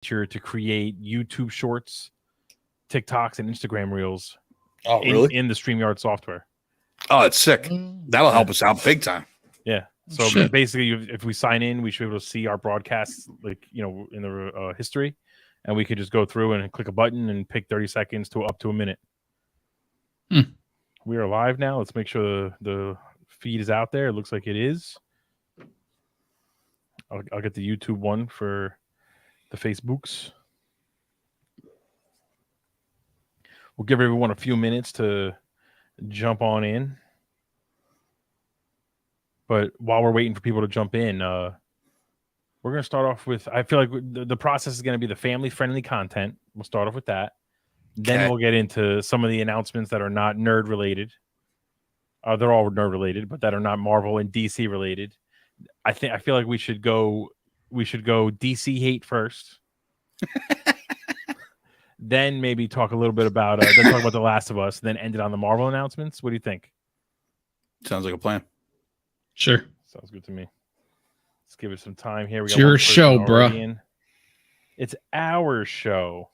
feature to create YouTube Shorts, TikToks, and Instagram Reels. Oh, really? In the StreamYard software. Oh, it's sick. That'll help us out big time. Yeah. So basically, if we sign in, we should be able to see our broadcasts, like, in the history, and we could just go through and click a button and pick 30 seconds to up to a minute. We are live now. Let's make sure the feed is out there. It looks like it is. I'll get the YouTube one for the Facebooks. We'll give everyone a few minutes to jump on in. But while we're waiting for people to jump in, we're going to start off with, I feel like the process is going to be the family-friendly content. We'll start off with that. Then we'll get into some of the announcements that are not nerd-related. They're all nerd-related, but that are not Marvel and DC-related. I feel like we should go DC hate first. Then maybe talk a little bit about then talk about The Last of Us, and then end it on the Marvel announcements. What do you think? Sounds like a plan. Sure. Sounds good to me. Let's give it some time here. It's your show, bro. It's our show.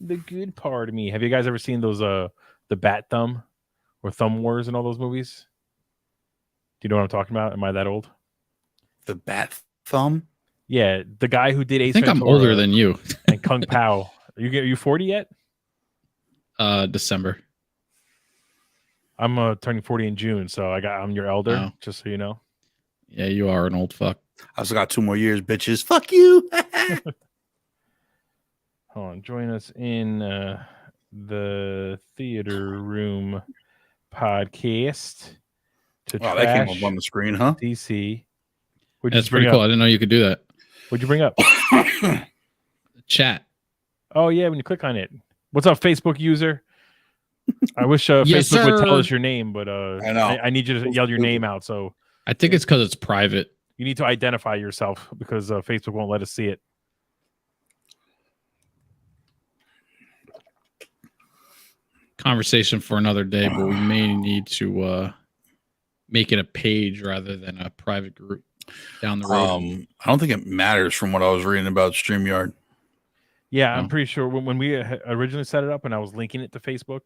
The good part of me. Have you guys ever seen those the Bat Thumb or Thumb Wars and all those movies? Do you know what I'm talking about? Am I that old? The Bat Thumb? Yeah, the guy who did Ace I think Ventura I'm older than you. and Kung Pao. Are you 40 yet? December. I'm turning 40 in June, so I'm your elder, just so you know. Yeah, you are an old fuck. I still got 2 more years, bitches. Fuck you. Hold on, join us in the Theater Room podcast. Wow, that came up on the screen, huh? DC. That's pretty cool. I didn't know you could do that. What'd you bring up? Chat. Oh, yeah, when you click on it. What's up, Facebook user? I wish Facebook would tell us your name, but I know. I need you to yell your name out. So I think it's because it's private. You need to identify yourself because Facebook won't let us see it. Conversation for another day, but we may need to make it a page rather than a private group down the road. I don't think it matters from what I was reading about StreamYard. Yeah, I'm pretty sure when we originally set it up and I was linking it to Facebook,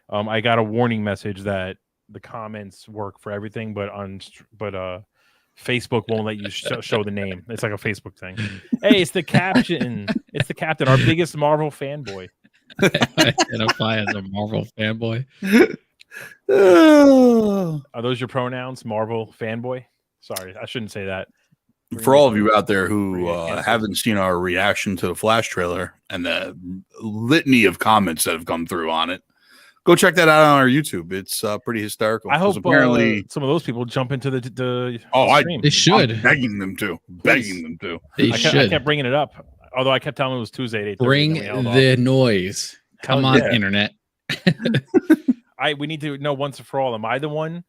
I got a warning message that the comments work for everything, but Facebook won't let you show the name. It's like a Facebook thing. Hey, it's the captain. It's the captain, our biggest Marvel fanboy. Identify as a Marvel fanboy. Are those your pronouns, Marvel fanboy? Sorry, I shouldn't say that. For all of you out there who haven't seen our reaction to the Flash trailer and the litany of comments that have come through on it, go check that out on our YouTube. It's pretty hysterical. I hope apparently some of those people jump into the stream. They should. I'm begging them to. They should. I kept bringing it up, although I kept telling them it was Tuesday at 8:30. Bring the noise. Come on, internet. We need to know once and for all. Am I the one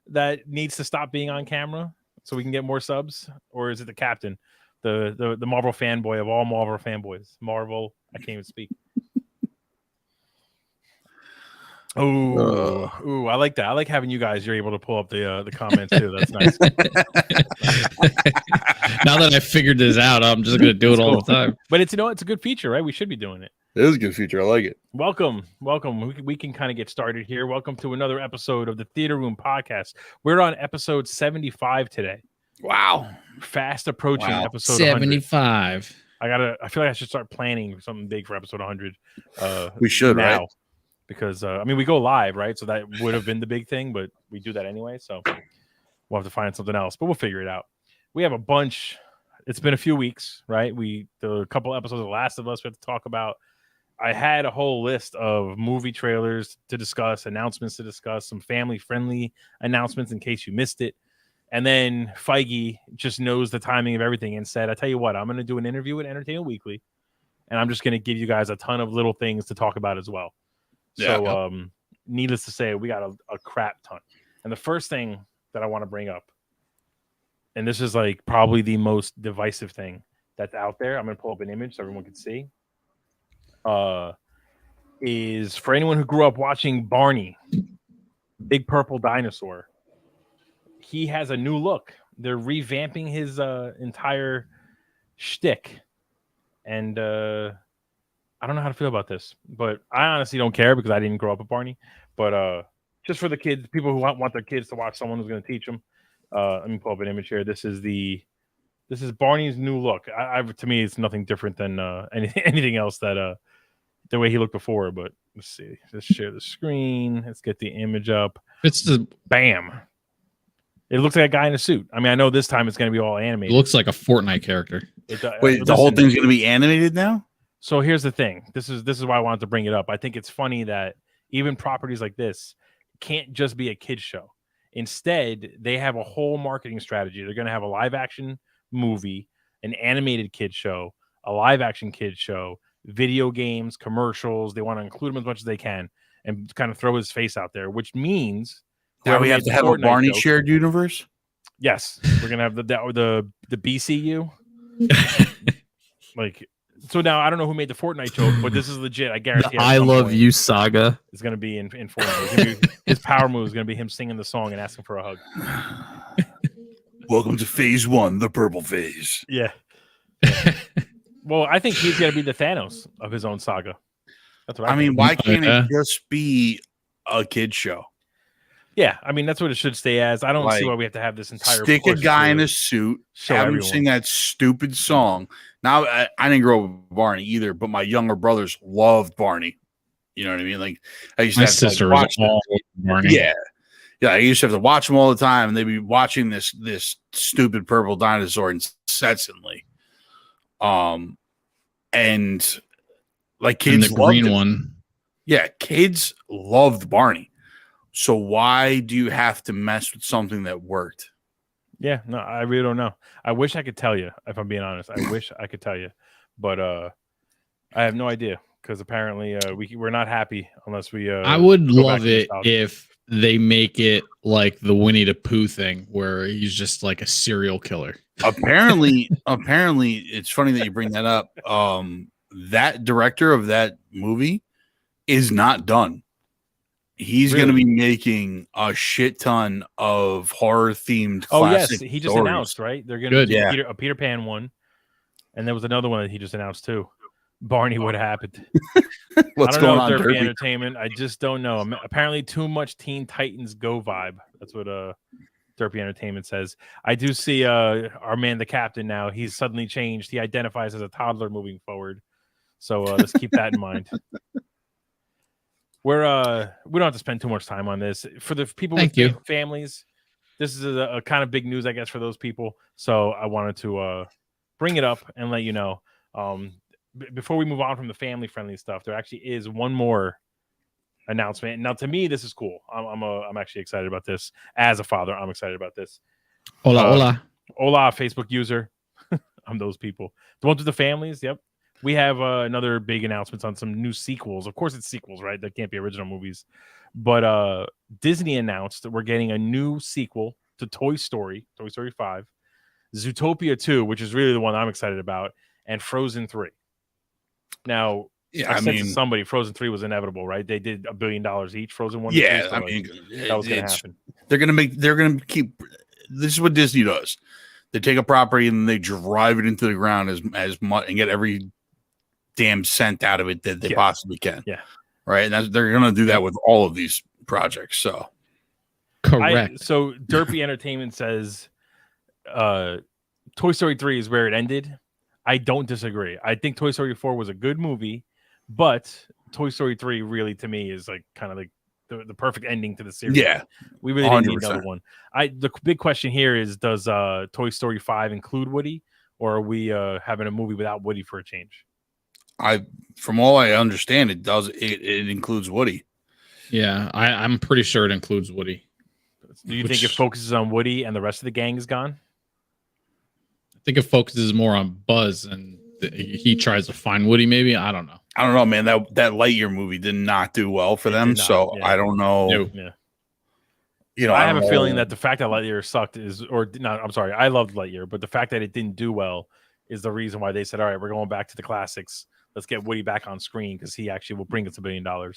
that needs to stop being on camera so we can get more subs, or is it the captain, the Marvel fanboy of all Marvel fanboys? Marvel, I can't even speak. Ooh, I like that. I like having you guys. You're able to pull up the comments too. That's nice. Now that I figured this out, I'm just gonna do it all the time. But it's a good feature, right? We should be doing it. It is a good feature. I like it. Welcome. We can kind of get started here. Welcome to another episode of the Theater Room podcast. We're on episode 75 today. Wow. Fast approaching episode 75. 100. I feel like I should start planning something big for episode 100. We should now. Right? Because we go live, right? So that would have been the big thing, but we do that anyway. So we'll have to find something else, but we'll figure it out. We have a bunch. It's been a few weeks, right? There were a couple episodes of The Last of Us we have to talk about. I had a whole list of movie trailers to discuss, announcements to discuss, some family-friendly announcements in case you missed it. And then Feige just knows the timing of everything and said, I tell you what, I'm going to do an interview with Entertainment Weekly, and I'm just going to give you guys a ton of little things to talk about as well. Yeah. So needless to say, we got a crap ton. And the first thing that I want to bring up, and this is like probably the most divisive thing that's out there. I'm going to pull up an image so everyone can see. Is for anyone who grew up watching Barney, Big Purple Dinosaur, he has a new look. They're revamping his entire shtick. and I don't know how to feel about this, but I honestly don't care because I didn't grow up with Barney. But just for the kids, people who want their kids to watch someone who's going to teach them. Let me pull up an image here. This is Barney's new look. To me, it's nothing different than anything else that the way he looked before. But let's see. Let's share the screen. Let's get the image up. It's the Bam. It looks like a guy in a suit. I mean, I know this time it's going to be all animated. It looks like a Fortnite character. Wait, the whole thing's going to be animated now? So here's the thing. This is why I wanted to bring it up. I think it's funny that even properties like this can't just be a kid's show. Instead, they have a whole marketing strategy. They're going to have a live action movie, an animated kid show, a live action kid show, video games, commercials. They want to include him as much as they can and kind of throw his face out there, which means now we have to have a Barney shared universe. Yes, we're gonna have the BCU. Like, so now I don't know who made the Fortnite joke, but this is legit. I guarantee. I love you saga is gonna be in Fortnite. His power move is gonna be him singing the song and asking for a hug. Welcome to phase 1, the purple phase. Yeah. Well, I think he's gonna be the Thanos of his own saga. That's what I mean. Why can't it just be a kid show? Yeah, I mean that's what it should stay as. I don't see why we have to have this entire stick a guy in a suit, have him sing that stupid song. Now I didn't grow up with Barney either, but my younger brothers loved Barney. You know what I mean? Like I used to have sister to watch all Barney. Yeah. I used to have to watch them all the time, and they'd be watching this stupid purple dinosaur incessantly. And like kids, and the green one. Yeah, kids loved Barney. So why do you have to mess with something that worked? Yeah, no, I really don't know. I wish I could tell you, if I'm being honest. I wish I could tell you, but I have no idea because apparently we're not happy unless we. I would love it if they make it like the Winnie the Pooh thing, where he's just like a serial killer. Apparently, it's funny that you bring that up. That director of that movie is not done. He's going to be making a shit ton of horror themed. Oh yes, he just announced, right? They're going to do a Peter Pan one, and there was another one that he just announced too. Barney, what happened? What's going on, Derpy Entertainment? I just don't know. Apparently, too much Teen Titans Go vibe. That's what Derpy Entertainment says. I do see our man, the captain. Now he's suddenly changed. He identifies as a toddler moving forward. So let's keep that in mind. We don't have to spend too much time on this. For the people with families, this is a kind of big news, I guess, for those people. So I wanted to bring it up and let you know. Before we move on from the family-friendly stuff, there actually is one more announcement. Now, to me, this is cool. I'm actually excited about this. As a father, I'm excited about this. Hola. Facebook user. I'm those people. The ones with the families. Yep. We have another big announcement on some new sequels. Of course, it's sequels, right? That can't be original movies. But Disney announced that we're getting a new sequel to Toy Story 5, Zootopia 2, which is really the one I'm excited about, and Frozen 3. Now, I said to somebody, Frozen 3 was inevitable, right? They did $1 billion each. Frozen 1 yeah, and 2, so that was going to happen. They're going to keep. This is what Disney does. They take a property and they drive it into the ground as much and get every damn cent out of it that they possibly can. Yeah. Right. And they're going to do that with all of these projects. So correct. So Derpy Entertainment says Toy Story 3 is where it ended. I don't disagree. I think Toy Story 4 was a good movie, but Toy Story 3 really to me is like kind of like the perfect ending to the series. Yeah. We really didn't need another one. The big question here is, does Toy Story 5 include Woody, or are we having a movie without Woody for a change? From all I understand, it does. It includes Woody. Yeah, I'm pretty sure it includes Woody. Do you think it focuses on Woody and the rest of the gang is gone? I think it focuses more on Buzz and he tries to find Woody. Maybe I don't know, man. That Lightyear movie did not do well for them, so I don't know. Yeah. You know, I have a feeling that the fact that Lightyear sucked I'm sorry, I loved Lightyear, but the fact that it didn't do well is the reason why they said, all right, we're going back to the classics. Let's get Woody back on screen because he actually will bring us $1 billion.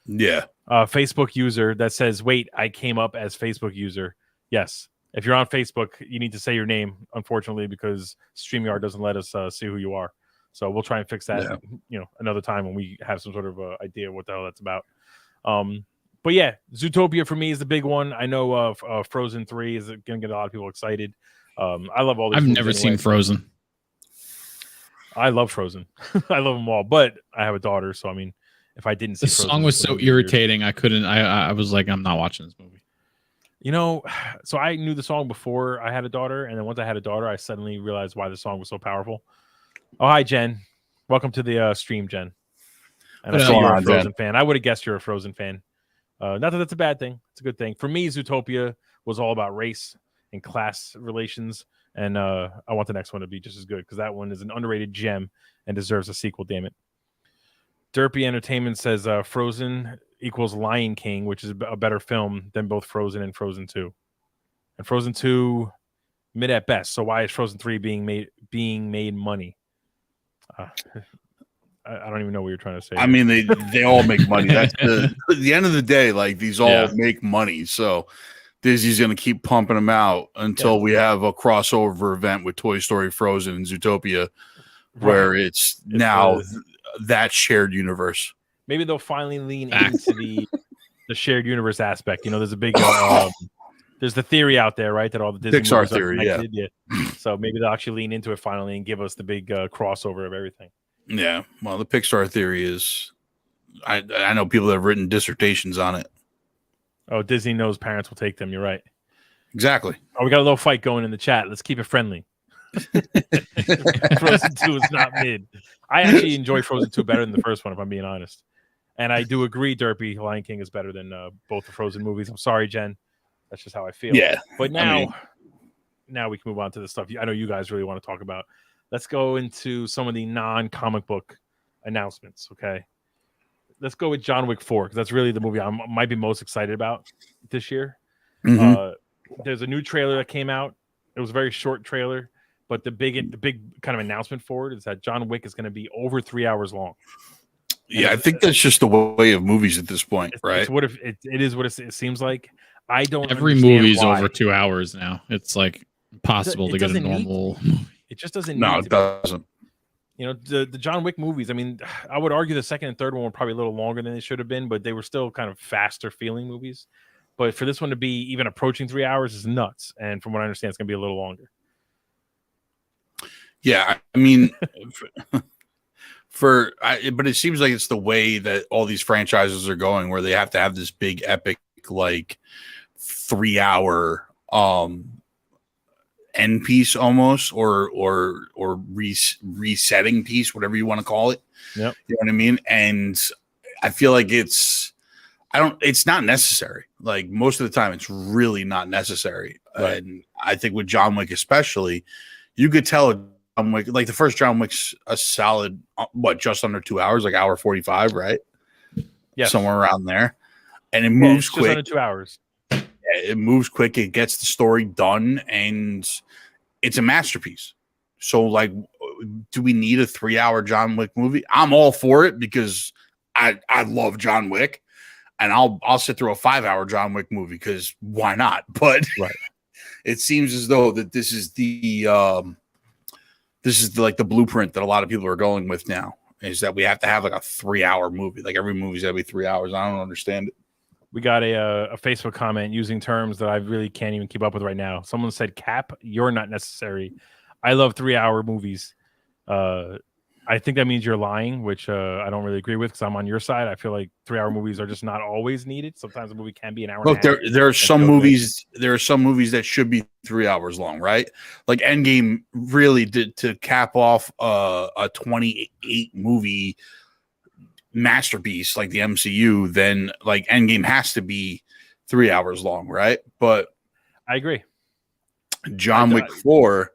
Yeah. Facebook user that says, wait, I came up as Facebook user. Yes. If you're on Facebook, you need to say your name, unfortunately, because StreamYard doesn't let us see who you are. So we'll try and fix that, Yeah. another time when we have some sort of idea what the hell that's about. But yeah, Zootopia for me is the big one. I know Frozen 3 is going to get a lot of people excited. I love all these. I've never seen Frozen. I love Frozen. I love them all, but I have a daughter, so I mean, if I didn't see The Frozen, song was so irritating. I couldn't. I was like, I'm not watching this movie. So I knew the song before I had a daughter, and then once I had a daughter, I suddenly realized why the song was so powerful. Oh, hi, Jen. Welcome to the stream, Jen. And I saw you're a Frozen fan. I would have guessed you're a Frozen fan. Not that that's a bad thing. It's a good thing. For me, Zootopia was all about race and class relations. And I want the next one to be just as good because that one is an underrated gem and deserves a sequel, damn it. Derpy Entertainment says Frozen equals Lion King, which is a better film than both Frozen and Frozen 2. And Frozen 2, mid at best. So why is Frozen 3 being made money? I don't even know what you're trying to say. I mean, they all make money. That's at the end of the day, like these all make money. So Disney's going to keep pumping them out until we have a crossover event with Toy Story, Frozen, and Zootopia, where it's now that shared universe. Maybe they'll finally lean into the shared universe aspect. There's a big there's the theory out there, right? That all the Disney Pixar theory, yeah. So maybe they'll actually lean into it finally and give us the big crossover of everything. Yeah. Well, the Pixar theory is, I know people that have written dissertations on it. Oh, Disney knows parents will take them. You're right. Exactly. Oh, we got a little fight going in the chat. Let's keep it friendly. Frozen 2 is not mid. I actually enjoy Frozen 2 better than the first one, if I'm being honest. And I do agree, Derpy, Lion King is better than both the Frozen movies. I'm sorry, Jen. That's just how I feel. Yeah. But now we can move on to the stuff I know you guys really want to talk about. Let's go into some of the non-comic book announcements, okay? Let's go with John Wick 4, because that's really the movie I might be most excited about this year. Mm-hmm. There's a new trailer that came out. It was a very short trailer, but the big kind of announcement for it is that John Wick is going to be over 3 hours long. Yeah, I think that's just the way of movies at this point, right? It's what if it is what it seems like. I don't. Every movie's over 2 hours now. It's like impossible to get a normal movie. It just doesn't. No, it doesn't. The John Wick movies. I mean, I would argue the second and third one were probably a little longer than they should have been, but they were still kind of faster feeling movies. But for this one to be even approaching 3 hours is nuts. And from what I understand, it's going to be a little longer. Yeah, I mean, but it seems like it's the way that all these franchises are going, where they have to have this big epic, like 3 hour end piece almost, or resetting piece, whatever you want to call it. Yeah, you know what I mean. And I feel like it's not necessary. Like most of the time, it's really not necessary. Right. And I think with John Wick, especially, you could tell John Wick, like the first John Wick's a solid, just under 2 hours, like hour 45, right? Yeah, somewhere around there. And it moves quick. Just under 2 hours. It moves quick. It gets the story done, and it's a masterpiece. So, like, do we need a 3 hour John Wick movie? I'm all for it because I love John Wick, and I'll sit through a 5 hour John Wick movie because why not? But it seems as though that this is like the blueprint that a lot of people are going with now, is that we have to have like a 3 hour movie. Like every movie's got to be 3 hours. I don't understand it. We got a Facebook comment using terms that I really can't even keep up with right now. Someone said, "Cap, you're not necessary." I love 3 hour movies. I think that means you're lying, which I don't really agree with because I'm on your side. I feel like 3 hour movies are just not always needed. Sometimes a movie can be an hour. Look, there are some movies. There are some movies that should be 3 hours long, right? Like Endgame really did to cap off a 28 movie masterpiece like the MCU. Then like Endgame has to be 3 hours long, right? But I agree. John Wick 4,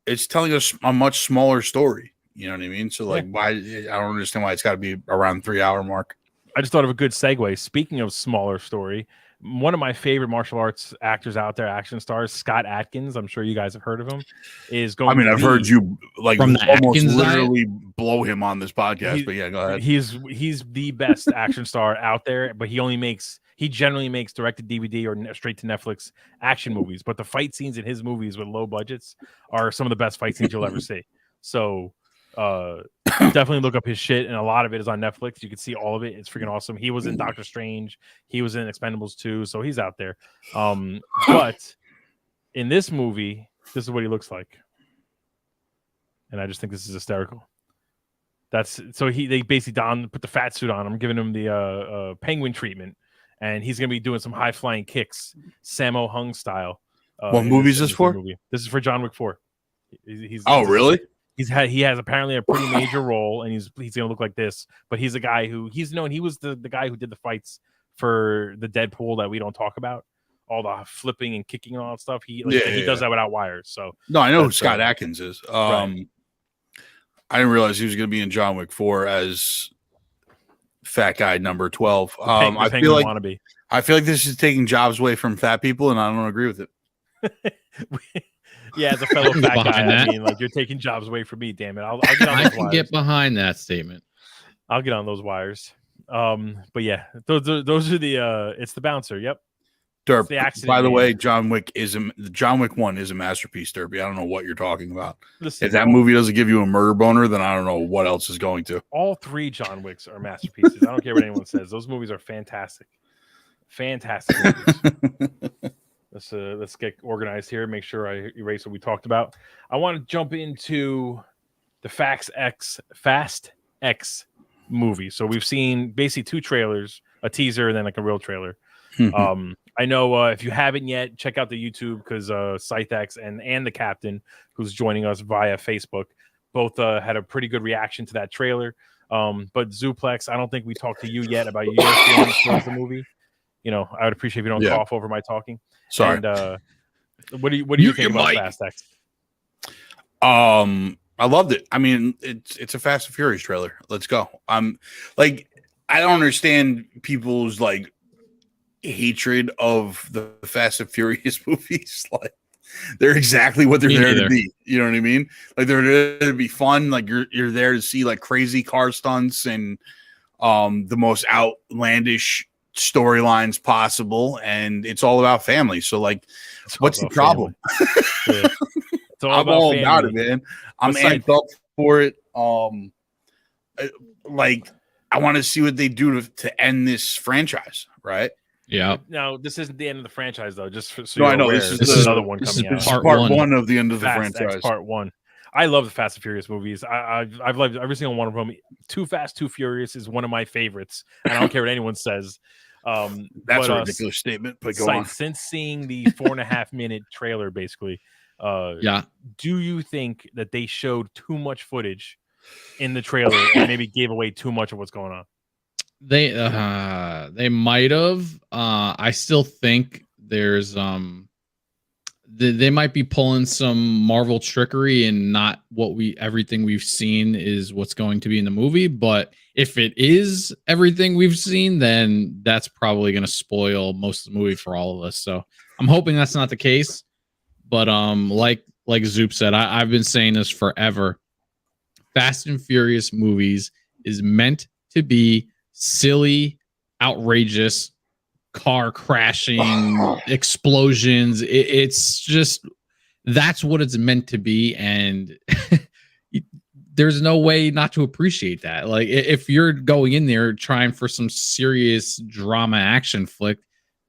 it's telling us a much smaller story. You know what I mean? So like, why? I don't understand why it's got to be around 3 hour mark. I just thought of a good segue. Speaking of smaller story, one of my favorite martial arts actors out there, action stars, Scott Adkins. I'm sure you guys have heard of him. Is going. I mean, I've heard you like from the almost Atkins literally blow him on this podcast. But yeah, go ahead. He's the best action star out there, but he generally makes directed DVD or straight to Netflix action movies. But the fight scenes in his movies with low budgets are some of the best fight scenes you'll ever see. So Definitely look up his shit, and a lot of it is on Netflix. You can see all of it. It's freaking awesome. He was in Doctor Strange. He was in Expendables 2, so he's out there. But in this movie, this is what he looks like, and I just think this is hysterical. They basically put the fat suit on him, giving him the penguin treatment, and he's gonna be doing some high flying kicks, Sammo Hung style. What movie is this for? This is for John Wick 4. Really? He has apparently a pretty major role, and he's gonna look like this. But he's a guy who he's known. He was the guy who did the fights for the Deadpool that we don't talk about, all the flipping and kicking and all that stuff. He does that without wires. So no, I know who Scott Adkins is. Right. I didn't realize he was going to be in John Wick 4 as fat guy number 12. I feel like this is taking jobs away from fat people, and I don't agree with it. Yeah, as a fellow fat guy, I mean, like, you're taking jobs away from me. Damn it! I'll get on. I can get behind that statement. I'll get on those wires. But yeah, those are the. It's the bouncer. Yep. Derp. By the way, John Wick 1 is a masterpiece, Derpy. I don't know what you're talking about. Listen, if that movie doesn't give you a murder boner, then I don't know what else is going to. All 3 John Wicks are masterpieces. I don't care what anyone says. Those movies are fantastic. Fantastic movies. Let's get organized here. Make sure I erase what we talked about. I want to jump into the Fast X movie. So we've seen basically 2 trailers, a teaser, and then like a real trailer. I know if you haven't yet, check out the YouTube, because Scythex and the Captain, who's joining us via Facebook, both had a pretty good reaction to that trailer. But Zuplex, I don't think we talked to you yet about your feelings towards the movie. You know, I would appreciate if you don't cough over my talking. Sorry. And what do you think about Fast X? I loved it. I mean, it's a Fast and Furious trailer. Let's go. I don't understand people's like hatred of the Fast and Furious movies. Like, they're exactly what they're there to be. You know what I mean? Like, they're there to be fun. Like, you're there to see like crazy car stunts and the most outlandish storylines possible, and it's all about family. So like, what's the problem? Yeah. I'm all about it, man. I'm amped up for it. Like, I want to see what they do to end this franchise, right? Yeah. Now, this isn't the end of the franchise, though. Just so no, I know aware, this is another one coming out. Part one of the end of the franchise. X Part 1. I love the Fast and Furious movies. I've loved every single one of them. Too Fast, Too Furious is one of my favorites, and I don't care what anyone says. That's a ridiculous statement, but go on. Since seeing the 4.5-minute trailer, basically, do you think that they showed too much footage in the trailer and maybe gave away too much of what's going on? They might have. I still think there's they might be pulling some Marvel trickery, and not everything we've seen is what's going to be in the movie. But if it is everything we've seen, then that's probably going to spoil most of the movie for all of us. So I'm hoping that's not the case. But like Zoop said, I've been saying this forever. Fast and Furious movies is meant to be silly, outrageous, car crashing, explosions. It's just, that's what it's meant to be, and there's no way not to appreciate that. Like, if you're going in there trying for some serious drama action flick,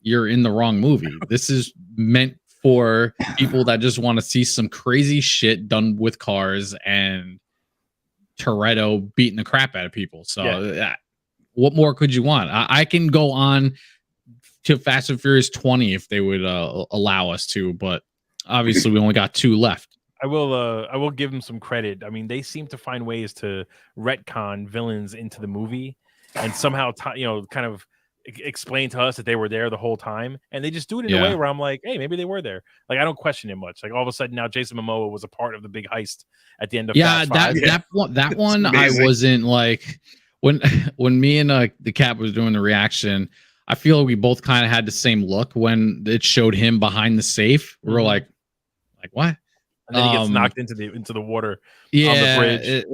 you're in the wrong movie. This is meant for people that just want to see some crazy shit done with cars and Toretto beating the crap out of people. So what more could you want? I can go on to Fast and Furious 20 if they would allow us to, but obviously we only got 2 left. I will give them some credit. I mean, they seem to find ways to retcon villains into the movie and somehow kind of explain to us that they were there the whole time, and they just do it in a way where I'm like, hey, maybe they were there. Like, I don't question it much. Like, all of a sudden now Jason Momoa was a part of the big heist at the end of Fast 5. that one amazing. I wasn't like, when me and the Cap was doing the reaction, I feel like we both kind of had the same look when it showed him behind the safe. We were like what? And then he gets knocked into the water on the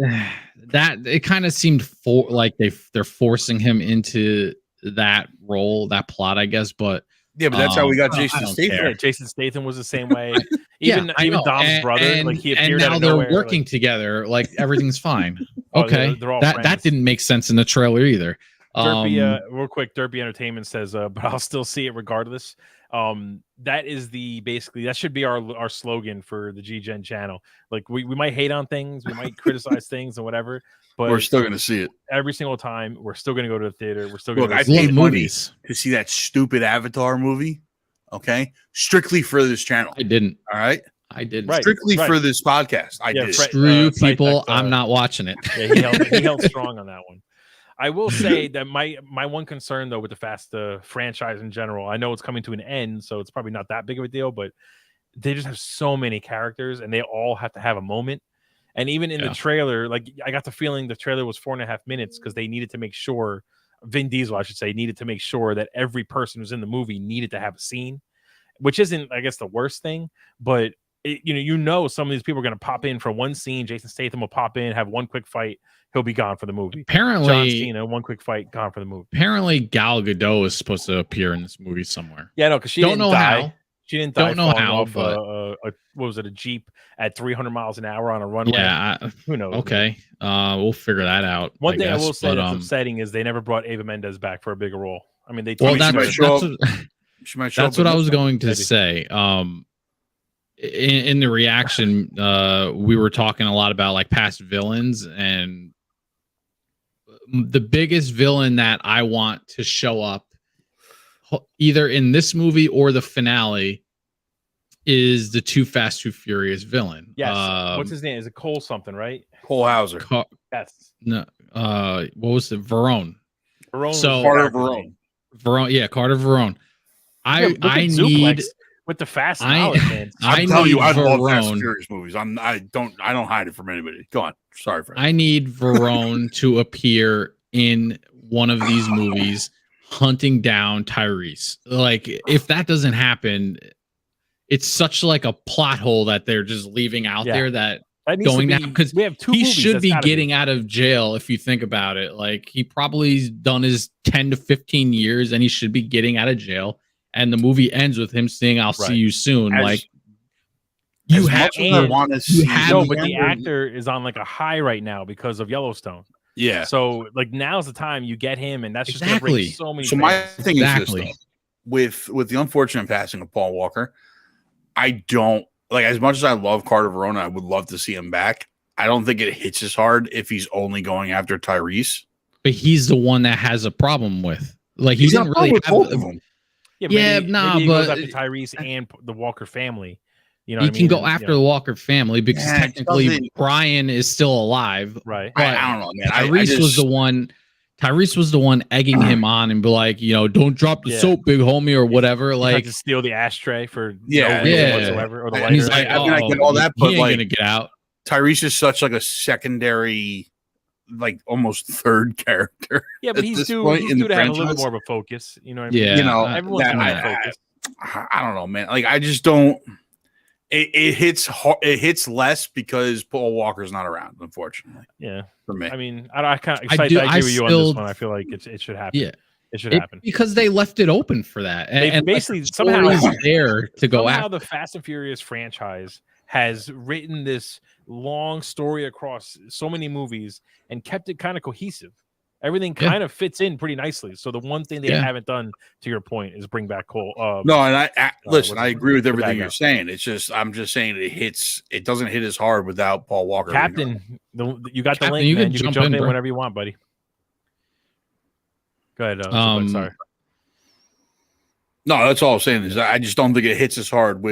bridge. It kind of seemed like they're forcing him into that role, that plot, I guess. But Yeah, but that's how we got I Jason don't Statham. care. Yeah, Jason Statham was the same way. I Even know. Dom's brother, like he appeared and now out of they're nowhere, working like, together. Like everything's fine. Oh, Okay, they're all that friends. didn't make sense in the trailer either. Derpy, real quick, Derpy Entertainment says, but I'll still see it regardless. That is basically that should be our slogan for the G-Gen channel. Like we might hate on things, we might criticize things and whatever, but We're still gonna see it every single time. We're still gonna go to the theater. We're still Look, gonna I go see paid it. movies. to see that stupid Avatar movie. Okay, strictly for this channel. I didn't. All right, I didn't. Right. strictly for this podcast. I did. Screw you, Cytex, people. I'm not watching it. Yeah, he held strong on that one. I will say that my one concern though with the Fast franchise in general, I know it's coming to an end, so it's probably not that big of a deal, but they just have so many characters and they all have to have a moment. And even in the trailer, like I got the feeling the trailer was 4.5 minutes because they needed to make sure Vin Diesel, I should say, needed to make sure that every person who's in the movie needed to have a scene, which isn't, I guess, the worst thing, but some of these people are going to pop in for one scene. Jason Statham will pop in, have one quick fight. He'll be gone for the movie. Apparently, John Cena, one quick fight, gone for the movie. Apparently, Gal Gadot is supposed to appear in this movie somewhere. Yeah, no, because she don't didn't know die. how. She didn't die. Don't know falling how, off but what was it? A Jeep at 300 miles an hour on a runway. Yeah, who knows? Okay, we'll figure that out. One thing I will say that's upsetting is they never brought Ava Mendes back for a bigger role. I mean, that's what I was going to say. In the reaction, we were talking a lot about like past villains, and the biggest villain that I want to show up either in this movie or the finale is the Too Fast, Too Furious villain. Yes. What's his name? Is it Cole something, right? Cole Hauser. Yes. No. What was it? Verone. Carter Verone. Verone. Yeah, Carter Verone. I need with the fast knowledge, man. I tell you, I love Fast and Furious movies. I don't hide it from anybody. Go on. Sorry, Fred. I need Verone to appear in one of these movies, hunting down Tyrese. Like, if that doesn't happen, it's such like a plot hole that they're just leaving out there that going down, because we have two. He should be getting out of jail if you think about it. Like, he probably's done his 10 to 15 years, and he should be getting out of jail. And the movie ends with him saying, "I'll see you soon." But the actor is on like a high right now because of Yellowstone. Yeah. So like now's the time you get him, and that's just gonna bring so many. So my thing is this, though, with the unfortunate passing of Paul Walker, I don't like, as much as I love Carter Verone, I would love to see him back. I don't think it hits as hard if he's only going after Tyrese. But he's the one that has a problem with. Like, he didn't really have both of them. Yeah, maybe he goes after Tyrese and the Walker family. You know, he can go after the Walker family because technically Brian is still alive, right? But I don't know, man. Tyrese was the one. Tyrese was the one egging him on and be like, don't drop the soap, big homie, or whatever. Like, to steal the ashtray for no reason whatsoever, or the lighter. He's like, I get all that, but he ain't gonna get out. Tyrese is such like a secondary, like almost third character. Yeah, but he's due to have a little more of a focus. You know what I mean? Yeah, everyone's gonna focus. I don't know, man. Like, I just don't. It hits hard, it hits less because Paul Walker's not around, unfortunately. Yeah, for me. I mean, I kind of excited. I agree with you on this one. I feel like it should happen. Yeah, it should happen because they left it open for that. And basically somehow is there to go after. The Fast and Furious franchise has written this long story across so many movies and kept it kind of cohesive. Everything kind of fits in pretty nicely. So the one thing they haven't done, to your point, is bring back Cole. No, and I listen. I agree with everything you're saying. It's just I'm just saying it doesn't hit as hard without Paul Walker. Captain, you got the link, man. You can jump in whenever you want, buddy. Go ahead. Sorry. No, that's all I'm saying is I just don't think it hits as hard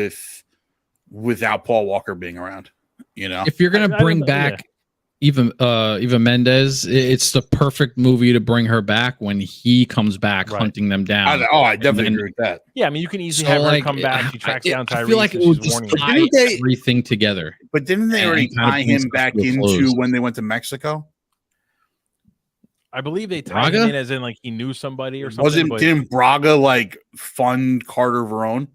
without Paul Walker being around. If you're gonna bring back. Eva Mendes, it's the perfect movie to bring her back when he comes back hunting them down. I definitely agree with that. Yeah, I mean, you can easily have her come back. She tracks down Tyrese. I feel like it would just tie everything together. But didn't they already tie him back into when they went to Mexico? I believe they tied him in as in like he knew somebody or something. Didn't Braga like fund Carter Verone?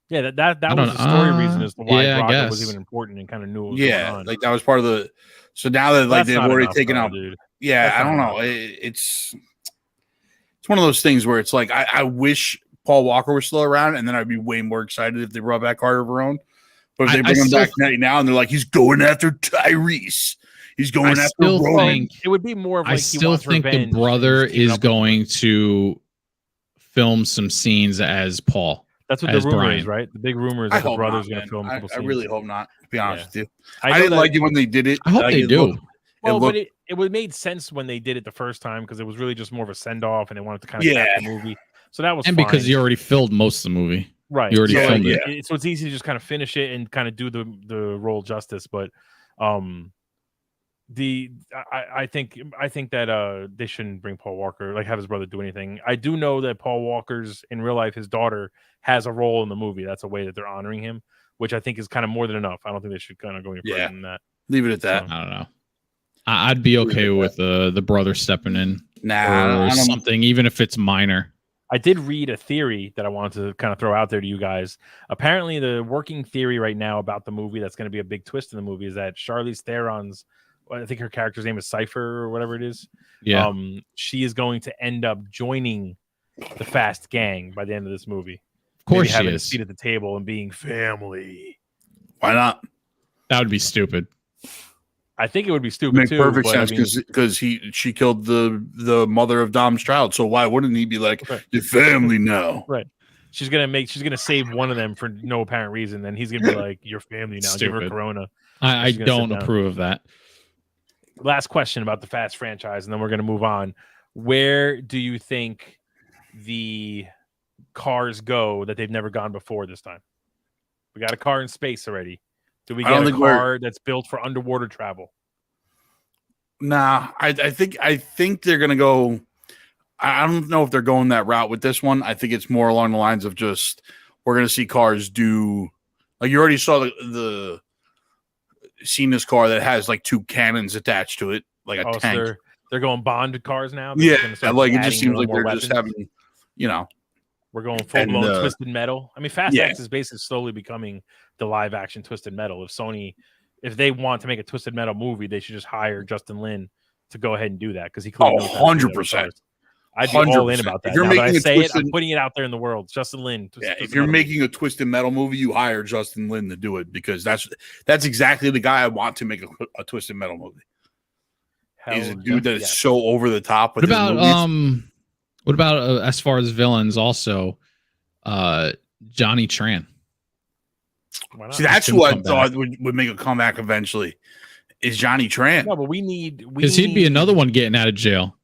Yeah, that was the story reason as to why Braga was even important and kind of knew what was going on. Like that was part of the. So now that like they've already taken out, dude. I don't know. It's one of those things where it's like I wish Paul Walker was still around, and then I'd be way more excited if they brought back Carter Verone. But if they bring him back now, and they're like, he's going after Tyrese, he's going after Roman. It would be more of like I still think the brother is going to film some scenes as Paul. That's what the rumor is, right? The big rumor is that the brother's going to film. I really hope not. To be honest with you, I didn't like it when they did it. I hope they do. But it would made sense when they did it the first time because it was really just more of a send off, and they wanted to kind of cap the movie. So that was because you already filled most of the movie, right? You already filmed it. So it's easy to just kind of finish it and kind of do the role justice. But I think that they shouldn't bring Paul Walker, like have his brother do anything. I do know that Paul Walker's in real life, his daughter has a role in the movie. That's a way that they're honoring him, which I think is kind of more than enough. I don't think they should kind of go any further than that. Leave it at that. I don't know. I'd be okay with the brother stepping in, or something, even if it's minor. I did read a theory that I wanted to kind of throw out there to you guys. Apparently, the working theory right now about the movie that's going to be a big twist in the movie is that Charlize Theron's, I think her character's name is Cypher or whatever it is. Yeah. She is going to end up joining the Fast Gang by the end of this movie. Of course, maybe having a seat at the table and being family. Why not? That would be stupid. I think it would be stupid too. Perfect sense because she killed the mother of Dom's child. So why wouldn't he be like your family now? Right. She's gonna save one of them for no apparent reason. Then he's gonna be like your family now. Stupid. Give her Corona. I don't approve of that. Last question about the Fast franchise, and then we're gonna move on. Where do you think the cars go that they've never gone before this time? We got a car in space already. Do we get a car that's built for underwater travel? Nah, I think they're gonna go. I don't know if they're going that route with this one. I think it's more along the lines of just we're gonna see cars do like you already saw the seen this car that has like two cannons attached to it, like a tank. So they're going bonded cars now. Like it just seems like they're just having, we're going full blown Twisted Metal. I mean, Fast X is basically slowly becoming the live action Twisted Metal. If they want to make a Twisted Metal movie, they should just hire Justin Lin to go ahead and do that because he clearly knows 100%. I'd be all in about that. If you're I'm putting it out there in the world. Justin Lin. If you're making a Twisted Metal movie, you hire Justin Lin to do it because that's exactly the guy I want to make a Twisted Metal movie. He's a dude that is so over the top. What about as far as villains? Also, Johnny Tran. See, that's who I thought would make a comeback eventually. Is Johnny Tran? No, but we need because he'd be another one getting out of jail.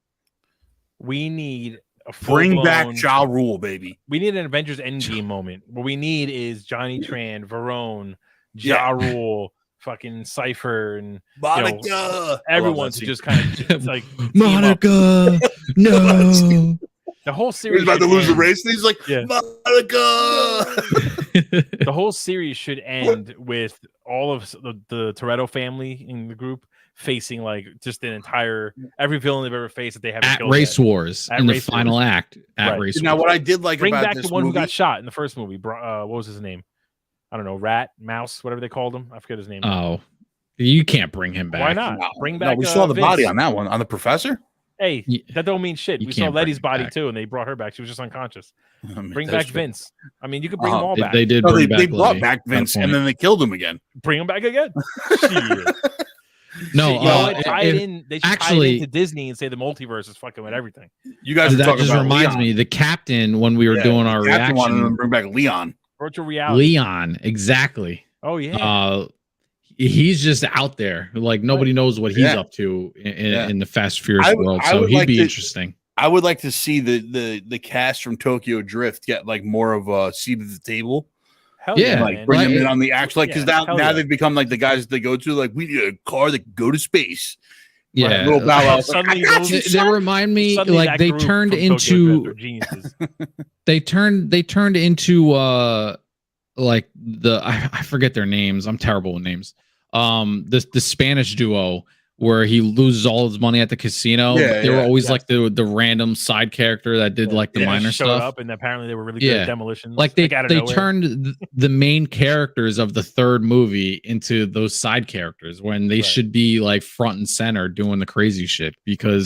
We need a bring back Ja Rule, baby. We need an Avengers Endgame moment. What we need is Johnny Tran, Verone, Ja Rule, fucking Cypher, and Monica. Everyone to just kind of like Monica. No. The whole series he's about to lose the race, and he's like, Monica. The whole series should end with all of the Toretto family in the group facing like just every villain they've ever faced that they have at Race Wars in the final act. Race Wars. Now, what I did like bring about back this the one movie, who got shot in the first movie. What was his name? I don't know, Rat, Mouse, whatever they called him. I forget his name. Oh, you can't bring him back. Why not? Bring back. We saw the body on that one on the professor. Hey, that don't mean shit. We saw Letty's body too, and they brought her back. She was just unconscious. Bring back Vince. I mean, you could bring them all back. They did. They brought back Vince, and then they killed him again. Bring him back again. No, tie it in. They should tie it into Disney and say the multiverse is fucking with everything. You guys, that just reminds me. The captain when we were doing our reaction, wanted to bring back Leon. Virtual reality. Leon, exactly. Oh yeah. He's just out there. Like nobody knows what he's up to in the Fast Furious world. So he'd be interesting. I would like to see the cast from Tokyo Drift get like more of a seat at the table. Hell yeah, like bring them in on the actual because now they've become like the guys that they go to. Like we need a car that can go to space. Yeah, suddenly they remind me like they turned into they turned into like I forget their names. I'm terrible with names. The Spanish duo where he loses all his money at the casino. They were always like the random side character that did like the minor stuff. Up and apparently they were really good at demolitions. Like they turned the main characters of the third movie into those side characters when they should be like front and center doing the crazy shit because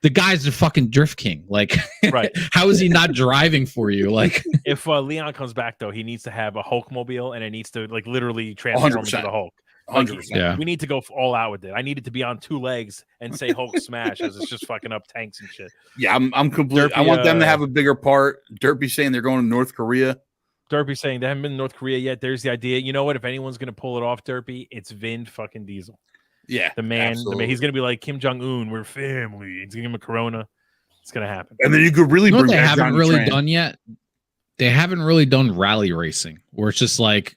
the guy's the fucking drift king. Like, Right. how is he not driving for you? Like, If Leon comes back though, he needs to have a Hulkmobile, and it needs to like literally transform into 100%. the Hulk. Like, 100%. Yeah. we need to go all out with it. I need it to be on 2 legs and say Hulk smash as it's just fucking up tanks and shit. Yeah, I'm completely. I Derpy, want them to have a bigger part. Derpy saying they're going to North Korea. Derpy saying they haven't been to North Korea yet. There's the idea. You know what? If anyone's gonna pull it off, Derpy, it's Vin fucking Diesel. Yeah, The man. absolutely. He's gonna be like Kim Jong Un. We're family. He's gonna give him a Corona. It's gonna happen. And then you could really you know what bring they back haven't Johnny really Tran. done yet? They haven't really done rally racing, where it's just like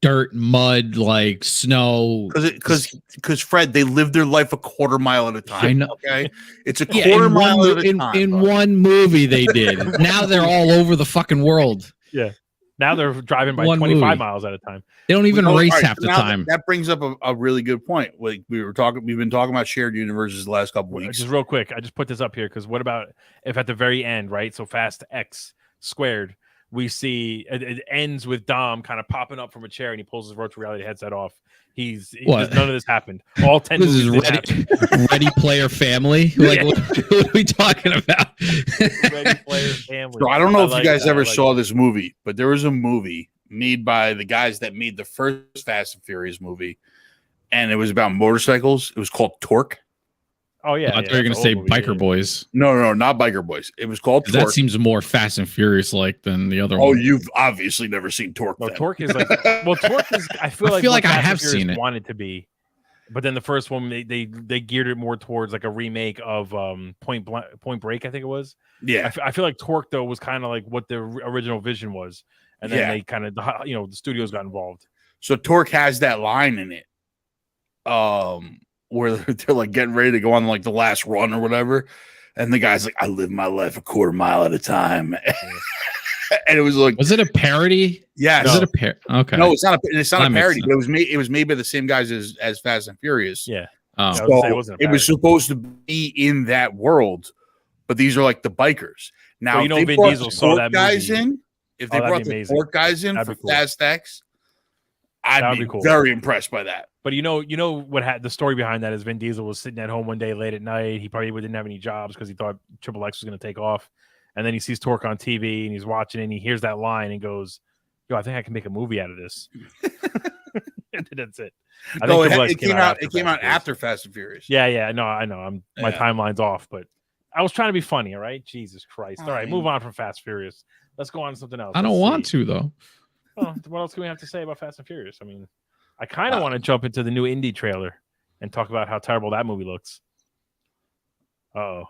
dirt, mud, like snow. Because Fred, they live their life a quarter mile at a time. I know. Okay, it's a Yeah, quarter in mile one, at a time. in bud. one movie they did. Now they're all over the fucking world. Now they're driving by One 25 movie. miles at a time. They don't even All race right, half so the now time. That brings up a really good point. Like we've been talking about shared universes the last couple weeks. Just real quick, I just put this up here because what about if at the very end, right? So Fast X squared, we see it ends with Dom kind of popping up from a chair and he pulls his virtual reality headset off. What? None of this happened. All 10 This is movies did happen. Ready Player Family. Like, Yeah. what are we talking about? Ready Player Family. So I don't know if like you guys that. I ever like saw that. this movie, but there was a movie made by the guys that made the first Fast and Furious movie, and it was about motorcycles. It was called Torque. Oh yeah, I thought you were going to say Biker Boys. No, not Biker Boys. It was called Torque. That seems more Fast and Furious like than the other Oh, one. you've obviously never seen Torque. No, then. Torque is like Torque is. I feel I feel what like I Fast and have Furious seen it. wanted to be, but then the first one they geared it more towards like a remake of Point Break. I think it was. Yeah, I feel like Torque though was kind of like what the original vision was, and then they kind of the studios got involved. so Torque has that line in it, where they're like getting ready to go on like the last run or whatever, and the guy's like, "I live my life a quarter mile at a time," and it was like, Was it a parody? "Yeah, Was it a parody? Okay. no, it's not a That makes parody, sense. but it was made by the same guys as Fast and Furious. Yeah, Oh. I was So gonna say it wasn't a it was parody. supposed to be in that world, but these are like the bikers. Now, Well, if they Vin brought Diesel the saw Torque that guys movie. in, if they that'd brought be the amazing. Torque guys in That'd for be cool. Fast X, I'd That'd be be cool. very impressed by that. But you know what had the story behind that is Vin Diesel was sitting at home one day late at night. He probably didn't have any jobs because he thought Triple X was going to take off, and then he sees Torque on TV and he's watching it and he hears that line and goes, "Yo, I think I can make a movie out of this." And that's it. I No, think Triple X it came out. It Fast came and out Furious. after Fast and Furious. Yeah. No, I know. My Yeah. timeline's off, but I was trying to be funny. All right, Jesus Christ. All right, Fine. move on from Fast Furious. Let's go on to something else. I don't Let's want see. to though. Oh, what else can we have to say about Fast and Furious? I mean, I kind of want to jump into the new Indy trailer and talk about how terrible that movie looks. Uh-oh.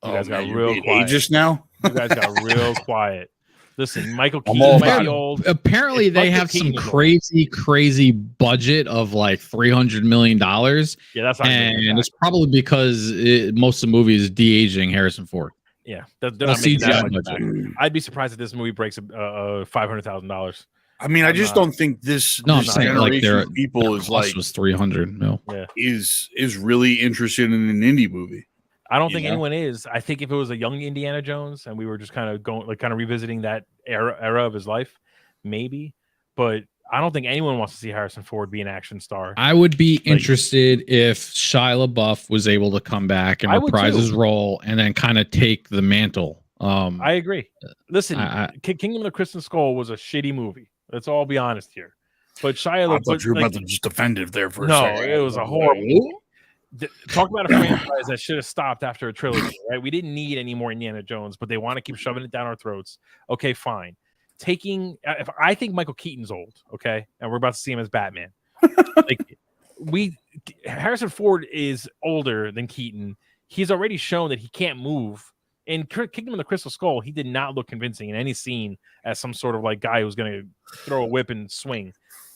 You guys got you're real being quiet. ageist now. You guys got real quiet. Listen, Michael I'm Keaton all might about be it. old. Apparently, It's they Michael have some Keaton is old. crazy budget of like $300 million, Yeah, that's not and good. it's probably because most of the movie is de-aging Harrison Ford. Yeah, they're Well, not making that CGI much budget. back. I'd be surprised if this movie breaks $500,000. I mean, I I'm just not- don't think this, No, I'm this saying like generation their of people is cost like was 300 mil. is really interested in an indie movie. I don't You think know? anyone is. I think if it was a young Indiana Jones and we were just kind of revisiting that era of his life, maybe. But I don't think anyone wants to see Harrison Ford be an action star. I would be Like- interested if Shia LaBeouf was able to come back and I would reprise too. his role and then kind of take the mantle. I agree. Listen, I- Kingdom of the Crystal Skull was a shitty movie. Let's all be honest here. But Shia I LaBeouf, thought you were about to just defend it there for a no, second. it was a horrible movie. Talk about a franchise that should have stopped after a trilogy, right? We didn't need any more Indiana Jones, but they want to keep shoving it down our throats. Okay, fine. If I think Michael Keaton's old, okay, and we're about to see him as Batman. Like Harrison Ford is older than Keaton. He's already shown that he can't move. In Kingdom of the Crystal Skull, he did not look convincing in any scene as some sort of like guy who's going to throw a whip and swing.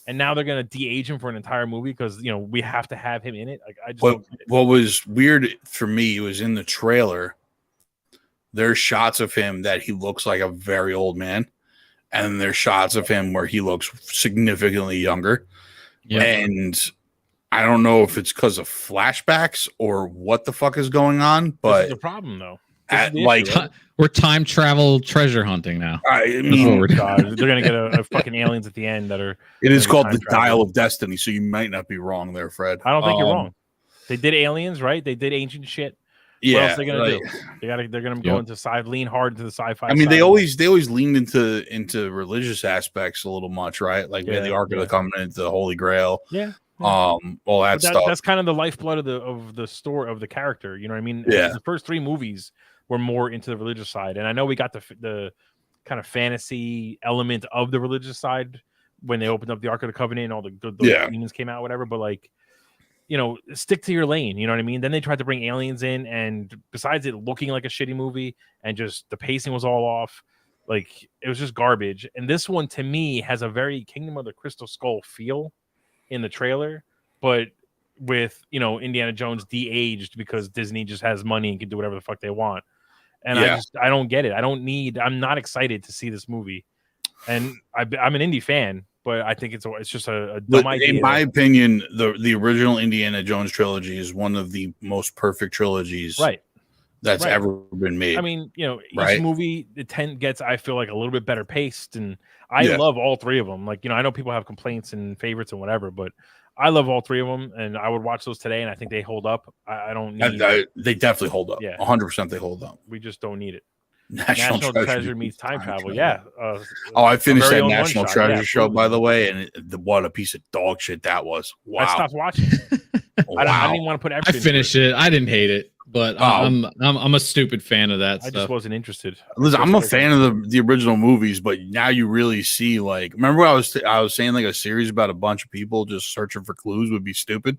And now they're going to de-age him for an entire movie because we have to have him in it. Like I just don't get it. What was weird for me was in the trailer, there's shots of him that he looks like a very old man, and there's shots of him where he looks significantly younger. Yeah. And I don't know if it's because of flashbacks or what the fuck is going on, This but is the problem though. This is at, the like issue, right? We're time travel treasure hunting now. I That's what mean, we're doing. God, they're gonna get a fucking aliens at the end that are. it is gonna be called time the travel. Dial of Destiny, so you might not be wrong there, Fred. I don't think you're wrong. They did aliens, right? They did ancient shit. Yeah, What else are they gonna like, do? They're gonna go into lean hard into the sci-fi. I mean, side. they always leaned into religious aspects a little much, right? Like we had the Ark of the Covenant, the Holy Grail, yeah. all that stuff. That's kind of the lifeblood of the story of the character. You know what I mean? Yeah. The first 3 movies were more into the religious side, and I know we got the kind of fantasy element of the religious side when they opened up the Ark of the Covenant and all the demons came out, whatever. But like, you know, stick to your lane. You know what I mean? Then they tried to bring aliens in, and besides it looking like a shitty movie and just the pacing was all off, like it was just garbage. And this one to me has a very Kingdom of the Crystal Skull feel in the trailer, but with, you know, Indiana Jones de-aged because Disney just has money and can do whatever the fuck they want. And I don't get it. I'm not excited to see this movie. And I'm an indie fan, but I think it's just a dumb idea. In my opinion, the original Indiana Jones trilogy is one of the most perfect trilogies that's ever been made. I mean, you know, each movie gets, I feel like, a little bit better paced, and I love all 3 of them. Like, you know, I know people have complaints and favorites and whatever, but I love all 3 of them, and I would watch those today, and I think they hold up. I don't need they definitely hold up. 100% they hold up. We just don't need it. National Treasure meets time travel. Yeah. I finished that National Treasure show, by the way, and what a piece of dog shit that was. Wow. I stopped watching. I didn't even want to put effort. I finished it. I didn't hate it, but I'm a stupid fan of that. I just wasn't interested. Listen, I'm a fan of the original movies, but now you really see, like, remember I was saying like a series about a bunch of people just searching for clues would be stupid.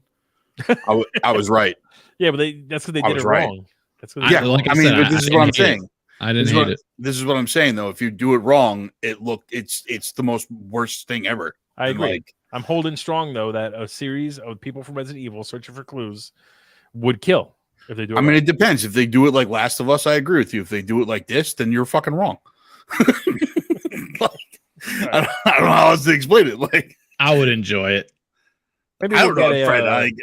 I was right. Yeah, but that's because they did it wrong. That's this is what I'm saying. I didn't hate it. This is what I'm saying, though. If you do it wrong, it's the most worst thing ever. I agree. I'm holding strong, though, that a series of people from Resident Evil searching for clues would kill if they do it. I mean, it depends. If they do it like Last of Us, I agree with you. If they do it like this, then you're fucking wrong. I don't know how else to explain it. Like, I would enjoy it. Maybe I don't know, Fred.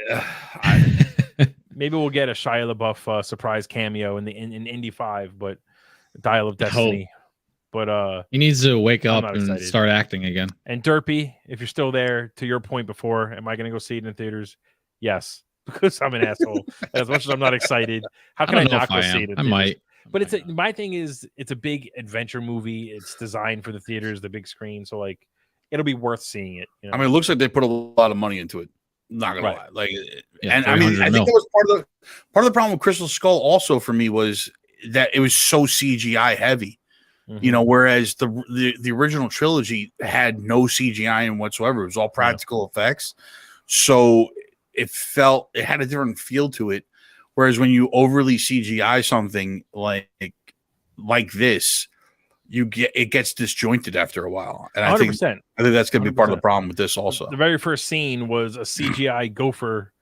Maybe we'll get a Shia LaBeouf surprise cameo in Indy 5, but Dial of Destiny. But he needs to wake up and start acting again. And Derpy, if you're still there, to your point before, am I going to go see it in the theaters? Yes, because I'm an asshole. As much as I'm not excited, how can I not go see it? I might. But my thing is, it's a big adventure movie. It's designed for the theaters, the big screen. So like, it'll be worth seeing it. You know? I mean, it looks like they put a lot of money into it. Not gonna lie, like, yeah, and I mean, I think that was part of the problem with Crystal Skull. Also, for me, was that it was so CGI heavy. Mm-hmm. You know, whereas the original trilogy had no CGI in whatsoever. It was all practical effects. So it had a different feel to it. Whereas when you overly CGI something like this, it gets disjointed after a while. And 100%. I think that's going to be part of the problem with this also. The very first scene was a CGI gopher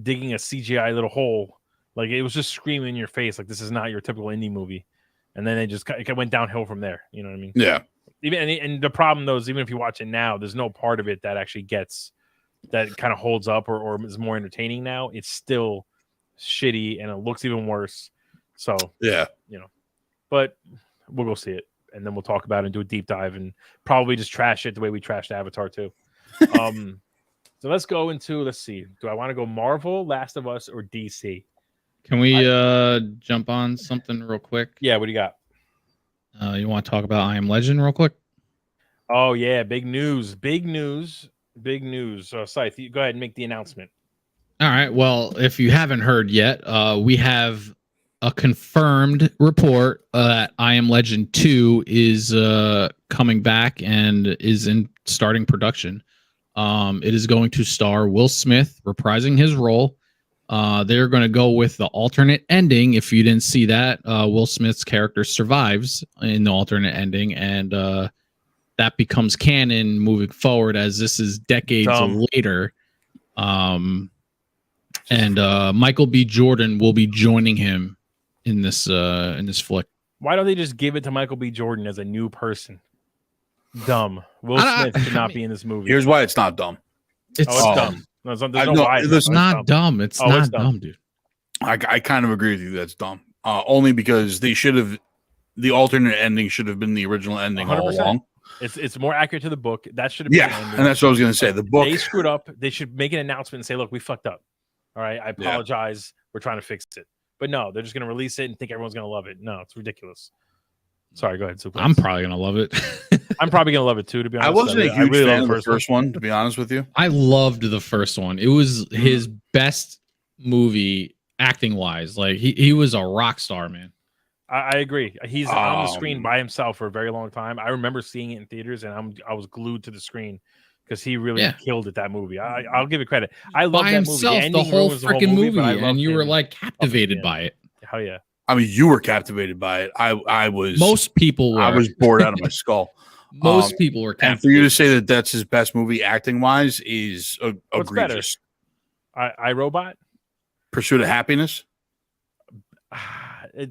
digging a CGI little hole. Like, it was just screaming in your face, like, this is not your typical indie movie. And then it went downhill from there. You know what I mean? Yeah. And the problem, though, is even if you watch it now, there's no part of it that actually that kind of holds up or is more entertaining now. It's still shitty and it looks even worse. So, yeah, you know, but we'll go see it. And then we'll talk about it and do a deep dive and probably just trash it the way we trashed Avatar too. So let's go into, let's see. Do I want to go Marvel, Last of Us, or DC? Can we jump on something real quick? Yeah, what do you got? You want to talk about I Am Legend real quick? Oh, yeah, big news. Scythe, go ahead and make the announcement. All right. Well, if you haven't heard yet, we have a confirmed report that I Am Legend 2 is coming back and is starting production. It is going to star Will Smith reprising his role. They're going to go with the alternate ending. If you didn't see that, Will Smith's character survives in the alternate ending, and that becomes canon moving forward as this is decades later. And Michael B. Jordan will be joining him in this flick. Why don't they just give it to Michael B. Jordan as a new person? Dumb. Will Smith should not be in this movie. Here's why it's not dumb. It's dumb. It's not dumb. It's not dumb, dude. I kind of agree with you. That's dumb. Only because the alternate ending should have been the original ending 100%. All along. It's more accurate to the book. That should have been. Yeah, and that's what I was going to say. The book, they screwed up. They should make an announcement and say, "Look, we fucked up. All right, I apologize. We're trying to fix it." But no, they're just going to release it and think everyone's going to love it. No, it's ridiculous. Sorry, go ahead. Suplex. I'm probably gonna love it. I'm probably going to love it too, to be honest. I wasn't a huge really fan love of the first one, to be honest with you. I loved the first one. It was his best movie acting wise. Like he was a rock star, man. I agree. He's on the screen by himself for a very long time. I remember seeing it in theaters, and I was glued to the screen because he really killed it. That movie. I'll give it credit. I love by that himself, movie. the whole freaking movie, and you were him. like captivated by it. Hell yeah! I mean, you were captivated by it. I was. Most people were. I was bored out of my skull. Most people were captivated. And for you to say that that's his best movie acting wise is egregious. I Robot, Pursuit of Happiness.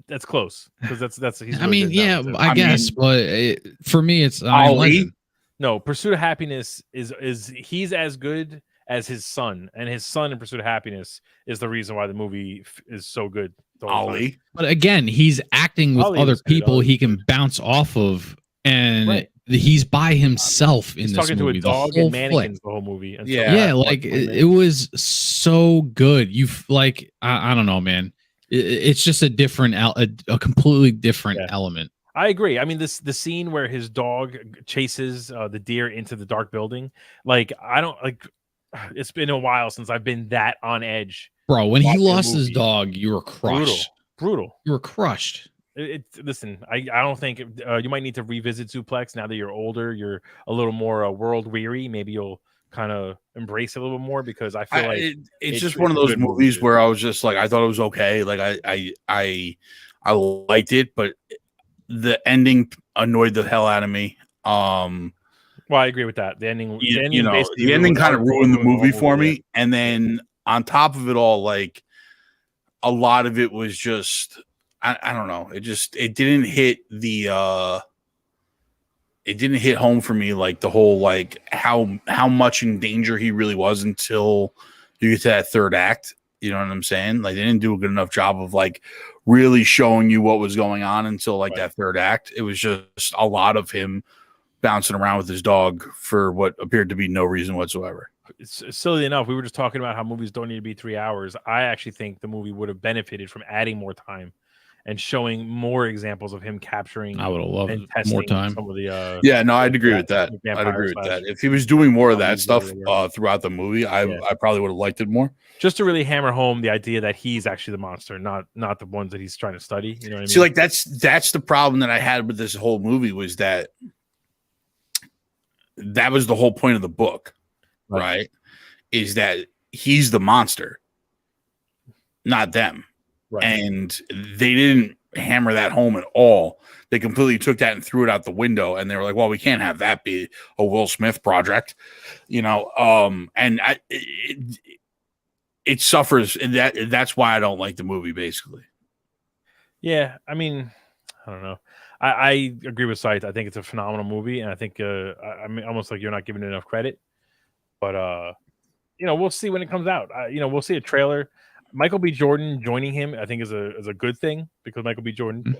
That's close because that's. He's I mean, yeah, I guess, but for me, it's Ali. No, Pursuit of Happiness is he's as good as his son, and his son in Pursuit of Happiness is the reason why the movie is so good. Ali, but again, he's acting with Ali other people he can good. bounce off of, and he's by himself in he's this talking movie. to a dog the whole and mannequins the whole movie. Yeah, like it was so good. You like I don't know, man. It's just a different, a completely different element. I agree. I mean, the scene where his dog chases the deer into the dark building, like I don't like. It's been a while since I've been that on edge, bro. When he lost his dog, you were crushed. Brutal. You were crushed. Listen, I don't think you might need to revisit Suplex now that you're older. You're a little more world weary. Maybe you'll kind of embrace it a little bit more because I feel like it's just one of those movies where I was just like, I thought it was okay. Like I liked it, but the ending annoyed the hell out of me. Well, I agree with that. The ending, the ending kind of ruined the movie for me. And then on top of it all, like a lot of it was just, I don't know. It didn't hit it didn't hit home for me. Like the whole, like how much in danger he really was until you get to that third act. You know what I'm saying? Like they didn't do a good enough job of like really showing you what was going on until like that third act. It was just a lot of him bouncing around with his dog for what appeared to be no reason whatsoever. It's silly enough. We were just talking about how movies don't need to be 3 hours. I actually think the movie would have benefited from adding more time and showing more example of him capturing. I would have loved more time. Some of the, no, I'd agree with that. I'd agree with that. If he was doing more of that stuff throughout the movie, I probably would have liked it more. Just to really hammer home the idea that he's actually the monster, not the ones that he's trying to study. You know what I mean? See, like that's the problem that I had with this whole movie was that was the whole point of the book, right? Is that he's the monster, not them. Right. And they didn't hammer that home at all. They completely took that and threw it out the window. And they were like, well, we can't have that be a Will Smith project, you know? And it suffers. And that's why I don't like the movie, basically. Yeah. I mean, I don't know. I agree with Scythe. I think it's a phenomenal movie. And I think, I mean, almost like you're not giving it enough credit, but, you know, we'll see when it comes out. You know, we'll see a trailer. Michael B. Jordan joining him, I think, is a good thing because Michael B. Jordan,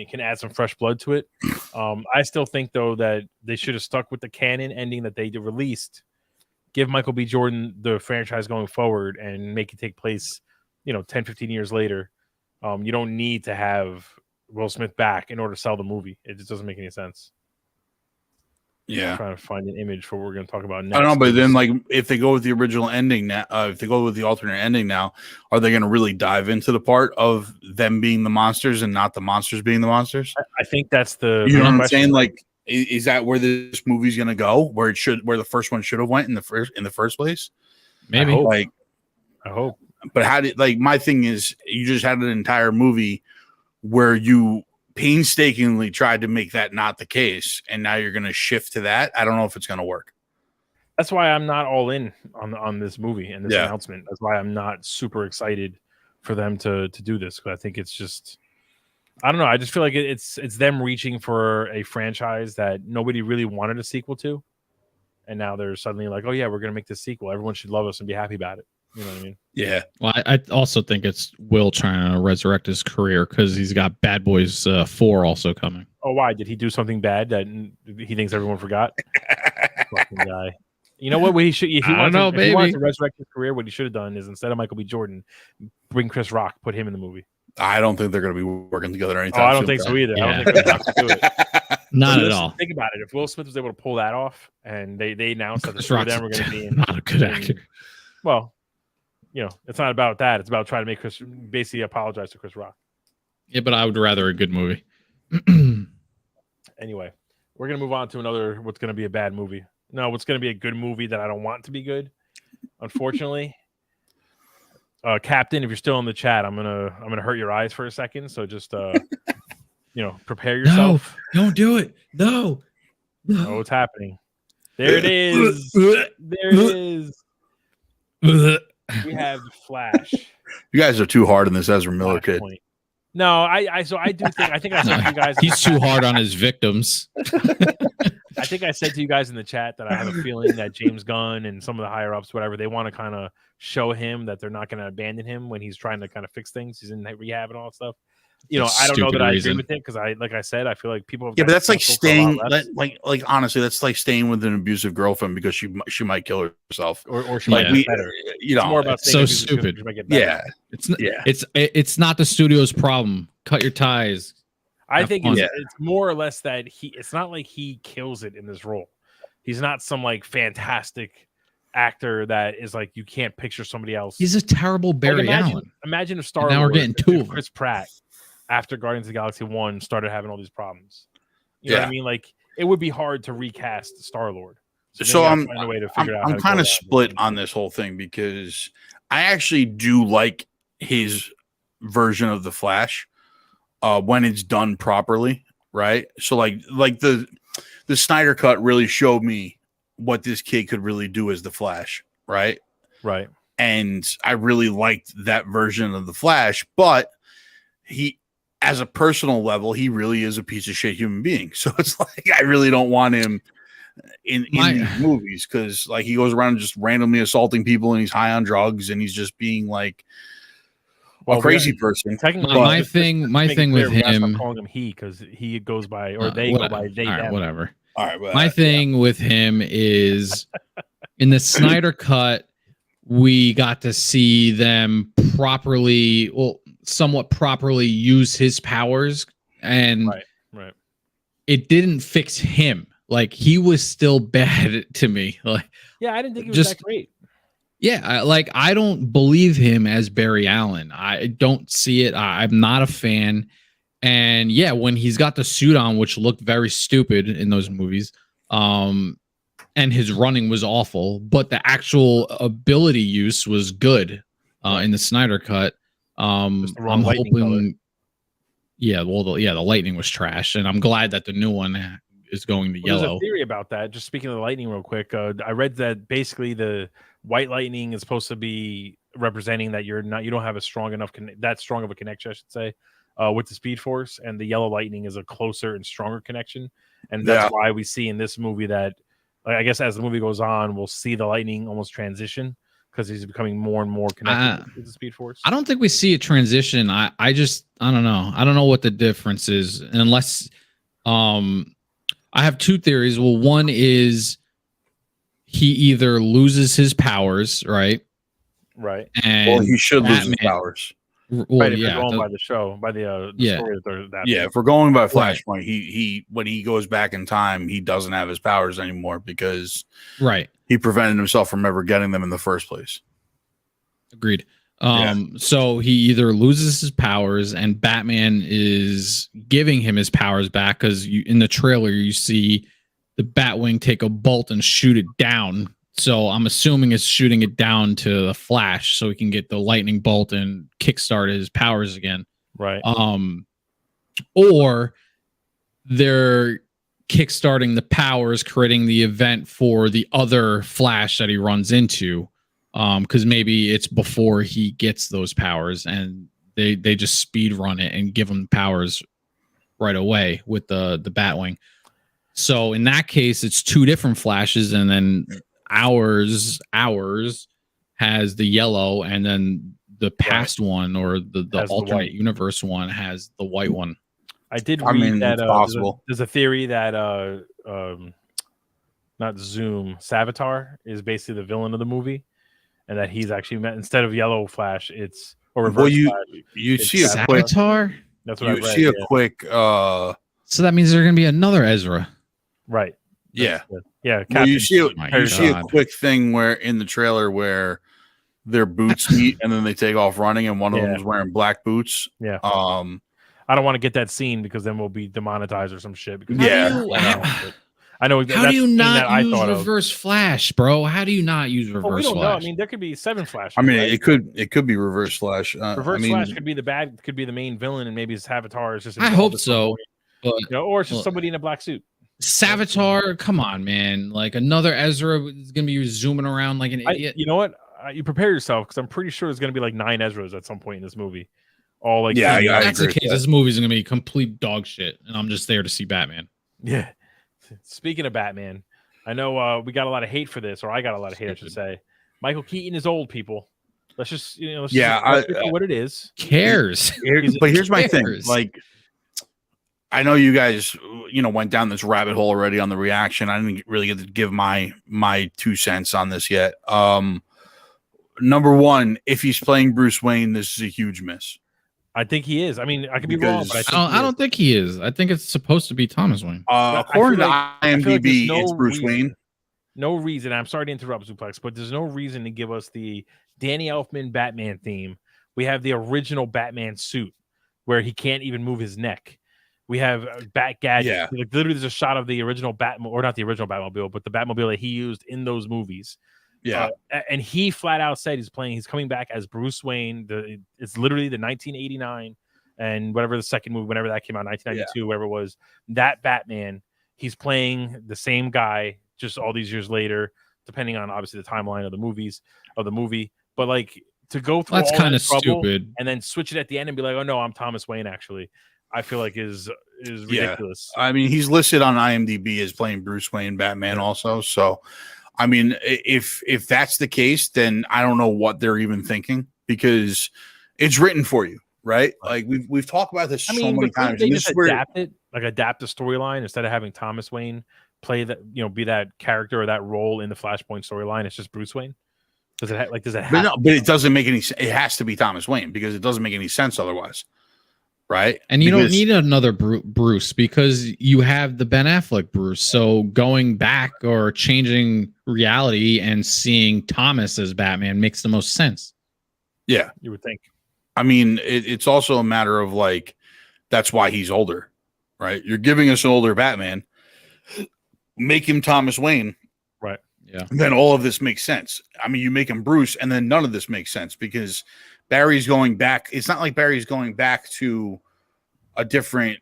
can add some fresh blood to it. I still think, though, that they should have stuck with the canon ending that they released. Give Michael B. Jordan the franchise going forward and make it take place, 10, 15 years later. You don't need to have Will Smith back in order to sell the movie. It just doesn't make any sense. Yeah, I'm trying to find an image for what we're going to talk about next. I don't know, but then like if they go with the original ending now, if they go with the alternate ending now, are they going to really dive into the part of them being the monsters and not the monsters being the monsters? I think that's the you know what I'm saying. Like, is that where this movie's going to go? Where the first one should have went in the first place? Maybe. I hope. But how did my thing is you just had an entire movie where you painstakingly tried to make that not the case, and now you're going to shift to that. I don't know if it's going to work. That's why I'm not all in on this movie and this announcement. That's why I'm not super excited for them to do this, because I think it's just, I don't know. I just feel like it's them reaching for a franchise that nobody really wanted a sequel to, and now they're suddenly like, oh yeah, we're going to make this sequel. Everyone should love us and be happy about it. You know what I mean? Yeah. Well, I also think it's Will trying to resurrect his career because he's got Bad Boys 4 also coming. Oh, why? Did he do something bad that he thinks everyone forgot? Fucking guy. You know what? He should. If he I don't know, if he wanted baby. to resurrect his career, what he should have done is instead of Michael B. Jordan, bring Chris Rock, put him in the movie. I don't think they're going to be working together anytime Oh, I don't soon, think so either. Yeah. I don't think they're about to do it. Not But at all. Think about it. If Will Smith was able to pull that off, and they announced that the Chris two of Rock's them were going to be in, not a good actor. well, it's not about that. It's about trying to make Chris basically apologize to Chris Rock. Yeah, but I would rather a good movie. Anyway, we're gonna move on to another. What's gonna be a bad movie? No, what's gonna be a good movie that I don't want to be good. Unfortunately, Captain, if you're still in the chat, I'm gonna hurt your eyes for a second. So just prepare yourself. No, don't do it. No. Oh, what's happening? There it is. There it is. We have the Flash. You guys are too hard on this Ezra Miller kid. Point. No, I do think I think I said to you guys. He's too hard on his victims. I think I said to you guys in the chat that I have a feeling that James Gunn and some of the higher ups, whatever, they want to kind of show him that they're not going to abandon him when he's trying to kind of fix things. He's in rehab and all that stuff. I don't know that I agree with it because like I said, I feel like people have but that's like staying like honestly, that's like staying with an abusive girlfriend because she might kill herself or she might get better. It's more about so stupid. It's not the studio's problem. Cut your ties. I think it's more or less that it's not like he kills it in this role. He's not some like fantastic actor that is like you can't picture somebody else. He's a terrible Barry Allen. Imagine if Star Wars, now we're getting two of Chris Pratt after Guardians of the Galaxy 1 started having all these problems. You know what I mean? Like it would be hard to recast Star-Lord. So I'm kind of split on this whole thing because I actually do like his version of the Flash when it's done properly, right? So like the Snyder cut really showed me what this kid could really do as the Flash, right? Right. And I really liked that version of the Flash, but he, as a personal level, he really is a piece of shit human being. So it's like I really don't want him in these movies because like he goes around just randomly assaulting people and he's high on drugs and he's just being like a crazy person. My thing with him, I'm calling him he because he goes by or they go by they. Right, whatever. All right. Well, my thing with him is in the Snyder cut, we got to see them somewhat properly use his powers, and right. It didn't fix him. Like he was still bad to me. Like I didn't think it was that great. Yeah, I don't believe him as Barry Allen. I don't see it. I'm not a fan. And when he's got the suit on, which looked very stupid in those movies, and his running was awful, but the actual ability use was good in the Snyder cut. I'm hoping. The lightning was trash, and I'm glad that the new one is going to yellow. There's a theory about that. Just speaking of the lightning, real quick, I read that basically the white lightning is supposed to be representing that you don't have a strong enough that strong of a connection, I should say, with the Speed Force, and the yellow lightning is a closer and stronger connection, and that's why we see in this movie that, I guess, as the movie goes on, we'll see the lightning almost transition because he's becoming more and more connected with the Speed Force. I don't think we see a transition. I don't know. I don't know what the difference is, unless I have two theories. Well, one is he either loses his powers, right? Right. And he should lose his powers. Right, if you're going by the show, by the story that if we're going by Flashpoint, he when he goes back in time, he doesn't have his powers anymore because he prevented himself from ever getting them in the first place. Agreed. So he either loses his powers and Batman is giving him his powers back because in the trailer you see the Batwing take a bolt and shoot it down. So I'm assuming it's shooting it down to the Flash so he can get the lightning bolt and kickstart his powers again. Right. Or they're kickstarting the powers, creating the event for the other Flash that he runs into. Because maybe it's before he gets those powers and they just speed run it and give him powers right away with the Batwing. So in that case, it's two different Flashes, and then ours has the yellow, and then the past one or the alternate universe one has the white one. I did read that possible. There's a theory that not Zoom, Savitar is basically the villain of the movie, and that he's actually met instead of Yellow Flash, it's or Well, Reverse you Flash. see a quick Savitar? That's what you I've read. see a Yeah. quick So that means there's gonna be another Ezra. Right. yeah. Yeah. Well, you My see a God. quick thing where in the trailer where their boots meet and then they take off running and one of them is wearing black boots. Yeah. I don't want to get that scene because then we'll be demonetized or some shit. Because I know. How do you not use thought Reverse Flash, bro? How do you not use Reverse Well, we don't Flash? know. I mean, there could be 7 Flashes. I mean, right? it could be Reverse Flash. Reverse Flash could be the main villain, and maybe his avatar is just. I hope so. But, or it's just somebody in a black suit. Savitar, come on, man! Like another Ezra is gonna be zooming around like an idiot. You know what? You prepare yourself because I'm pretty sure there's gonna be like 9 Ezras at some point in this movie. All like that's the case. This movie's gonna be complete dog shit, and I'm just there to see Batman. Yeah. Speaking of Batman, I know we got a lot of hate for this, or I got a lot of hate, I should say. Michael Keaton is old, people. Let's just what it is. Cares? But here's my thing. Like, I know you guys, went down this rabbit hole already on the reaction. I didn't really get to give my 2 cents on this yet. Number one, if he's playing Bruce Wayne, this is a huge miss. I think he is. I mean, I could be wrong, but I don't think he is. I think it's supposed to be Thomas Wayne. According to IMDb, it's Bruce Wayne. No reason. I'm sorry to interrupt, Suplex, but there's no reason to give us the Danny Elfman Batman theme. We have the original Batman suit where he can't even move his neck. We have Bat Gadget. Yeah. Like literally, there's a shot of the original Batmobile, or not the original Batmobile, but the Batmobile that he used in those movies. Yeah, and he flat out said he's coming back as Bruce Wayne. It's literally the 1989 and whatever the second movie, whenever that came out, 1992, whatever it was, that Batman. He's playing the same guy just all these years later, depending on obviously the timeline of the movie. But like to go through that's kind of stupid, and then switch it at the end and be like, oh no, I'm Thomas Wayne. Actually, I feel like is ridiculous. I mean, he's listed on IMDb as playing Bruce Wayne Batman also. So, I mean, if that's the case, then I don't know what they're even thinking because it's written for you, right? Like we've talked about this so many times. They just adapt the storyline instead of having Thomas Wayne play that, be that character or that role in the Flashpoint storyline. It's just Bruce Wayne. Does it have? But it doesn't make any sense. It has to be Thomas Wayne because it doesn't make any sense otherwise. Right. And you don't need another Bruce because you have the Ben Affleck Bruce. So going back or changing reality and seeing Thomas as Batman makes the most sense. Yeah, you would think. I mean, it's also a matter of like, that's why he's older, right? You're giving us an older Batman, make him Thomas Wayne. Right. Yeah. Then all of this makes sense. I mean, you make him Bruce and then none of this makes sense because Barry's going back. It's not like Barry's going back to a different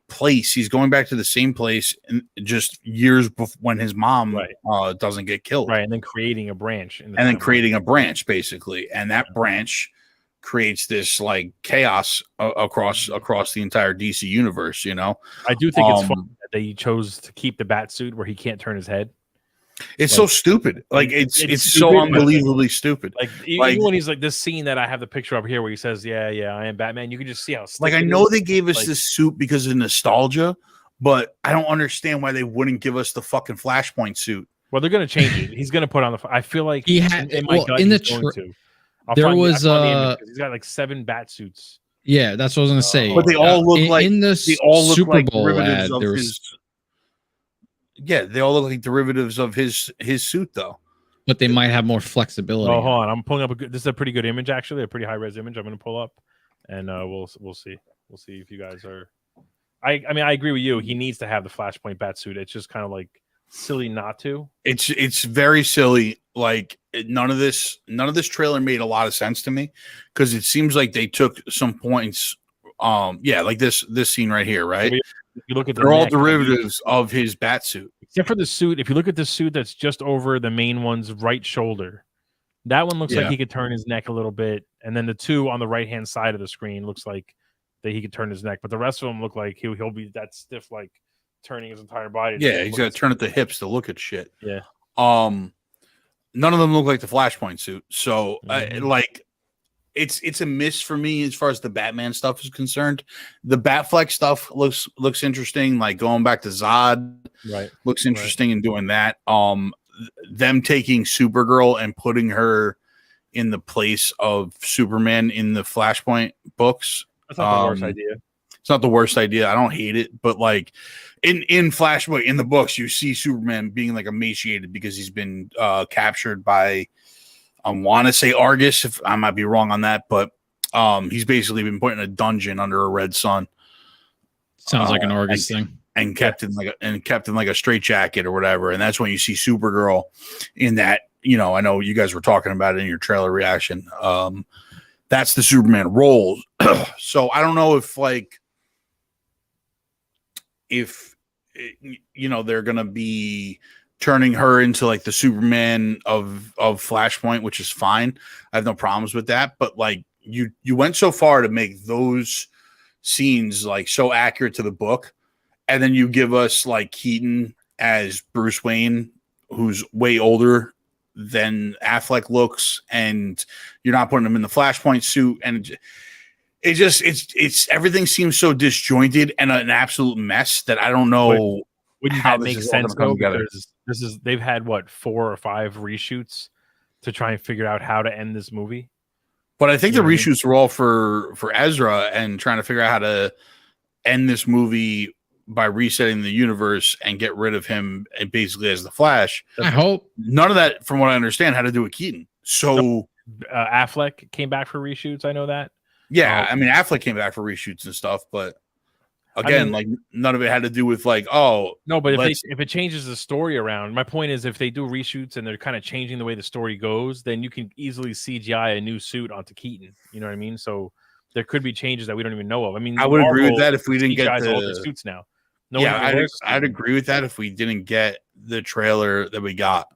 place. He's going back to the same place and just years before when his mom doesn't get killed. Right. And then creating a branch. Basically. And that branch creates this like chaos across the entire DC universe, I do think it's fun that they chose to keep the bat suit where he can't turn his head. It's so stupid. Like it's so unbelievably stupid. Like even when he's like this scene that I have the picture up here where he says, "Yeah, I am Batman." You can just see how like I know they gave us this suit because of nostalgia, but I don't understand why they wouldn't give us the fucking Flashpoint suit. Well, they're gonna change it. He's gonna put on the. I feel like he had he's got like 7 bat suits. Yeah, that's what I was gonna say. But they all look like in the Super Bowl ad. There was. Yeah, they all look like derivatives of his suit, though. But they might have more flexibility. Oh, hold on! I'm pulling up this is a pretty good image, actually, a pretty high res image. I'm going to pull up, and we'll see. We'll see if you guys are. I mean, I agree with you. He needs to have the Flashpoint bat suit. It's just kind of like silly not to. It's very silly. Like none of this trailer made a lot of sense to me because it seems like they took some points. Like this scene right here, right? If you look at they're all derivatives of his bat suit. Except for the suit. If you look at the suit that's just over the main one's right shoulder, that one looks like he could turn his neck a little bit. And then the 2 on the right-hand side of the screen looks like that he could turn his neck. But the rest of them look like he'll be that stiff, like turning his entire body. Yeah, he's got to turn at the hips to look at shit. Yeah. None of them look like the Flashpoint suit. So, it's a miss for me as far as the Batman stuff is concerned. The Batfleck stuff looks interesting, like going back to Zod. Right. Looks interesting in doing that. Them taking Supergirl and putting her in the place of Superman in the Flashpoint books. That's not the worst idea. It's not the worst idea. I don't hate it, but like in Flashpoint in the books, you see Superman being like emaciated because he's been captured by, I want to say Argus. If I might be wrong on that, but he's basically been put in a dungeon under a red sun. Sounds like an Argus thing. And kept in like a straitjacket or whatever. And that's when you see Supergirl in that, you know, I know you guys were talking about it in your trailer reaction. That's the Superman role. So I don't know if you know, they're going to be turning her into like the Superman of Flashpoint, which is fine. I have no problems with that. But like you went so far to make those scenes like so accurate to the book. And then you give us like Keaton as Bruce Wayne, who's way older than Affleck looks, and you're not putting him in the Flashpoint suit. And it's everything seems so disjointed and an absolute mess that I don't know. Wouldn't that make sense though? Because they've had what 4 or 5 reshoots to try and figure out how to end this movie. But I think the reshoots were all for Ezra and trying to figure out how to end this movie by resetting the universe and get rid of him and basically as the Flash. I hope none of that, from what I understand, had to do with Keaton. So Affleck came back for reshoots. I know that. Yeah, I mean Affleck came back for reshoots and stuff, but again, like none of it had to do with like, oh no. But if it changes the story around, my point is if they do reshoots and they're kind of changing the way the story goes, then you can easily CGI a new suit onto Keaton. You know what I mean? So there could be changes that we don't even know of. I mean, I would agree with that if we didn't get all the suits now. I'd agree with that if we didn't get the trailer that we got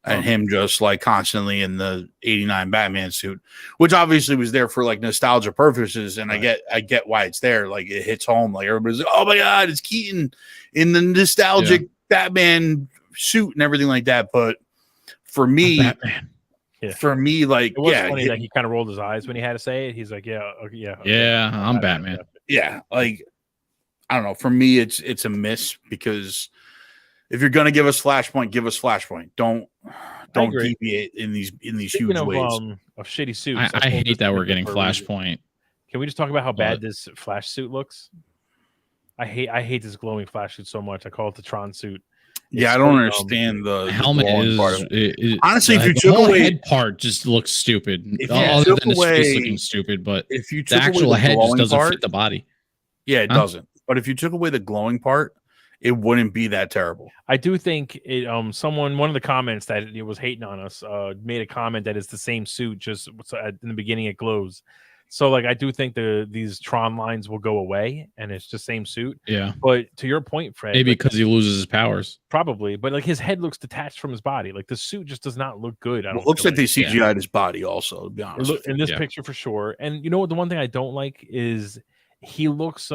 and him just like constantly in the 89 Batman suit, which obviously was there for like nostalgia purposes. And right. I get why it's there. Like it hits home. Like everybody's like, oh my God, it's Keaton in the nostalgic Batman suit and everything like that. But for me, like, it was funny that he kind of rolled his eyes when he had to say it. He's like, I'm Batman. Yeah. Like, I don't know. For me, it's a miss because if you're gonna give us Flashpoint, give us Flashpoint. Don't deviate in these huge ways. Of shitty suits. I hate that we're getting Flashpoint. Can we just talk about how bad this Flash suit looks? I hate this glowing Flash suit so much. I call it the Tron suit. Yeah, I don't understand the helmet honestly, if you took away head part, just looks stupid. Other than his face looking stupid, but if you took the actual head just doesn't fit the body. Yeah, it doesn't. But if you took away the glowing part, it wouldn't be that terrible. I do think it. One of the comments that it was hating on us made a comment that it's the same suit, just in the beginning it glows. So like I do think these Tron lines will go away and it's just same suit. Yeah. But to your point, Fred, maybe because he loses his powers. Probably, but like his head looks detached from his body. Like the suit just does not look good. It looks like they CGI'd his body also, to be honest. In this picture for sure. And you know what, the one thing I don't like is he looks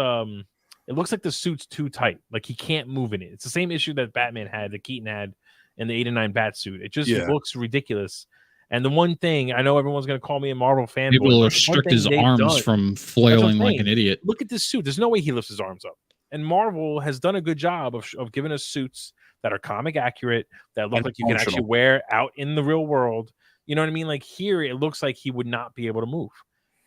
it looks like the suit's too tight. Like he can't move in it. It's the same issue that Batman had, that Keaton had in the 89 Bat suit. It just looks ridiculous. And the one thing, I know everyone's going to call me a Marvel fanboy. People will restrict his arms from flailing like an idiot. Look at this suit. There's no way he lifts his arms up. And Marvel has done a good job of giving us suits that are comic accurate, that look like you can actually wear out in the real world. You know what I mean? Like here, it looks like he would not be able to move.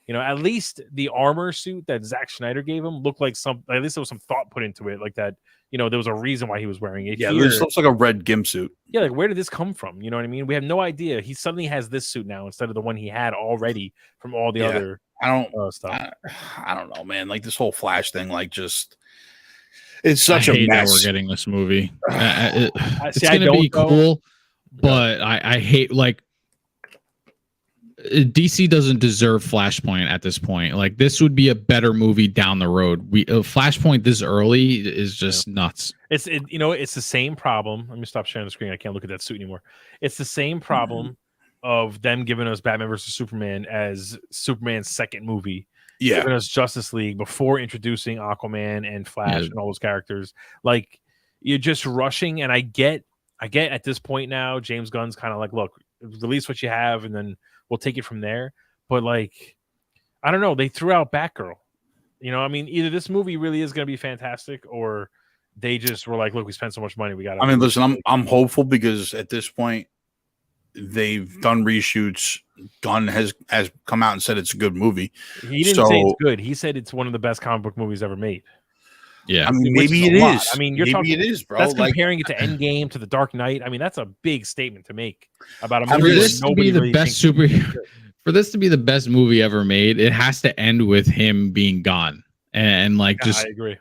You know, at least the armor suit that Zack Snyder gave him looked like at least there was some thought put into it, like that, you know, there was a reason why he was wearing it. Yeah, this looks like a red gimp suit. Yeah, like where did this come from? You know what I mean? We have no idea. He suddenly has this suit now instead of the one he had already from all the other stuff. I don't know, man. Like this whole Flash thing, like just it's such a mess. That we're getting this movie. It's gonna be cool, but I hate like. DC doesn't deserve Flashpoint at this point. Like this would be a better movie down the road. Flashpoint this early is just nuts. It's the same problem. Let me stop sharing the screen. I can't look at that suit anymore. It's the same problem of them giving us Batman versus Superman as Superman's second movie. Yeah, giving us Justice League before introducing Aquaman and Flash and all those characters. Like you're just rushing. And I get at this point now, James Gunn's kind of like, look, release what you have, and then we'll take it from there. but like, I don't know. They threw out Batgirl. You know, I mean, either this movie really is going to be fantastic, or they just were like, "Look, we spent so much money, we got." I mean, listen, I'm hopeful because at this point they've done reshoots. Gunn has come out and said it's a good movie. He didn't say it's good. He said it's one of the best comic book movies ever made. Yeah, I mean, maybe it is. I mean, you're maybe talking. It is, bro. That's comparing it to Endgame, to The Dark Knight. I mean, that's a big statement to make about a for movie this to be the best for this to be the best movie ever made, it has to end with him being gone and like just I agree.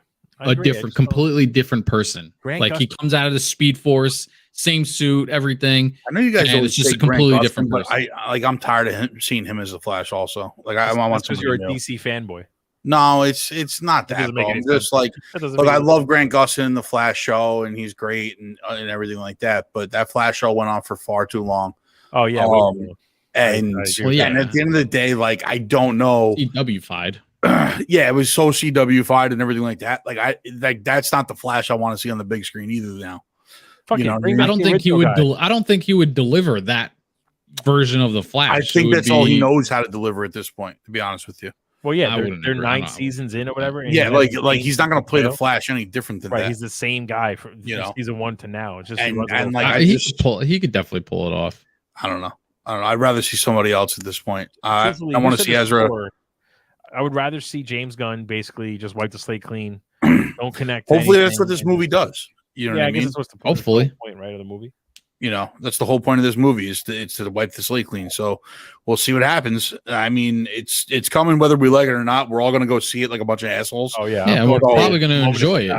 completely different person. Like he comes out of the Speed Force, same suit, everything. I know you guys always it's just a say Grant completely Gustin, different but person. I'm tired of seeing him as the Flash. Also, like I want because you're a DC fanboy. No, it's not that. I'm just like, look, I love Grant Gustin in the Flash show, and he's great and everything like that. But that Flash show went on for far too long. Oh yeah, and at the end of the day, like I don't know, CW-fied. Yeah, it was so CW-fied and everything like that. Like that's not the Flash I want to see on the big screen either. Now, I don't think he would. I don't think he would deliver that version of the Flash. I think that's all he knows how to deliver at this point. To be honest with you. Well, yeah, they're 9 seasons in or whatever. Yeah, like he's not going to play the Flash any different than that. He's the same guy from season 1 to now. It's just he could definitely pull it off. I don't know. I'd rather see somebody else at this point. I want to see Ezra. I would rather see James Gunn basically just wipe the slate clean. Don't connect. Hopefully, that's what this movie does. You know what I mean? Guess it's hopefully, point right of the movie. You know, that's the whole point of this movie is to wipe the slate clean. So we'll see what happens. I mean, it's coming whether we like it or not. We're all going to go see it like a bunch of assholes. Oh yeah, we're probably going to enjoy it.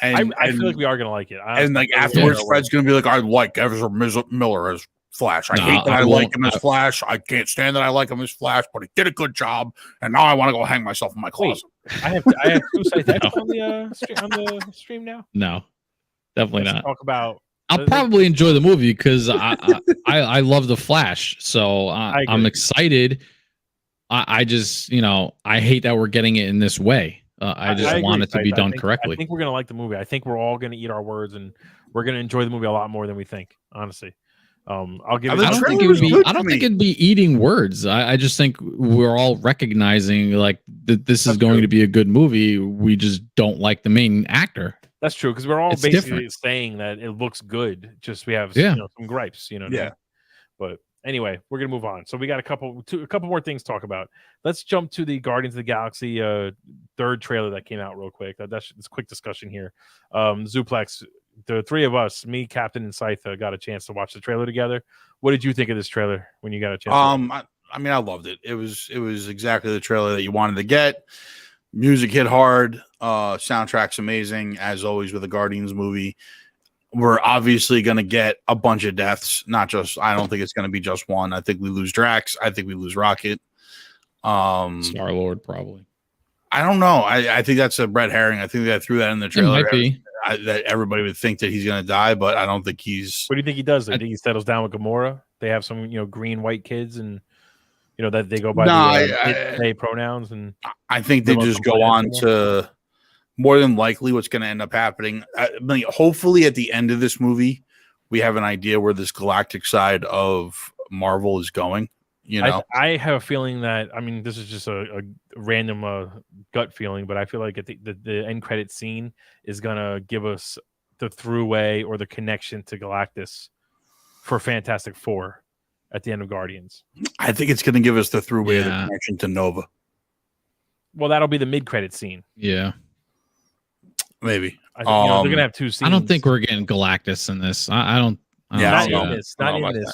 And I feel like we are going to like it. And like afterwards, Fred's going to be like, I like Ezra Miller as Flash. I hate that I like him as Flash. I can't stand that I like him as Flash, but he did a good job. And now I want to go hang myself in my closet. I have 2 sites on the stream now. No, definitely not. Talk about. I'll probably enjoy the movie because I love the Flash, so I'm excited. I just I hate that we're getting it in this way. I just want it to be done correctly. I think we're gonna like the movie. I think we're all gonna eat our words and we're gonna enjoy the movie a lot more than we think. Honestly, I'll give. I don't think it would be. I don't think it'd be eating words. I just think we're all recognizing like that this is going to be a good movie. We just don't like the main actor. That's true because we're all basically saying that it looks good. Just we have some gripes, But anyway, we're gonna move on. So we got a couple more things to talk about. Let's jump to the Guardians of the Galaxy 3rd trailer that came out real quick. That's a quick discussion here. Zuplex, the three of us, me, Captain, and Scythe, got a chance to watch the trailer together. What did you think of this trailer when you got a chance? I mean, I loved it. It was exactly the trailer that you wanted to get. Music hit hard. Soundtrack's amazing, as always with a Guardians movie. We're obviously going to get a bunch of deaths. Not just, I don't think it's going to be just one. I think we lose Drax. I think we lose Rocket. Star-Lord, probably. I don't know. I think that's a red herring. I think they threw that in the trailer. It might be. That everybody would think that he's going to die, but I don't think he's. What do you think he does? Do you think he settles down with Gamora? They have some, green, white kids and. That they go by they pronouns, and I think they just go on to more than likely what's going to end up happening. Hopefully, at the end of this movie, we have an idea where this galactic side of Marvel is going. I have a feeling that this is just a random gut feeling, but I feel like the end credit scene is going to give us the throughway or the connection to Galactus for Fantastic Four. At the end of Guardians, I think it's going to give us the throughway of the connection to Nova. Well, that'll be the mid-credit scene. Yeah, maybe. I think, they're going to have 2 scenes. I don't think we're getting Galactus in this. I don't. Not in this.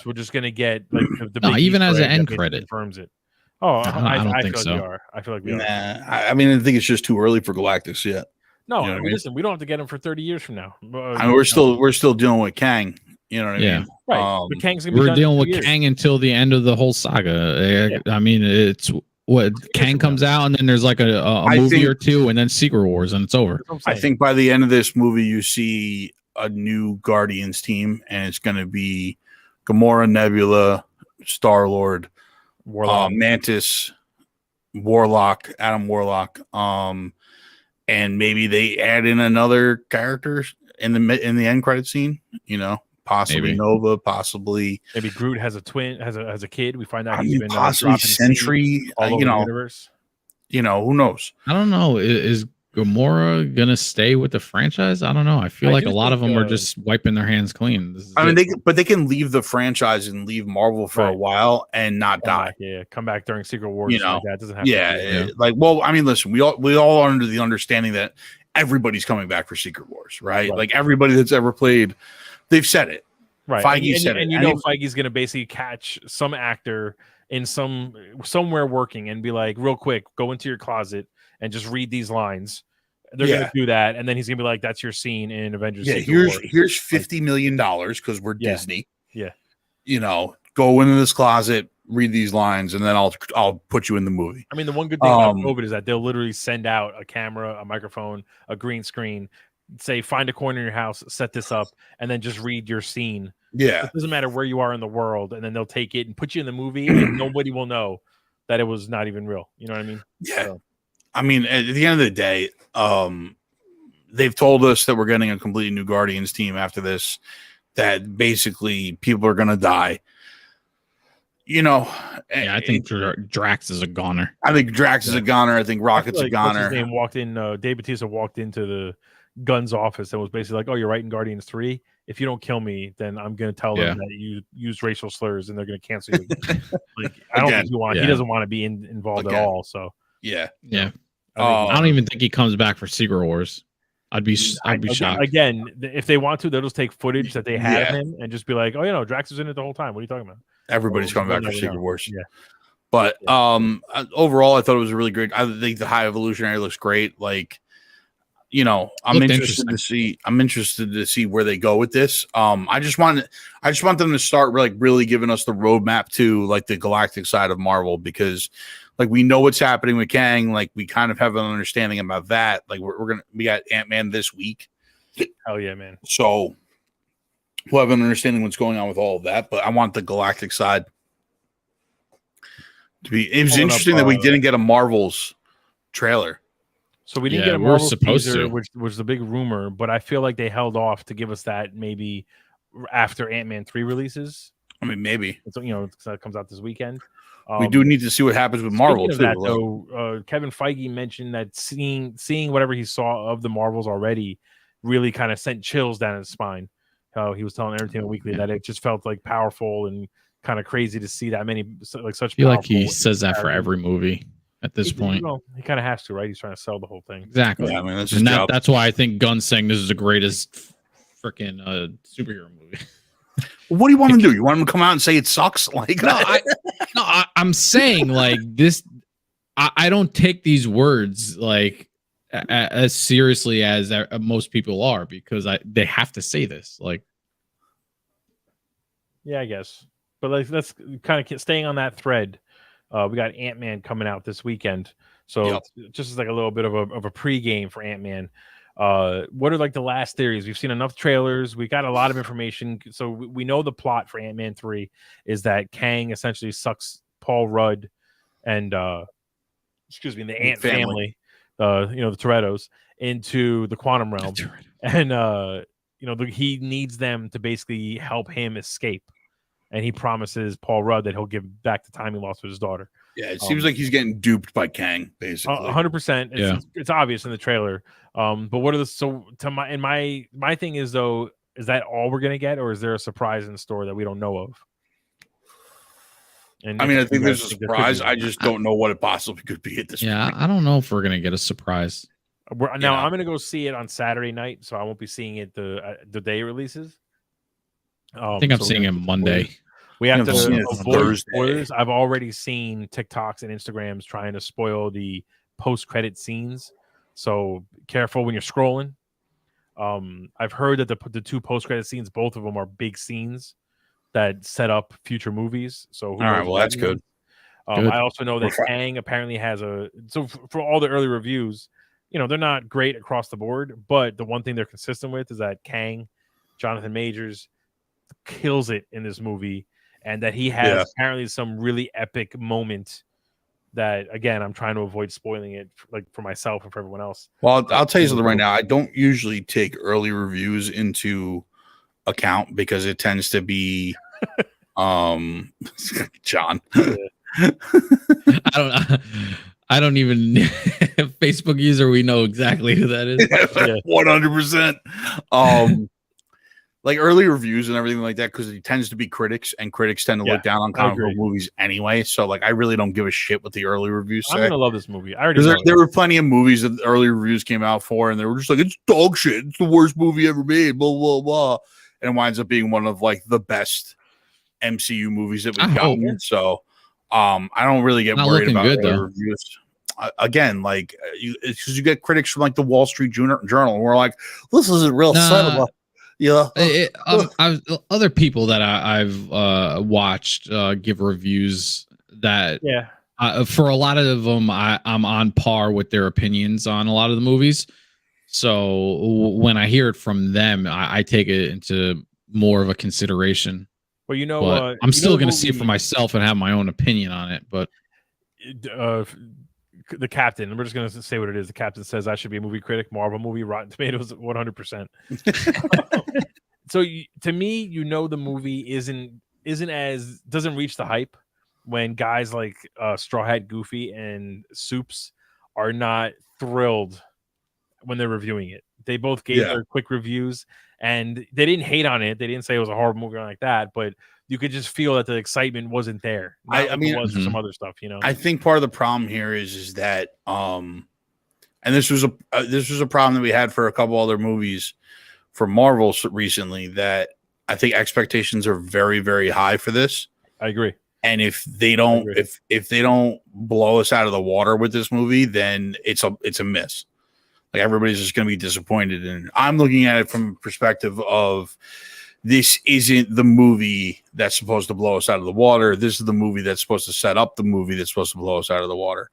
We're just going to get like the big even as an end credit confirms it. Oh, I don't think so. We are. I feel like we are. I think it's just too early for Galactus yet. No, listen, we don't have to get him for 30 years from now. We're still dealing with Kang. You know what I mean? Right. But Kang's gonna be we're dealing with Kang until the end of the whole saga. I mean, it's what Kang comes out, and then there's like a movie or two, and then Secret Wars, and it's over. I think by the end of this movie, you see a new Guardians team, and it's going to be Gamora, Nebula, Star-Lord, Mantis, Adam Warlock, and maybe they add in another character in the end credit scene. possibly Maybe. Nova, possibly. Maybe Groot has a twin, has a kid. We find out I he's mean, been possibly dropping seeds Sentry. all over the universe. Who knows? I don't know. Is Gamora gonna stay with the franchise? I don't know. I feel I like do a lot of think, them are just wiping their hands clean. This is I mean, it. they can leave the franchise and leave Marvel for a Right. while and not Come die. back, come back during Secret Wars or something like that. It doesn't have Yeah, to be. like, well, I mean, listen, we all are under the understanding that everybody's coming back for Secret Wars, right? Like everybody that's ever played, they've said it. Right. Feige said it. And you know Feige's gonna basically catch some actor in somewhere working and be like, real quick, go into your closet and just read these lines. They're gonna do that, and then he's gonna be like, "That's your scene in Avengers." Yeah, here's $50 million because we're Disney. Yeah, go into this closet, read these lines, and then I'll put you in the movie. I mean, the one good thing about COVID is that they'll literally send out a camera, a microphone, a green screen, say, find a corner in your house, set this up, and then just read your scene. Yeah, it doesn't matter where you are in the world, and then they'll take it and put you in the movie, and nobody will know that it was not even real. You know what I mean? Yeah. So. I mean, at the end of the day, they've told us that we're getting a completely new Guardians team after this, that basically people are going to die. I think Drax is a goner. I think Drax is a goner. I think Rocket's a goner. His name walked in. Dave Bautista walked into the Gunn's office and was basically like, "Oh, you're writing Guardians 3. If you don't kill me, then I'm going to tell them that you used racial slurs and they're going to cancel you." Like, I don't think he doesn't want to be involved at all. So yeah. I don't even think he comes back for Secret Wars. I'd be shocked. Again, if they want to, they'll just take footage that they had of him and just be like, "Oh, Drax was in it the whole time. What are you talking about?" Everybody's coming back for Secret Wars. Yeah. But overall, I thought it was really great. I think the High Evolutionary looks great. Like, I'm interested to see where they go with this. I just want them to start like really giving us the roadmap to like the galactic side of Marvel, because like we know what's happening with Kang. Like we kind of have an understanding about that. Like we got Ant-Man this week. Hell yeah, man. So we'll have an understanding what's going on with all of that. But I want the galactic side to be. It was interesting that we didn't get a Marvel's trailer. So we didn't get a Marvel teaser, which was the big rumor, but I feel like they held off to give us that maybe after Ant-Man 3 releases. I mean, maybe that comes out this weekend. We do need to see what happens with Marvel too. That, though, Kevin Feige mentioned that seeing whatever he saw of the Marvels already really kind of sent chills down his spine. How he was telling Entertainment Weekly that it just felt like powerful and kind of crazy to see that many like such. I feel like he says that for every movie. At this point, he kind of has to, right? He's trying to sell the whole thing. Exactly. Yeah, I mean, that's why I think Gunn's saying this is the greatest freaking superhero movie. What do you want him to do? You want him to come out and say it sucks? Like, I'm saying like this. I don't take these words like as seriously as most people are, because they have to say this. Like, yeah, I guess. But like, let's kind of staying on that thread. We got Ant-Man coming out this weekend, so just as like a little bit of a pregame for Ant-Man. What are like the last theories? We've seen enough trailers. We got a lot of information, so we know the plot for Ant-Man 3 is that Kang essentially sucks Paul Rudd and the Ant family, the Torettos, into the quantum realm, and he needs them to basically help him escape. And he promises Paul Rudd that he'll give back the time he lost with his daughter. Yeah, it seems like he's getting duped by Kang, basically. 100%. It's obvious in the trailer. But what are my thing is, though, is that all we're gonna get, or is there a surprise in store that we don't know of? And I think there's a surprise. I just don't know what it possibly could be at this point. I don't know if we're gonna get a surprise. I'm gonna go see it on Saturday night, so I won't be seeing it the day it releases. I think I'm seeing it Monday. We have to avoid spoilers. I've already seen TikToks and Instagrams trying to spoil the post-credit scenes, so careful when you're scrolling. I've heard that the two post-credit scenes, both of them are big scenes that set up future movies. So all right, well, that's good. I also know that Kang apparently has for all the early reviews, they're not great across the board, but the one thing they're consistent with is that Kang, Jonathan Majors, kills it in this movie, and that he has apparently some really epic moment that, again, I'm trying to avoid spoiling it for myself and for everyone else. Well, I'll tell you something right now. I don't usually take early reviews into account because it tends to be John. I don't even Facebook user. We know exactly who that is. 100%. Like early reviews and everything like that, because it tends to be critics, and critics tend to look down on comic book movies anyway. So like, I really don't give a shit what the early reviews say. I'm gonna love this movie. I already know there were plenty of movies that the early reviews came out for, and they were just like, it's dog shit. It's the worst movie ever made. Blah blah blah, and it winds up being one of like the best MCU movies that we've gotten. So, I don't really get worried about early reviews. Again, like it's because you get critics from like the Wall Street Journal, and we're like, this isn't real cinema. Yeah, other people that I've watched give reviews that for a lot of them I'm on par with their opinions on a lot of the movies. So when I hear it from them, I take it into more of a consideration. Well, you know, I'm still going to see it for myself and have my own opinion on it. But the captain, we're just going to say what it is. The captain says I should be a movie critic, Marvel movie, Rotten Tomatoes, 100%. So to me, the movie doesn't reach the hype when guys like Straw Hat Goofy and Soups are not thrilled when they're reviewing it. They both gave their quick reviews, and they didn't hate on it. They didn't say it was a horrible movie or like that, but you could just feel that the excitement wasn't there. I mean, it was for some other stuff, I think part of the problem here is that, and this was a problem that we had for a couple other movies for Marvel recently, that I think expectations are very, very high for this. I agree. And if they don't, if they don't blow us out of the water with this movie, then it's a miss. Like, everybody's just going to be disappointed. And I'm looking at it from a perspective of, this isn't the movie that's supposed to blow us out of the water. This is the movie that's supposed to set up the movie that's supposed to blow us out of the water.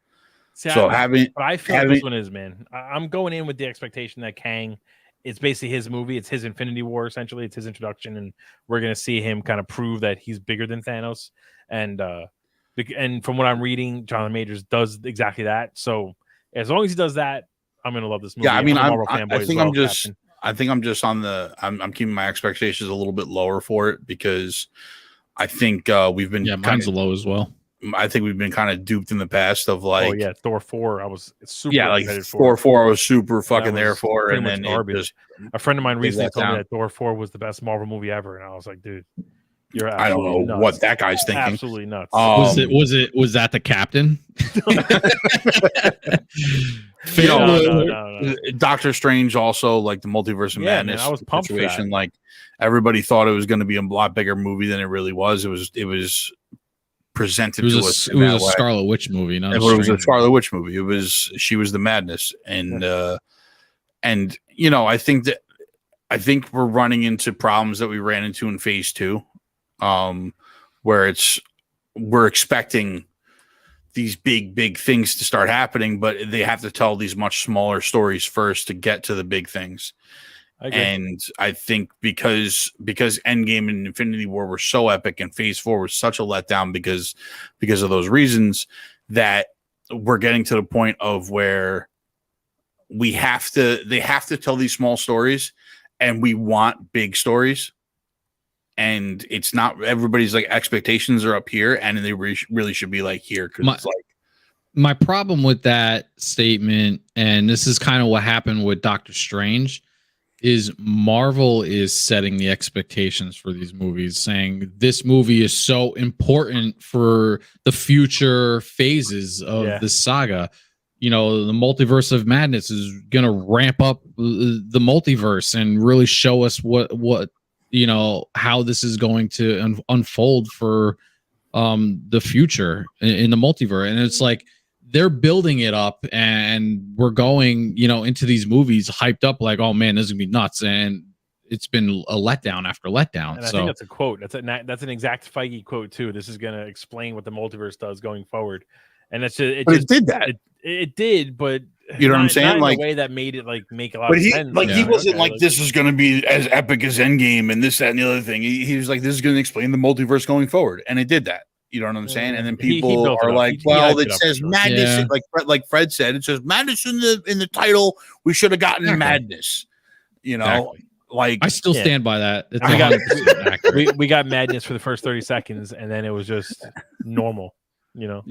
See, but I feel like this one is, man. I'm going in with the expectation that Kang, it's basically his movie. It's his Infinity War, essentially. It's his introduction, and we're going to see him kind of prove that he's bigger than Thanos. And from what I'm reading, Jonathan Majors does exactly that. So as long as he does that, I'm going to love this movie. Yeah, I mean, I think I'm just on the. I'm keeping my expectations a little bit lower for it, because I think we've been mine's low as well. I think we've been kind of duped in the past of like, Thor 4. I was super excited for. Thor 4 I was super fucking there for, and then garbage. A friend of mine recently told me that Thor 4 was the best Marvel movie ever, and I was like, dude, you're I don't know nuts. what that guy's thinking. Absolutely nuts. Was that the captain? No. Doctor Strange also, like the Multiverse of Madness, man, I was pumped situation. For that. Like, everybody thought it was going to be a lot bigger movie than it really was. It was presented to us. It was a Scarlet Witch movie. It was a Scarlet Witch movie. She was the madness, and I think we're running into problems that we ran into in Phase 2, where we're expecting these big things to start happening, but they have to tell these much smaller stories first to get to the big things. And I think because Endgame and Infinity War were so epic, and Phase 4 was such a letdown because of those reasons, that we're getting to the point of where they have to tell these small stories, and we want big stories. And it's not, everybody's like expectations are up here, and they really should be like here. Cause it's like, my problem with that statement, and this is kind of what happened with Doctor Strange, is Marvel is setting the expectations for these movies, saying this movie is so important for the future phases of this saga. The Multiverse of Madness is going to ramp up the multiverse and really show us what how this is going to unfold for the future in the multiverse. And it's like, they're building it up, and we're going, into these movies hyped up like, oh man, this is gonna be nuts. And it's been a letdown after letdown. And I think that's a quote. That's an exact Feige quote too. This is going to explain what the multiverse does going forward. And that's just, it did that. It did, but you know what I'm saying? Not like in a way that made it like make a lot of sense. Like he wasn't like this is going to be as epic as Endgame and this, that, and the other thing. He was like, this is going to explain the multiverse going forward, and it did that. You know what I'm saying? And then people are like, well, it says madness. Like Fred said, it says madness in the title. We should have gotten madness. Exactly. Like I still Yeah. stand by that. It's And we got 100% accurate. we got madness for the first 30 seconds, and then it was just normal. no,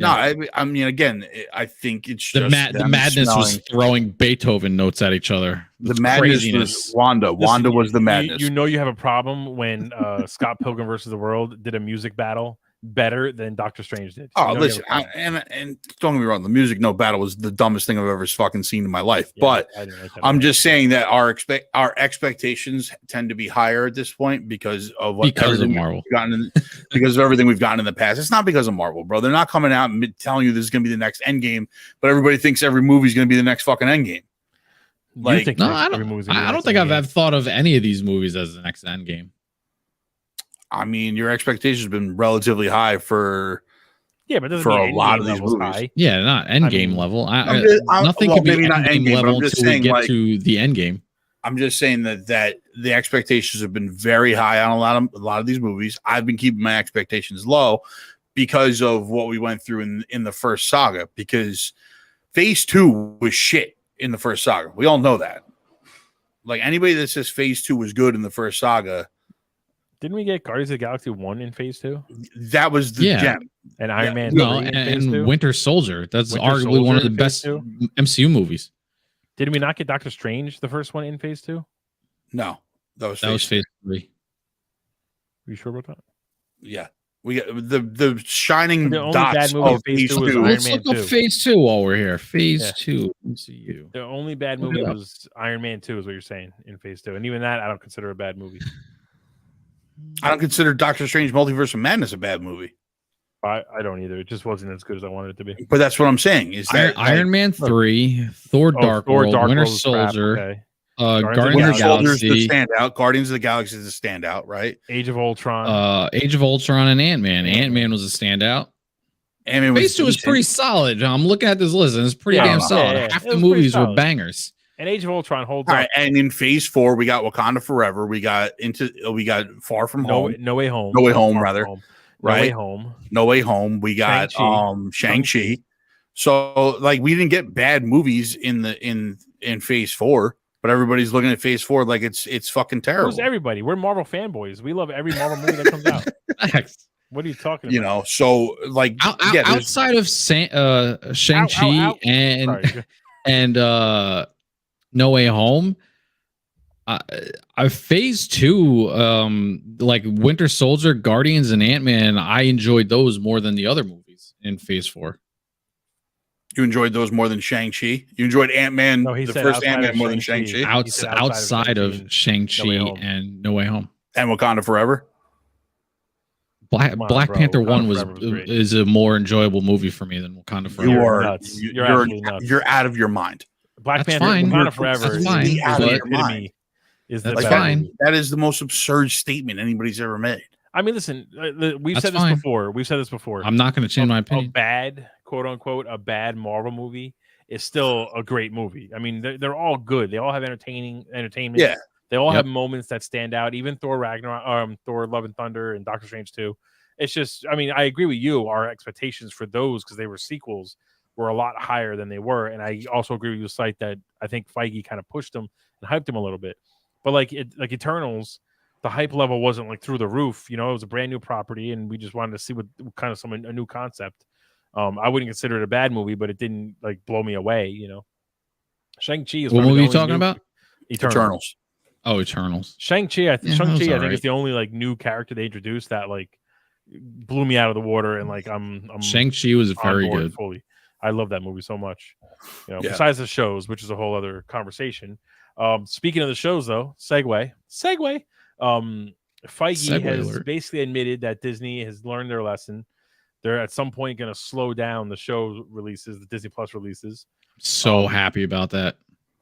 I mean, again, I think it's The just the them madness was smelling- throwing Beethoven notes at each other. the It's madness craziness. was Wanda. Listen, Wanda was the madness. You know you have a problem when Scott Pilgrim versus the World did a music battle better than Doctor Strange did. Oh, You know listen, you have a problem. and don't get me wrong, the music no battle was the dumbest thing I've ever fucking seen in my life. Yeah, But I didn't like that I'm at all. just saying that our expectations tend to be higher at this point because of what Because of everything Marvel. we've gotten in, because of everything we've gotten in the past. It's not because of Marvel, bro. They're not coming out and telling you this is going to be the next Endgame, but everybody thinks every movie is going to be the next fucking Endgame. You like- think No, every I don't. movie's gonna be I the don't next think I've Endgame. ever thought of any of these movies as the next Endgame. I mean, your expectations have been relatively high for. Yeah, but it doesn't for mean a lot Endgame of these level's movies. high. Yeah, not Endgame mean, level. well, Nothing could be maybe not Endgame Endgame, but level I'm just until we saying, get like- to the Endgame. I'm just saying that the expectations have been very high on a lot of these movies. I've been keeping my expectations low because of what we went through in the first saga. Because Phase 2 was shit in the first saga. We all know that. Like anybody that says Phase 2 was good in the first saga, Didn't we get Guardians of the Galaxy 1 in Phase 2? that was the Yeah. gem. And Iron Man No, 3 in and, Phase 2? Winter Soldier. That's Winter arguably one of Soldier the in best Phase 2? MCU movies. Didn't we not get Doctor Strange, the first one, in Phase 2? No, that was That was Phase. Phase 3. Are you sure about that? Yeah, we got the shining The only dots bad movie of in Phase Phase 2 was 2. Iron Let's Man look 2. up Phase 2 while we're here. Phase Yeah. 2 MCU. The only bad Look movie it up. was Iron Man 2, is what you're saying, in Phase 2. And even that, I don't consider a bad movie. I don't consider Doctor Strange Multiverse of Madness a bad movie, I don't either. It just wasn't as good as I wanted it to be. but that's what I'm saying. Is that Iron Man 3, Thor Dark Thor World, Winter World's crap, Soldier, okay. Guardians of of Winter the Soldier's the Galaxy, standout? Guardians of the Galaxy is the standout, right? Age of Ultron. Age of Ultron, and Ant-Man. Ant-Man. Ant-Man was a standout. I mean, Phase 2 is pretty solid. I'm looking at this list, and it's pretty Yeah, damn yeah, solid. yeah. Half It the was pretty movies were solid. bangers. And Age of Ultron holds All up. right, and in Phase 4, we got Wakanda Forever. We got Far From Home. No Way Home. No Way Home, Far From rather. Home. Right? No Way Home. No Way Home. We got Shang-Chi. So like we didn't get bad movies in Phase 4, but everybody's looking at Phase 4 like it's fucking terrible. Who's everybody? We're Marvel fanboys. We love every Marvel movie that comes out. What are you talking about? You know, so like yeah, there's- Outside of Shang-Chi Ow. and Sorry. and No Way Home, Phase 2, like Winter Soldier, Guardians, and Ant-Man, I enjoyed those more than the other movies in Phase 4. you enjoyed those more than Shang-Chi. You enjoyed Ant-Man, No, he the said first outside Ant-Man of more than Shang-Chi. Shang-Chi. He said Outside of Shang-Chi No Way Home. and No Way Home. And Wakanda Forever. Black Come on, Black bro. Panther Wakanda 1 Forever was great. is a more enjoyable movie for me than Wakanda Forever. You You're are nuts. you- You're absolutely nuts. You're out of your mind. Black That's Panther, fine. Wakanda Forever That's is fine, the out of but- your epitome. mind. Is the That's better fine. movie. That is the most absurd statement anybody's ever made. I mean, listen, we've That's said this fine. before. We've said this before. I'm not going to change my A opinion. bad, quote unquote, a bad Marvel movie is still a great movie. I mean, they're all good. They all have entertainment. Yeah. They all Yep. have moments that stand out. Even Thor Ragnarok, Thor Love and Thunder, and Doctor Strange 2. It's just, I mean, I agree with you. Our expectations for those, because they were sequels, were a lot higher than they were. And I also agree with you, Site, that I think Feige kind of pushed them and hyped them a little bit. But like Eternals, the hype level wasn't like through the roof. You know, it was a brand new property, and we just wanted to see what kind of a new concept. I wouldn't consider it a bad movie, but it didn't like blow me away. You know, Shang-Chi is What probably movie the are you only talking new- about? Eternals. Oh, Eternals. Shang-Chi. Yeah, that was Shang-Chi, I think, alright. is the only like new character they introduced that like blew me out of the water, and like I'm Shang-Chi was on very board good. fully. I love that movie so much. You know, Yeah. besides the shows, which is a whole other conversation. Speaking of the shows, though, segue. Feige Segue has alert. basically admitted that Disney has learned their lesson. They're at some point going to slow down the show releases, the Disney Plus releases. So happy about that.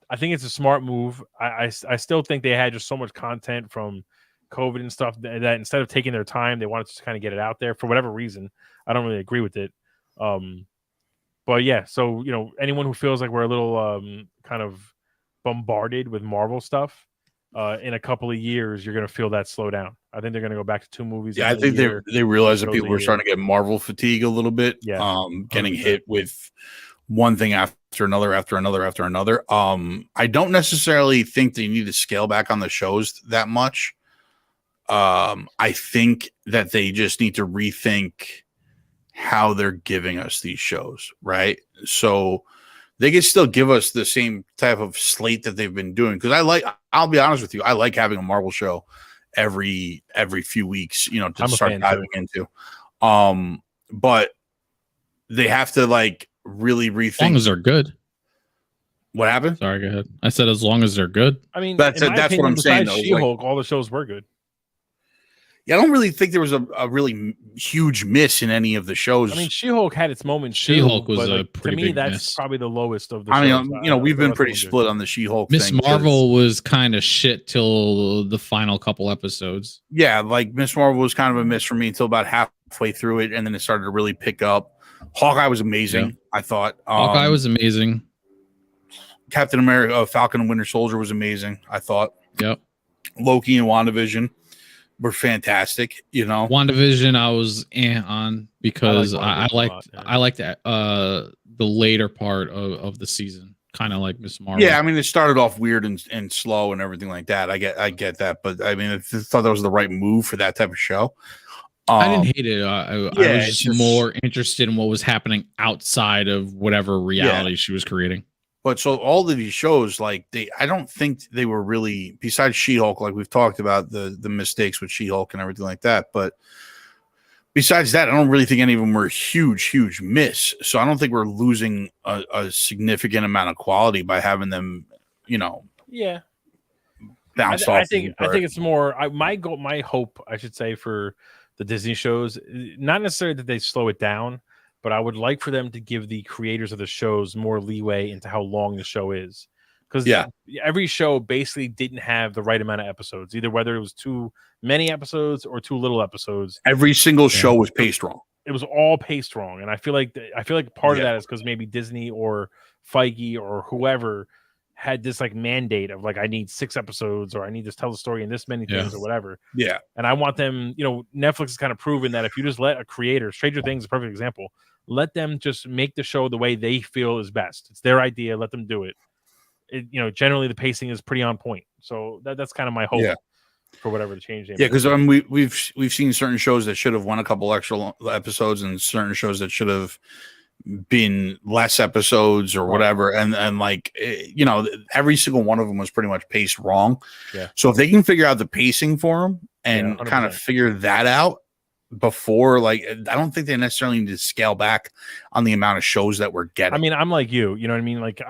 I think it's a smart move. I still think they had just so much content from COVID and stuff that instead of taking their time, they wanted to kind of get it out there for whatever reason. I don't really agree with it. But yeah, so you know, anyone who feels like we're a little kind of bombarded with Marvel stuff, in a couple of years, you're going to feel that slow down. I think they're going to go back to 2 movies. Yeah, I a think year. they realized that shows people a were year. starting to get Marvel fatigue a little bit. Yeah, Getting 100%. hit with one thing after another. I don't necessarily think they need to scale back on the shows that much. I think that they just need to rethink how they're giving us these shows, right? So they can still give us the same type of slate that they've been doing. Because I'll be honest with you, I like having a Marvel show every few weeks, to I'm start diving into. But they have to like really rethink. As long as they're good. What happened? Sorry, go ahead. I said as long as they're good. I mean, that's what I'm saying. Though, She-Hulk, all the shows were good. Yeah, I don't really think there was a really huge miss in any of the shows. I mean, She-Hulk had its moments. She-Hulk was a pretty to me, big that's miss. probably the lowest of the I shows. mean, we've been pretty split on the She-Hulk Miss thing. Marvel was kind of shit till the final couple episodes. Yeah, like Miss Marvel was kind of a miss for me until about halfway through it, and then it started to really pick up. Hawkeye was amazing, Yeah. I thought. Hawkeye was amazing. Captain America, Falcon and Winter Soldier was amazing, I thought. Yep. Loki and WandaVision were fantastic, WandaVision I was on because I liked the later part of the season, kind of like Miss Marvel. Yeah, I mean it started off weird and slow and everything like that. I get that, but I mean I thought that was the right move for that type of show. I didn't hate it. I was just more interested in what was happening outside of whatever reality she was creating. But so all of these shows, like I don't think they were really, besides She-Hulk, like we've talked about the mistakes with She-Hulk and everything like that. But besides that, I don't really think any of them were huge miss. So I don't think we're losing a significant amount of quality by having them, Yeah. bounced off. I think it's more my hope, I should say, for the Disney shows, not necessarily that they slow it down, but I would like for them to give the creators of the shows more leeway into how long the show is. Because every show basically didn't have the right amount of episodes, either whether it was too many episodes or too little episodes. Every single show was paced wrong. It was all paced wrong. And I feel like part of that is because maybe Disney or Feige or whoever had this like mandate of like, I need 6 episodes or I need to tell the story in this many things or whatever. Yeah. And I want them, Netflix has kind of proven that if you just let a creator, Stranger Things is a perfect example, let them just make the show the way they feel is best. It's their idea. Let them do it. Generally the pacing is pretty on point. So that's kind of my hope for whatever the change. Yeah, because we've seen certain shows that should have won a couple extra episodes and certain shows that should have been less episodes or whatever, and like every single one of them was pretty much paced wrong. Yeah. So if they can figure out the pacing for them and kind of figure that out before, like, I don't think they necessarily need to scale back on the amount of shows that we're getting. I mean, I'm like you know what I mean? Like,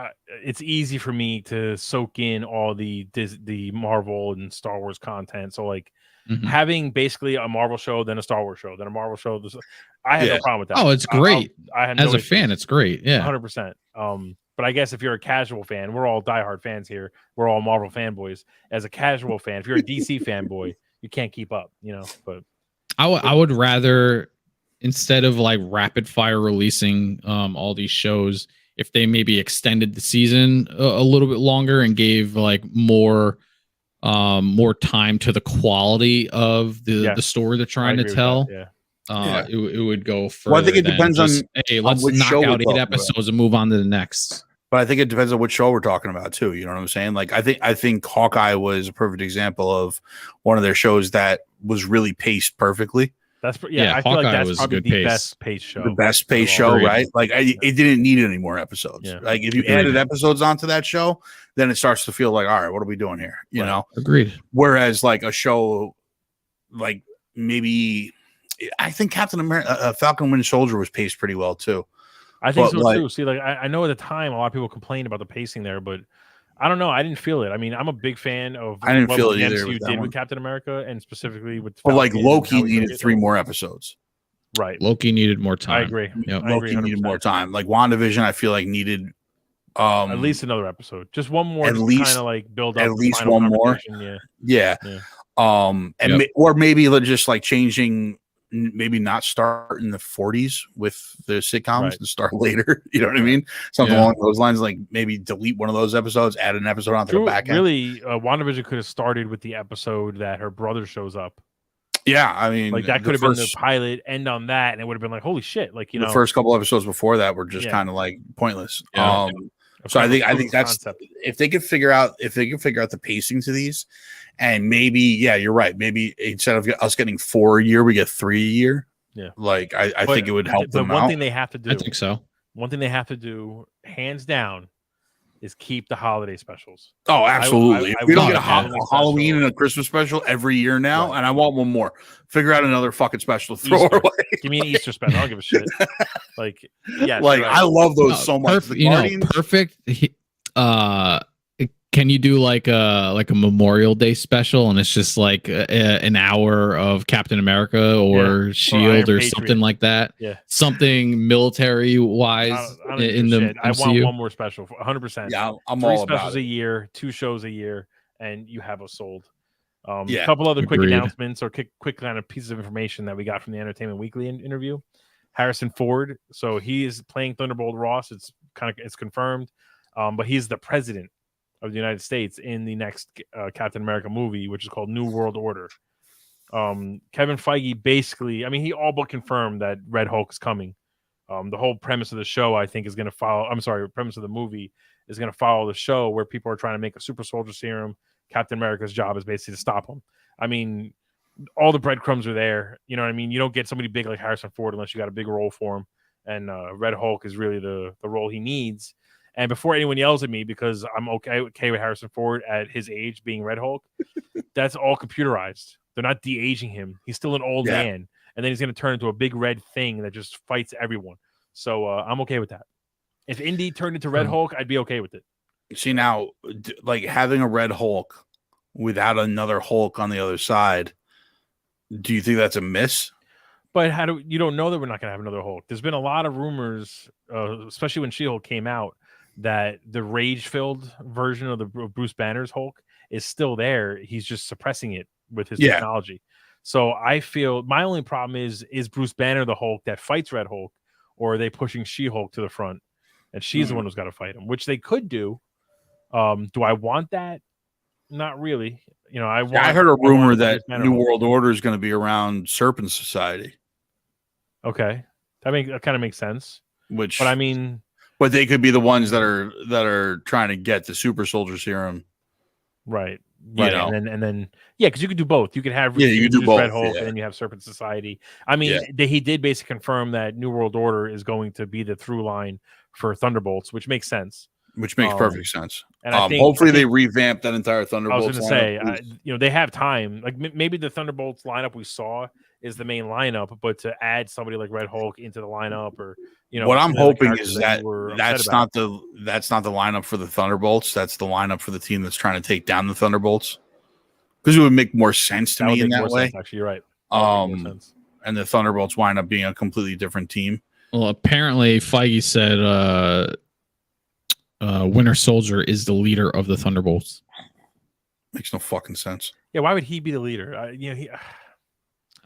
it's easy for me to soak in all the Marvel and Star Wars content. So like having basically a Marvel show, then a Star Wars show, then a Marvel show. I had no problem with that. Oh, it's great. I had as a fan, it's great. Yeah, 100%. But I guess if you're a casual fan, we're all diehard fans here. We're all Marvel fanboys. As a casual fan, if you're a DC fanboy, you can't keep up, But I would rather, instead of like rapid fire releasing all these shows, if they maybe extended the season a little bit longer and gave like more time to the quality of the story they're trying to tell. It would go further. Well, I think it depends on hey, let's knock out 8 episodes and move on to the next. But I think it depends on which show we're talking about too. You know what I'm saying? Like I think Hawkeye was a perfect example of one of their shows that was really paced perfectly. That's I feel Hawkeye like that's was probably a good the pace. best paced show. The best paced show, right? Like it didn't need any more episodes. Yeah. Like if you added episodes onto that show, then it starts to feel like, all right, what are we doing here? You know? Agreed. Whereas like a show like maybe I think Captain America, Falcon Winter Soldier was paced pretty well too. I think so too. See, like I know at the time a lot of people complained about the pacing there, but I don't know. I didn't feel it. I mean, I'm a big fan of I didn't feel what it either. MCU did with Captain America, and specifically with. But like Loki needed 3 more episodes. Right. Loki needed more time. I agree. Yep. Loki needed more time. Like WandaVision, I feel like needed at least another episode. Just one more. At least kind of like build up. At least one more. Yeah. Or maybe just like changing. Maybe not start in the 40s with the sitcoms and start later. You know what I mean? Something along those lines. Like maybe delete one of those episodes, add an episode onto the back end. Really, WandaVision could have started with the episode that her brother shows up. Yeah, I mean, like that could have been the pilot. End on that, and it would have been like, holy shit! Like the first couple episodes before that were just kind of like pointless. Yeah. So I think that's concept. if they could figure out the pacing to these, and maybe you're right. Maybe instead of us getting 4 a year, we get 3 a year. Yeah, like I think it would help them one out. thing they have to do, I think so. One thing they have to do, hands down, is keep the holiday specials. Oh, absolutely. We don't get a Halloween special. and a Christmas special every year now, Right. and I want one more. Figure out another fucking special. Throw it away. Give me an Easter special. I don't give a shit. Like, yes, like right. I love those so much. Perfect. Can you do like a Memorial Day special, and it's just like an hour of Captain America or Shield or something like that? Yeah, something military wise in the MCU. I want one more special, 100%. Yeah, I'm 3 all specials about a year, 2 shows a year, and you have us sold. A Yeah, couple other quick agreed. announcements or quick kind of pieces of information that we got from the Entertainment Weekly interview. Harrison Ford, so he is playing Thunderbolt Ross. It's confirmed, but he's the president of the United States in the next Captain America movie, which is called New World Order. Kevin Feige basically, I mean, he all but confirmed that Red Hulk is coming. The whole premise of the show, I think, is going to follow. I'm sorry, premise of the movie is going to follow the show where people are trying to make a super soldier serum. Captain America's job is basically to stop him. I mean, all the breadcrumbs are there. You know what I mean? You don't get somebody big like Harrison Ford unless you got a big role for him. And Red Hulk is really the role he needs. And before anyone yells at me, because I'm okay with Harrison Ford at his age being Red Hulk, that's all computerized. They're not de-aging him. He's still an old man. And then he's going to turn into a big red thing that just fights everyone. So I'm okay with that. If Indy turned into Red Hulk, I'd be okay with it. See, now, like having a Red Hulk without another Hulk on the other side, do you think that's a miss? But you don't know that we're not going to have another Hulk. There's been a lot of rumors, especially when She-Hulk came out, that the rage-filled version of the Bruce Banner's Hulk is still there. He's just suppressing it with his technology. So I feel my only problem is Bruce Banner the Hulk that fights Red Hulk, or are they pushing She-Hulk to the front and she's the one who's got to fight him, which they could do. Do I want that? Not really. You know, I heard a rumor that New World Order is going to be around Serpent Society. Okay, that kind of makes sense. But I mean, but they could be the ones that are trying to get the super soldier serum, right? You know, and then because you could do both. You could have you do both, Red Hulk, and then you have Serpent Society. I mean, he did basically confirm that New World Order is going to be the through line for Thunderbolts, which makes sense. Which makes perfect sense. And hopefully they revamp that entire Thunderbolts. I was going to say, they have time. Like maybe the Thunderbolts lineup we saw is the main lineup, but to add somebody like Red Hulk into the lineup, or what I'm hoping is that's not the lineup for the Thunderbolts. That's the lineup for the team that's trying to take down the Thunderbolts. Because it would make more sense to me in that way. Actually, you're right. And the Thunderbolts wind up being a completely different team. Well, apparently Feige said Winter Soldier is the leader of the Thunderbolts. Makes no fucking sense. Yeah, why would he be the leader? I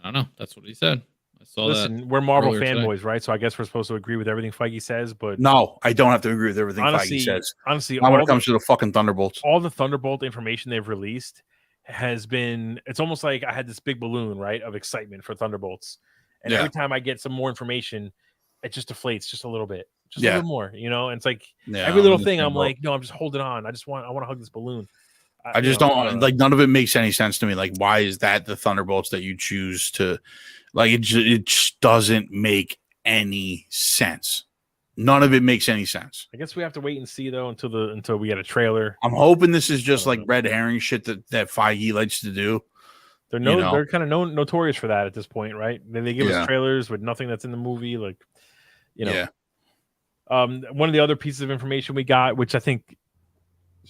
don't know. That's what he said. I saw that. We're Marvel fanboys, right? So I guess we're supposed to agree with everything Feige says, but no, I don't have to agree with everything Feige says. Honestly, not when it comes to the fucking Thunderbolts. All the Thunderbolt information they've released has been, it's almost like I had this big balloon, right, of excitement for Thunderbolts. And every time I get some more information, it just deflates just a little bit. Just a little more, and it's like every little thing I'm like, no, I'm just holding on. I want to hug this balloon. I just don't like, none of it makes any sense to me. Like, why is that the Thunderbolts that you choose to like? It just doesn't make any sense. None of it makes any sense. I guess we have to wait and see though until we get a trailer. I'm hoping this is just like red herring shit that Feige likes to do. They're kind of notorious for that at this point, right? They give us trailers with nothing that's in the movie, like one of the other pieces of information we got, which I think,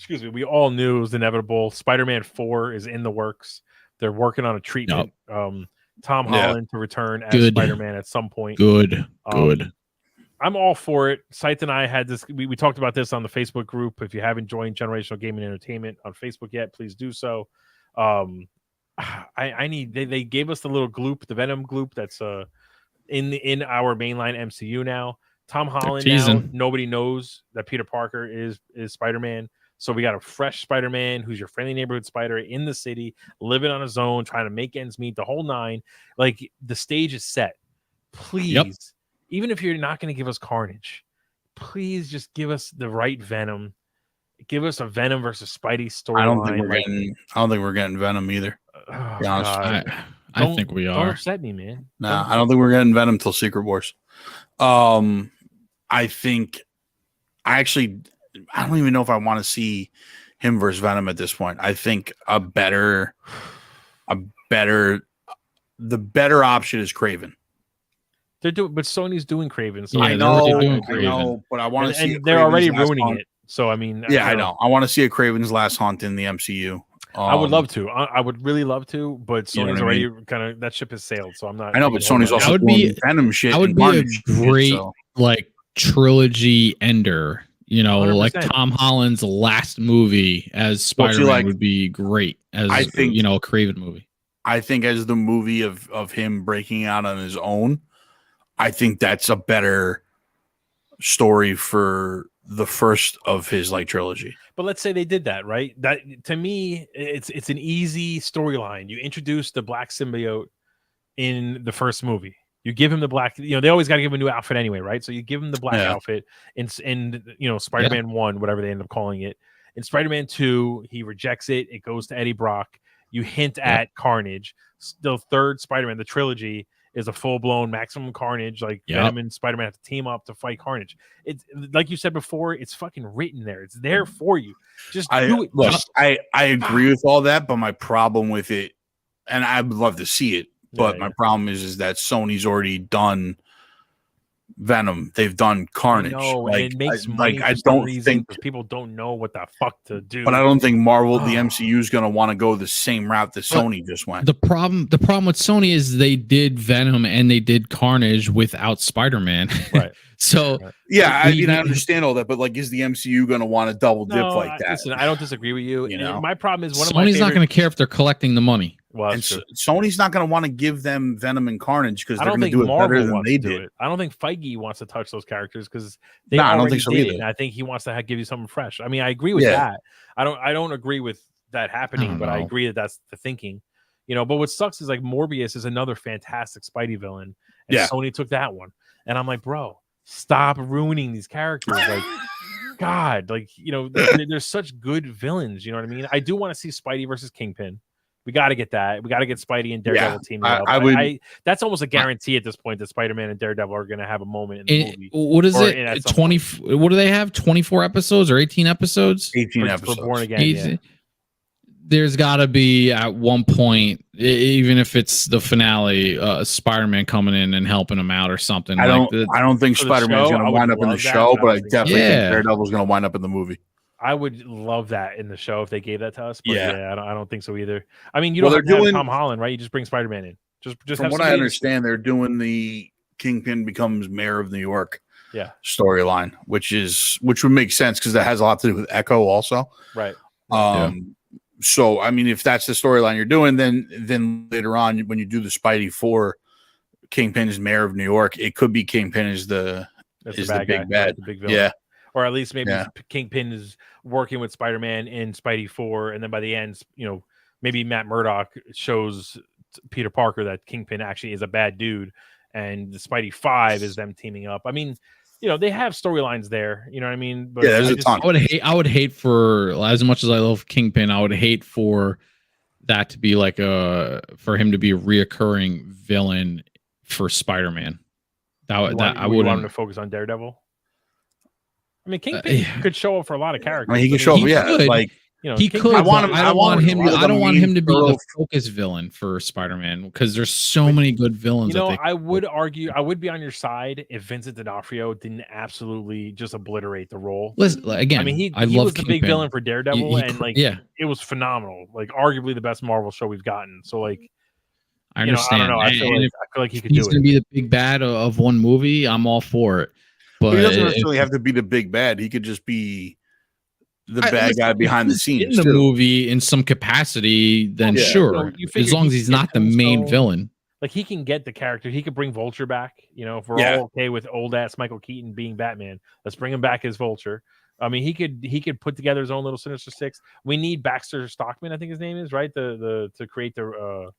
we all knew was inevitable. Spider-Man 4 is in the works. They're working on a treatment. Tom Holland to return as Spider-Man at some point. Good. I'm all for it. Scythe and I had this. We talked about this on the Facebook group. If you haven't joined Generational Gaming Entertainment on Facebook yet, please do so. I need. They gave us the little gloop, the Venom gloop that's in our mainline MCU now. Tom Holland now, nobody knows that Peter Parker is Spider-Man. So we got a fresh Spider-Man who's your friendly neighborhood spider in the city, living on his own, trying to make ends meet, the whole nine. Like, the stage is set. Please, even if you're not going to give us Carnage, please just give us the right Venom. Give us a Venom versus Spidey storyline. I don't think we're getting Venom either. Oh, be honest. God. I think we Don't are. upset me, man. Nah, I don't think we're getting Venom till Secret Wars. I think I don't even know if I want to see him versus Venom at this point. I think the better option is Craven. They're doing, but Sony's doing Craven. So Yeah, I they're already know, doing I Craven. know, but I want to see. and they're already ruining it. So I mean, yeah, I know. I want to see a Craven's Last Hunt in the MCU. I would love to. I would really love to, but You know Sony's what I already mean? kind of that ship has sailed. So I'm not. I know, but Sony's also would doing be- Venom shit. That would and be a Carnage shit, great so- like trilogy ender. You know, 100%. like Tom Holland's last movie as Spider-Man like- would be great as I think- a Craven movie. I think as the movie of him breaking out on his own, I think that's a better story for the first of his like trilogy. But let's say they did that, right? That to me, it's an easy storyline. You introduce the black symbiote in the first movie. You give him the black. They always got to give him a new outfit anyway, right? So you give him the black outfit in Spider-Man 1, whatever they end up calling it. In Spider-Man 2, he rejects it. It goes to Eddie Brock. You hint at Carnage. The third Spider-Man, the trilogy, is a full-blown Maximum Carnage. Like Venom and Spider-Man have to team up to fight Carnage. It's like you said before. It's fucking written there. It's there for you. Just do it. Look, I agree with all that, but my problem with it, and I would love to see it, but my problem is that Sony's already done Venom. They've done Carnage. No, like, and it makes I, money like I for some don't reason think, because people don't know what the fuck to do. but I don't think Marvel, the MCU, is going to want to go the same route that Sony just went. The problem with Sony is they did Venom and they did Carnage without Spider-Man. Right. So Yeah, I mean, I understand all that, but like, is the MCU going to want to double dip like that? Listen, I don't disagree with you. You know? My problem is Sony's not going to care if they're collecting the money. Well, and Sony's not going to want to give them Venom and Carnage because I they're don't going to think do it Marvel better than wants they to do did. it. I don't think Feige wants to touch those characters because they No, I don't already think so did either. it. And I think he wants to give you something fresh. I mean, I agree with that. I don't agree with that happening, but I agree that that's the thinking. But what sucks is like Morbius is another fantastic Spidey villain, and Sony took that one, and I'm like, bro, stop ruining these characters. Like, God, like there's such good villains. You know what I mean? I do want to see Spidey versus Kingpin. We got to get that. We got to get Spidey and Daredevil teaming up. That's almost a guarantee at this point that Spider-Man and Daredevil are going to have a moment in the movie. What is it? 20? What do they have? 24 episodes or 18 episodes? 18 episodes. For Born Again. There's got to be at one point, even if it's the finale, Spider-Man coming in and helping him out or something. I don't think Spider-Man's going to wind up in the show, but I definitely think Daredevil's going to wind up in the movie. I would love that in the show if they gave that to us. But I don't think so either. I mean, you Well, don't they're have to doing- have Tom Holland, right? You just bring Spider-Man in. Just From what I understand, they're doing the Kingpin becomes mayor of New York storyline, which would make sense because that has a lot to do with Echo also. Right. So, I mean, if that's the storyline you're doing, then later on when you do the Spidey 4, Kingpin is mayor of New York, it could be Kingpin is the big bad, right? The big villain. Yeah. Or at least maybe Kingpin is working with Spider-Man in Spidey 4, and then by the end, maybe Matt Murdock shows Peter Parker that Kingpin actually is a bad dude, and the Spidey 5 is them teaming up. I mean, they have storylines there. You know what I mean? But there's a ton. I would hate for, as much as I love Kingpin, I would hate for that to be like for him to be a reoccurring villain for Spider-Man. I would want him to focus on Daredevil. I mean, Kingpin could show up for a lot of characters. I mean, he could show up. He could. I don't want him to be the focus villain for Spider-Man because there's so many good villains. I would argue, I would be on your side if Vincent D'Onofrio didn't absolutely just obliterate the role. Listen, again, I mean, he love was the big villain for Daredevil, it was phenomenal. Like, arguably the best Marvel show we've gotten. So, like, I understand. I don't know. I feel like he could do it. He's going to be the big bad of one movie. I'm all for it. But he doesn't necessarily have to be the big bad. He could just be the bad guy behind the scenes in the movie in some capacity. Then sure, as long as he's not the main villain. Like, he can get the character. He could bring Vulture back. If we're all okay with old ass Michael Keaton being Batman, let's bring him back as Vulture. I mean, he could put together his own little Sinister Six. We need Baxter Stockman, I think his name is, right? To create the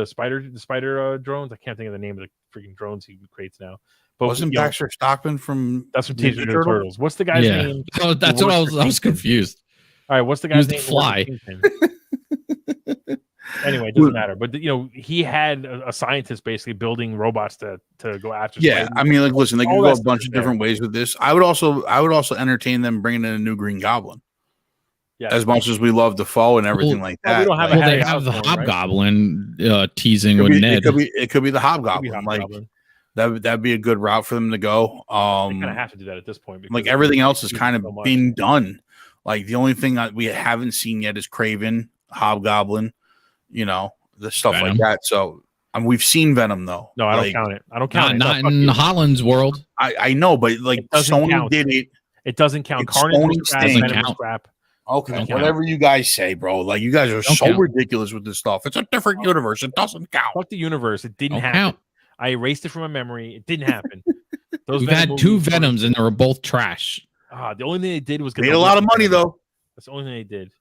spider drones. I can't think of the name of the freaking drones he creates now. But Wasn't Baxter Stockman from that's from Teenage Mutant Ninja Turtles. What's the guy's name? Oh, that's what I was confused. All right, what's the He was guy's the name? Fly. Anyway, it doesn't matter. But he had a scientist basically building robots to go after. Yeah, slaves. I mean, like, listen, they can All go that a bunch stuff of is different ways with this. I would also entertain them bringing in a new Green Goblin. Yeah, As much as we love Defoe and everything like well, that. we don't have like, a Well, they Harry have the Osborn, right? Hobgoblin teasing with Ned. It could be the Hobgoblin. Could be Like Hobgoblin. that'd be a good route for them to go. They kind of have to do that at this point. Because Like everything else has kind of so much. been done. Like the only thing that we haven't seen yet is Craven, Hobgoblin, the stuff Venom. like that. So we've seen Venom though. No, I don't Like, count it. I don't count Not it. No, in Holland's world. I know, but like It doesn't Sony count. did it. It doesn't count. It's Carnage was Sony's crap. thing. Venom was Count. crap. Okay, Don't whatever you guys say, bro. Like you guys are Don't so count. ridiculous with this stuff. It's a different universe. It doesn't count. Fuck the universe. It didn't Don't happen. count. I erased it from my memory. It didn't happen. Those We've Venom had two movies were- Venoms and they were both trash. The only thing they did was get Made the a lot of Ranger money game. though. That's the only thing they did.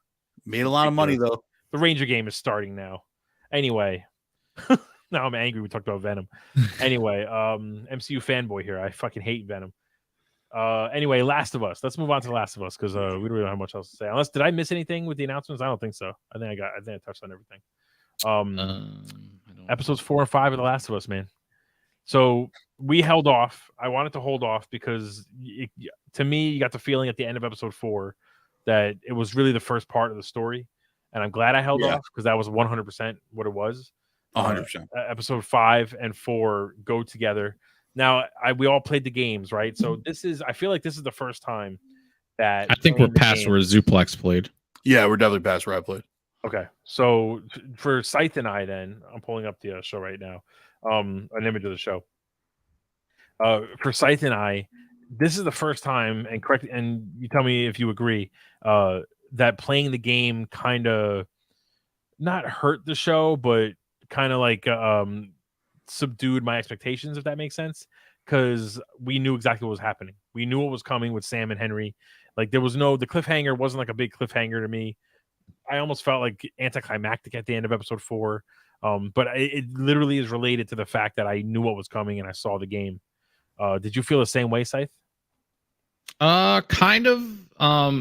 Made a lot of money though. The Ranger game is starting now. Anyway, now I'm angry. We talked about Venom. Anyway, MCU fanboy here. I fucking hate Venom. Anyway, Last of Us. Let's move on to Last of Us because we don't really have much else to say. Unless did I miss anything with the announcements? I don't think so. I think I touched on everything. Episodes 4 and 5 of The Last of Us, man. So we held off. I wanted to hold off because to me, you got the feeling at the end of episode 4 that it was really the first part of the story. And I'm glad I held off because that was 100% what it was. 100%. Episode 5 and 4 go together. Now, we all played the games, right? So I feel like this is the first time that I think we're past where Zuplex played. Yeah, we're definitely past where I played. Okay, so for Scythe and I, then I'm pulling up the show right now, an image of the show. For Scythe and I, this is the first time, and you tell me if you agree, that playing the game kind of not hurt the show, but kind of like subdued my expectations, if that makes sense, because we knew exactly what was happening. We knew what was coming with Sam and Henry. Like the cliffhanger wasn't like a big cliffhanger to me. I almost felt like anticlimactic at the end of episode 4, but it literally is related to the fact that I knew what was coming and I saw the game. Did you feel the same way, Scythe? Kind of.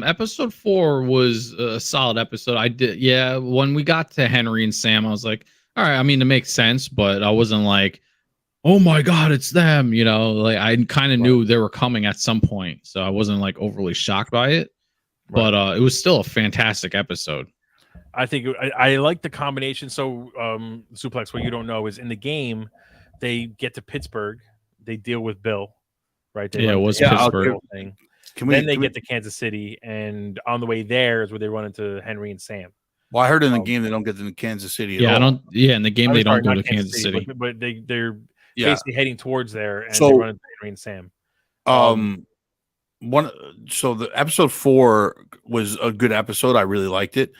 Episode 4 was a solid episode. I did, yeah. When we got to Henry and Sam, I was like, all right. I mean, it makes sense, but I wasn't like, oh my god, it's them. Like I kind of knew they were coming at some point, so I wasn't like overly shocked by it. Right. But it was still a fantastic episode. I think I like the combination. So, Suplex, what you don't know is in the game, they get to Pittsburgh, they deal with Bill, right? It was Pittsburgh. Thing. Then they get to Kansas City, and on the way there is where they run into Henry and Sam. Well, I heard in the game they don't get to Kansas City. At all. In the game they don't go to Kansas City, but they're basically heading towards there, and they run into Henry and Sam. So the episode 4 was a good episode. I really liked it.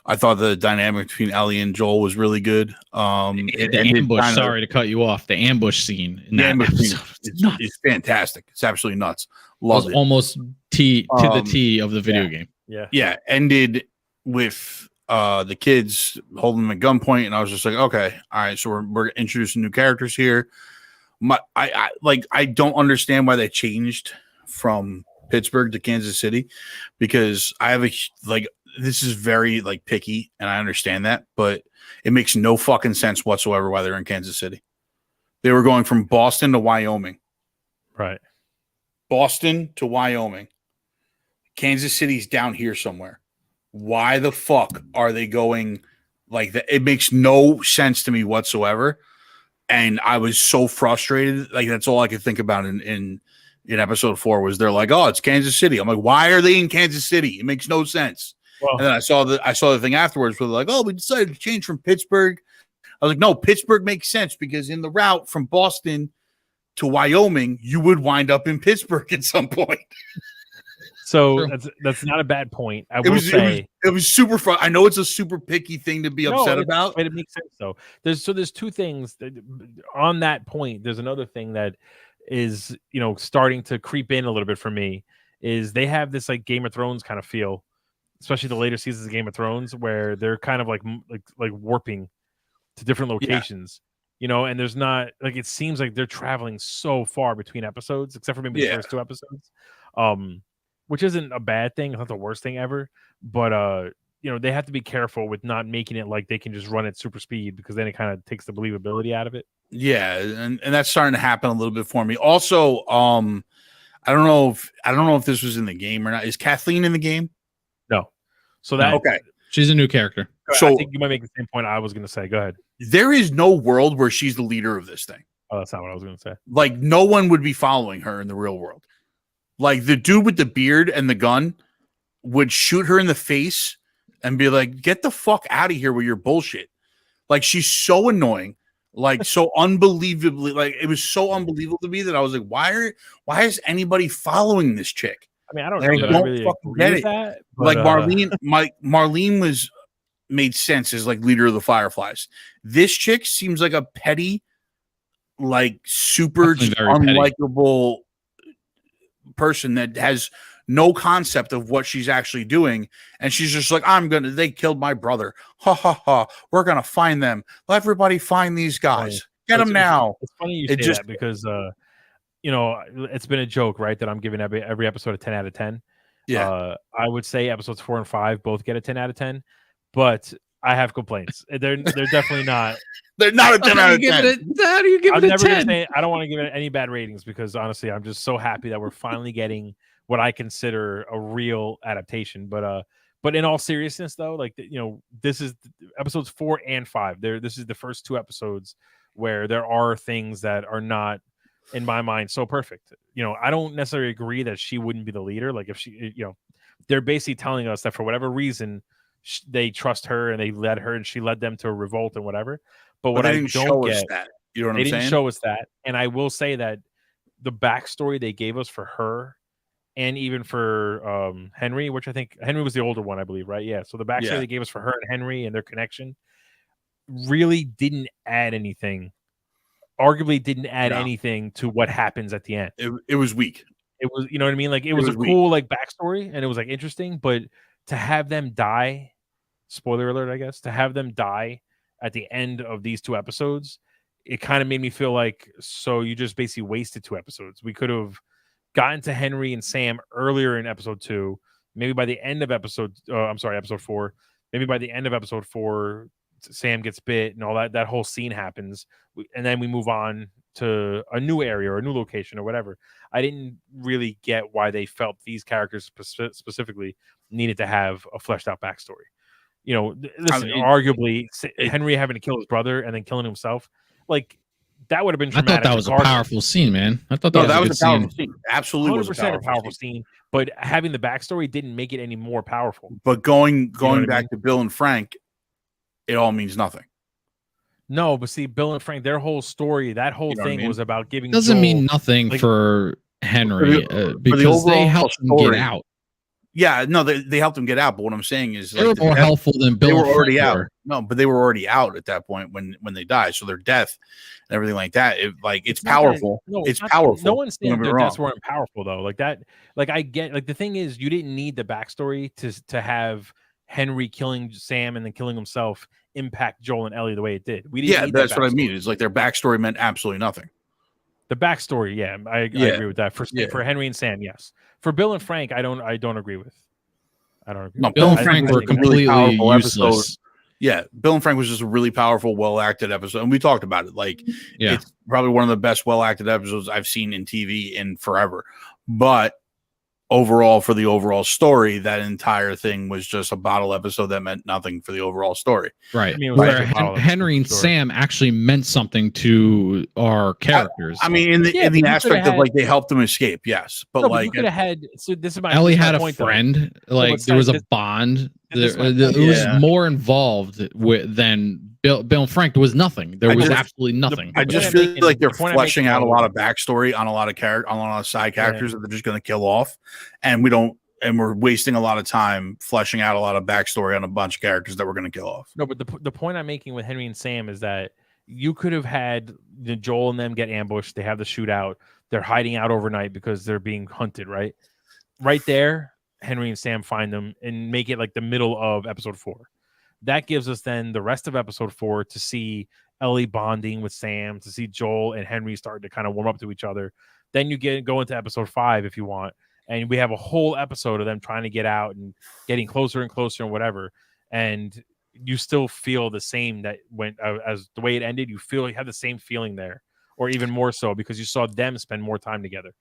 I thought the dynamic between Ellie and Joel was really good. The ambush. Sorry to cut you off. The ambush scene in that episode is fantastic. It's absolutely nuts. Love it. Almost to the T of the video game. Yeah. Ended with the kids holding them at gunpoint, and I was just like, okay, all right. So we're introducing new characters here. I don't understand why they changed from Pittsburgh to Kansas City, because I have this is very picky, and I understand that, but it makes no fucking sense whatsoever why they're in Kansas City. They were going from Boston to Wyoming. Right. Boston to Wyoming. Kansas City's down here somewhere. Why the fuck are they going like that? It makes no sense to me whatsoever. And I was so frustrated. Like, that's all I could think about in episode 4 was they're like, oh, it's Kansas City. I'm like, why are they in Kansas City? It makes no sense. Well, and then I saw the thing afterwards where they're like, oh, we decided to change from Pittsburgh. I was like, no, Pittsburgh makes sense because in the route from Boston to Wyoming, you would wind up in Pittsburgh at some point. So that's not a bad point. I will say it was super fun. I know it's a super picky thing to be upset about, but it makes sense though. There's two things on that point. There's another thing that is starting to creep in a little bit for me is they have this like Game of Thrones kind of feel, especially the later seasons of Game of Thrones, where they're kind of like warping to different locations. and there's not like it seems like they're traveling so far between episodes, except for maybe the first 2 episodes, which isn't a bad thing. It's not the worst thing ever, but they have to be careful with not making it like they can just run at super speed, because then it kind of takes the believability out of it. Yeah, and that's starting to happen a little bit for me. Also, I don't know if this was in the game or not. Is Kathleen in the game? No. So that okay. She's a new character. So I think you might make the same point I was going to say. Go ahead. There is no world where she's the leader of this thing. Oh, that's not what I was going to say. Like, no one would be following her in the real world. Like, the dude with the beard and the gun would shoot her in the face and be like, get the fuck out of here with your bullshit. Like, she's so annoying. Like, so unbelievably, like, it was so unbelievable to me that I was like, why is anybody following this chick? I mean, I don't And know I that I don't really fucking agree get with it. that. But, Like, Marlene made sense as like leader of the Fireflies. This chick seems like a petty, like super unlikable person that has no concept of what she's actually doing, and she's just like, they killed my brother, ha ha ha, we're gonna find them, let everybody find these guys, get them now. It's funny you say that, because it's been a joke, right, that I'm giving every episode a 10 out of 10. I would say episodes 4 and 5 both get a 10 out of 10, but I have complaints. They're definitely not. They're not a 10 out of 10. How do you give it a 10? I don't want to give it any bad ratings, because honestly, I'm just so happy that we're finally getting what I consider a real adaptation. But in all seriousness, though, like, this is episodes 4 and 5. This is the first 2 episodes where there are things that are not, in my mind, so perfect. I don't necessarily agree that she wouldn't be the leader. Like, if she, they're basically telling us that for whatever reason they trust her and they led her, and she led them to a revolt and whatever. But what I don't get, you know what I'm saying? They didn't show us that, and I will say that the backstory they gave us for her, and even for Henry, which I think Henry was the older one, I believe, right? Yeah. So the backstory they gave us for her and Henry and their connection really didn't add anything. Arguably didn't add anything to what happens at the end. It was weak. It was, you know what I mean? Like, it was a cool like backstory, and it was like interesting, but to have them die, spoiler alert, I guess, to have them die at the end of these 2 episodes, it kind of made me feel like, so you just basically wasted 2 episodes. We could have gotten to Henry and Sam earlier in episode 2, maybe by the end of episode 4, maybe by the end of episode 4, Sam gets bit and all that whole scene happens, and then we move on to a new area or a new location or whatever. I didn't really get why they felt these characters specifically needed to have a fleshed out backstory. Listen, arguably Henry having to kill his brother and then killing himself, like, that would have been traumatic. I thought that was a powerful scene, man. I thought that was a powerful scene. Absolutely, 100% was a powerful scene. But having the backstory didn't make it any more powerful. But going back to Bill and Frank, it all means nothing. No, but see, Bill and Frank, their whole story, that whole thing was about giving. Doesn't mean nothing for Henry, because they helped him get out. Yeah, no, they helped him get out. But what I'm saying is, they were more helpful than Bill. They were already out. No, but they were already out at that point when they died. So their death and everything like that, it's powerful. It's powerful. No one's saying their deaths weren't powerful though. Like that. Like, I get. Like, the thing is, you didn't need the backstory to have Henry killing Sam and then killing himself impact Joel and Ellie the way it did. We didn't. That's what I mean. It's like their backstory meant absolutely nothing. The backstory, I agree with that. For Henry and Sam, yes. For Bill and Frank, I don't agree with. I don't agree. No, Bill and Frank were completely useless. Yeah, Bill and Frank was just a really powerful, well-acted episode, and we talked about it. Like, it's probably one of the best well-acted episodes I've seen in TV in forever. But overall, for the overall story, that entire thing was just a bottle episode that meant nothing for the overall story. Right. I mean, where Henry and Sam actually meant something to our characters. I mean, in the aspect of like they helped them escape, yes. But like, you could have had. So this is my. Ellie had a friend. Like, there was a bond. It was more involved than Bill and Frank. There was nothing. There was absolutely nothing. I just feel like they're fleshing out a lot of backstory on a lot of side characters that they're just going to kill off, and we're wasting a lot of time fleshing out a lot of backstory on a bunch of characters that we're going to kill off. No, but the point I'm making with Henry and Sam is that you could have had Joel and them get ambushed. They have the shootout. They're hiding out overnight because they're being hunted. Right there. Henry and Sam find them and make it like the middle of episode 4. that gives us then the rest of episode 4 to see Ellie bonding with Sam, to see Joel and Henry starting to kind of warm up to each other. Then you go into episode 5 if you want, and we have a whole episode of them trying to get out and getting closer and closer and whatever. And you still feel the same that went as the way it ended. You have the same feeling there, or even more so because you saw them spend more time together.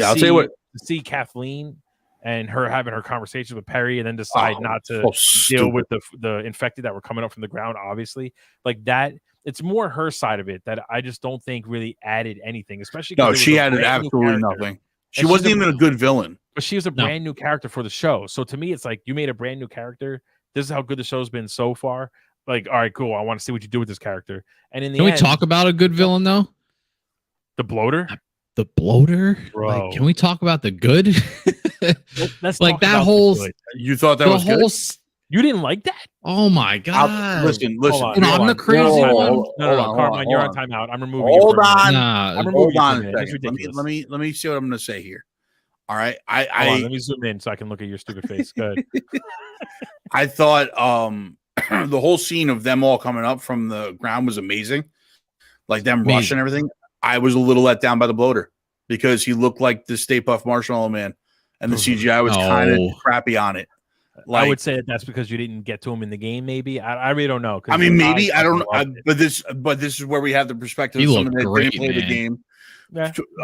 I'll tell you what. To see Kathleen and her having her conversations with Perry, and then decide not to deal with the infected that were coming up from the ground. Obviously, like that. It's more her side of it that I just don't think really added anything, especially. No, she added absolutely nothing. She wasn't even a good villain. But she was a brand new character for the show. So to me, it's like you made a brand new character. This is how good the show's been so far. Like, all right, cool. I want to see what you do with this character. And in the end, we talk about a good villain though? The bloater? The bloater? Bro. Like, can we talk about the good? Let's like that whole. You thought that was good? You didn't like that? Oh my god! Listen. I'm the crazy one. No, Carmine, you're on timeout. I'm removing. Hold on. Hold on a second. Let me see what I'm going to say here. All right. Let me zoom in so I can look at your stupid face. Good. I thought the whole scene of them all coming up from the ground was amazing. Like them rushing everything. I was a little let down by the bloater because he looked like the Stay Puft Marshmallow Man, and the CGI was kind of crappy on it. Like, I would say that's because you didn't get to him in the game. Maybe I really don't know. I mean, maybe I don't know. But this is where we have the perspective of someone that didn't play the game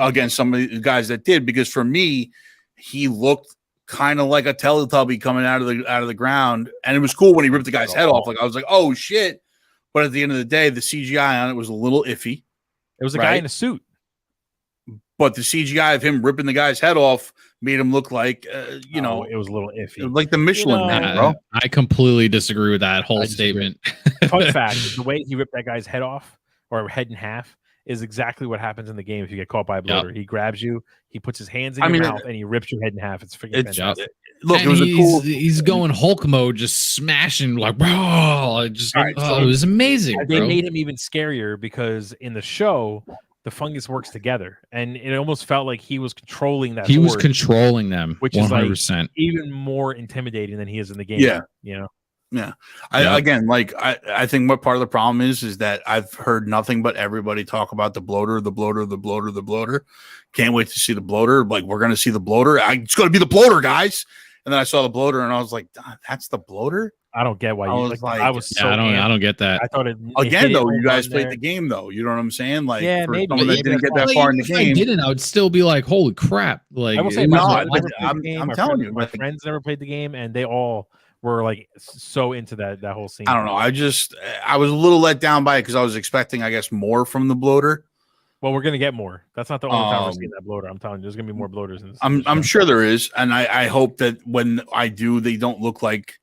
against some of the guys that did. Because for me, he looked kind of like a Teletubby coming out of the ground, and it was cool when he ripped the guy's head off. Like I was like, oh shit! But at the end of the day, the CGI on it was a little iffy. It was a guy in a suit. But the CGI of him ripping the guy's head off made him look like, it was a little iffy. Like the Michelin Man, bro. I completely disagree with that whole statement. Fun fact, the way he ripped that guy's head off or head in half is exactly what happens in the game if you get caught by a bloater. He grabs you, he puts his hands in your mouth, and he rips your head in half. It's freaking fantastic. Look, and he's going Hulk mode, just smashing like, bro. It was amazing. They made him even scarier because in the show, the fungus works together, and it almost felt like he was controlling that. He was controlling them, which 100%. Is like even more intimidating than he is in the game. Yeah, Yeah. I think what part of the problem is that I've heard nothing but everybody talk about the bloater. Can't wait to see the bloater. Like, we're going to see the bloater. It's going to be the bloater, guys. And then I saw the bloater, and I was like, that's the bloater? I don't get why you like. I was so I don't get that. I thought it again though. You guys played the game though. You know what I'm saying? Like, yeah, for maybe someone that didn't get that far in the game. If I didn't, I would still be like, holy crap! Like, I will say, I'm telling you, my friends never played the game, and they all were like so into that whole scene. I don't know. I was a little let down by it because I was expecting, I guess, more from the bloater. Well, we're gonna get more. That's not the only time we're seeing that bloater. I'm telling you, there's gonna be more bloaters in this. I'm sure there is, and I hope that when I do, they don't look like,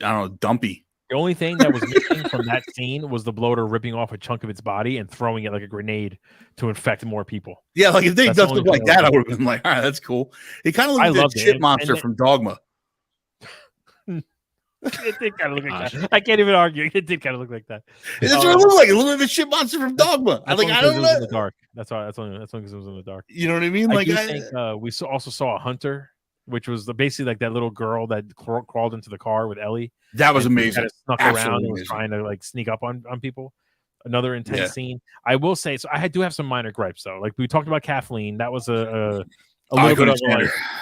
I don't know, dumpy. The only thing that was missing from that scene was the bloater ripping off a chunk of its body and throwing it like a grenade to infect more people. Yeah, like if they just look like that, I would have been like, all right, that's cool. It kind of looked like that shit monster from Dogma. It did kind of look like that. I can't even argue. It did kind of look like that. That's what it looked like. It looked like the shit monster from Dogma. I don't know. In the dark. That's why. That's only because it was in the dark. You know what I mean? Like, I think we also saw a hunter, which was basically like that little girl that crawled into the car with Ellie. That was amazing. Kind of snuck around and was trying to like sneak up on people. Another intense scene. I will say, so I do have some minor gripes though. Like we talked about Kathleen. That was a little bit of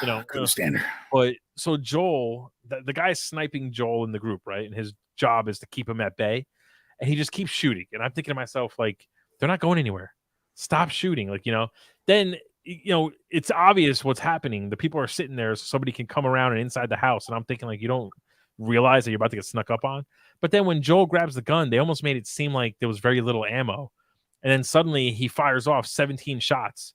like, standard. But so Joel, the guy's sniping Joel in the group, right? And his job is to keep him at bay, and he just keeps shooting. And I'm thinking to myself, like, they're not going anywhere. Stop shooting, like Then it's obvious what's happening. The people are sitting there, so somebody can come around and inside the house. And I'm thinking, like, you don't realize that you're about to get snuck up on. But then when Joel grabs the gun, they almost made it seem like there was very little ammo, and then suddenly he fires off 17 shots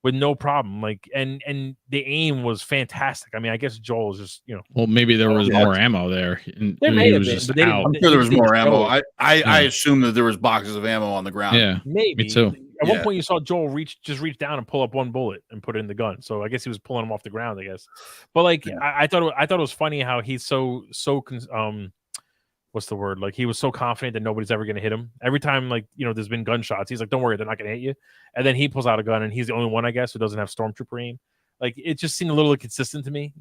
with no problem. Like, and the aim was fantastic. I mean, I guess Joel is just, well, maybe there was more ammo there. And there may have been, but I'm sure there was more ammo. I assume that there was boxes of ammo on the ground. Yeah, maybe. Me too. At one point, you saw Joel reach down and pull up one bullet and put it in the gun. So I guess he was pulling them off the ground. I guess, but like I thought it was funny how he's so what's the word? Like, he was so confident that nobody's ever going to hit him. Every time, like, there's been gunshots, he's like, don't worry, they're not going to hit you. And then he pulls out a gun, and he's the only one, I guess, who doesn't have stormtrooper aim. Like, it just seemed a little inconsistent to me,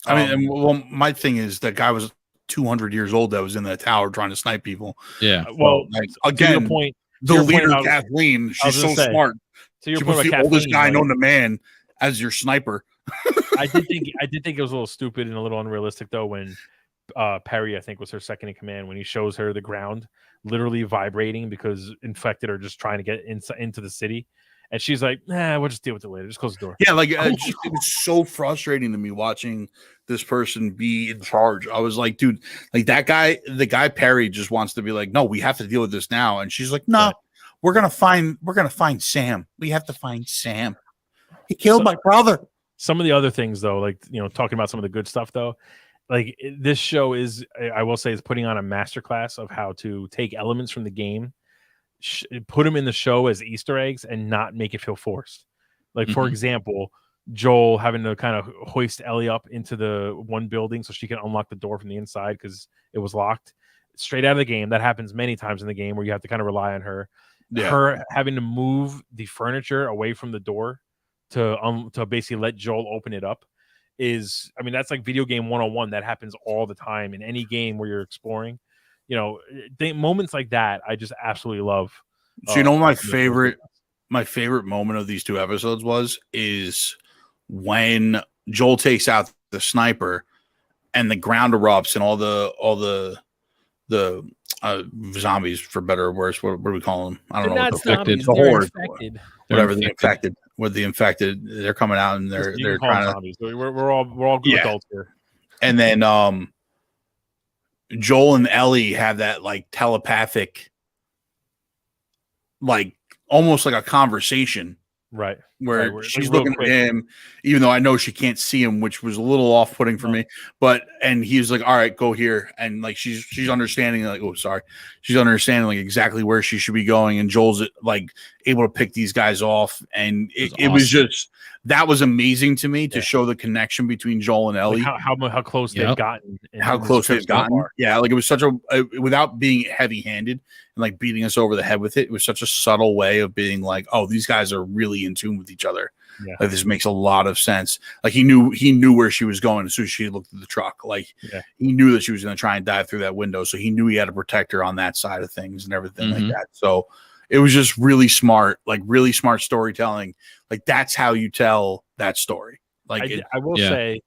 I mean, well, my thing is that guy was 200 years old that was in that tower trying to snipe people. Yeah. Well, like, to your again, point, the your point leader, about- Kathleen, I she's was so gonna say, smart. to your She point puts about the oldest Kathleen, guy like, known to man as your sniper. I did think it was a little stupid and a little unrealistic though when Perry, I think, was her second in command, when he shows her the ground literally vibrating because infected are just trying to get into the city, and she's like, "Nah, we'll just deal with it later. Just close the door." Yeah, like it was so frustrating to me watching this person be in charge. I was like, dude, like that guy, the guy Perry just wants to be like, no, we have to deal with this now, and she's like, no, Right. we're gonna find Sam. We have to find Sam. He killed my brother. Some of the other things though, like, you know, talking about some of the good stuff though, like this show is, I will say, is putting on a masterclass of how to take elements from the game, put them in the show as Easter eggs and not make it feel forced. Like, for example, Joel having to kind of hoist Ellie up into the one building so she can unlock the door from the inside because it was locked. Straight out of the game. That happens many times in the game where you have to kind of rely on her. Yeah. Her having to move the furniture away from the door to basically let Joel open it up is, I mean, that's like video game 101. That happens all the time in any game where you're exploring. You know, moments like that I just absolutely love. So you know what my favorite moment of these two episodes is when Joel takes out the sniper and the ground erupts and all the zombies, for better or worse, what do we call them? I don't know. Infected. The horde, Infected. whatever, the infected. With the infected, they're coming out and they're trying to. Zombies. We're all good adults here. And then Joel and Ellie have that like telepathic, like almost like a conversation, right? Where Right, she's like looking at him, even though I know she can't see him, which was a little off-putting for me. And he's like, "All right, go here," and like she's understanding, like, oh, sorry, she's understanding like exactly where she should be going, and Joel's like able to pick these guys off, and it was just, that was amazing to me to show the connection between Joel and Ellie, like how close they've gotten, how close they've gotten. Yeah, like it was such a without being heavy-handed and like beating us over the head with it. It was such a subtle way of being like, oh, these guys are really in tune with each other. Yeah. Like this makes a lot of sense. Like he knew where she was going as soon as she looked at the truck. Like he knew that she was going to try and dive through that window, so he knew he had to protect her on that side of things and everything like that. So it was just really smart, like really smart storytelling. Like that's how you tell that story. Like I will say,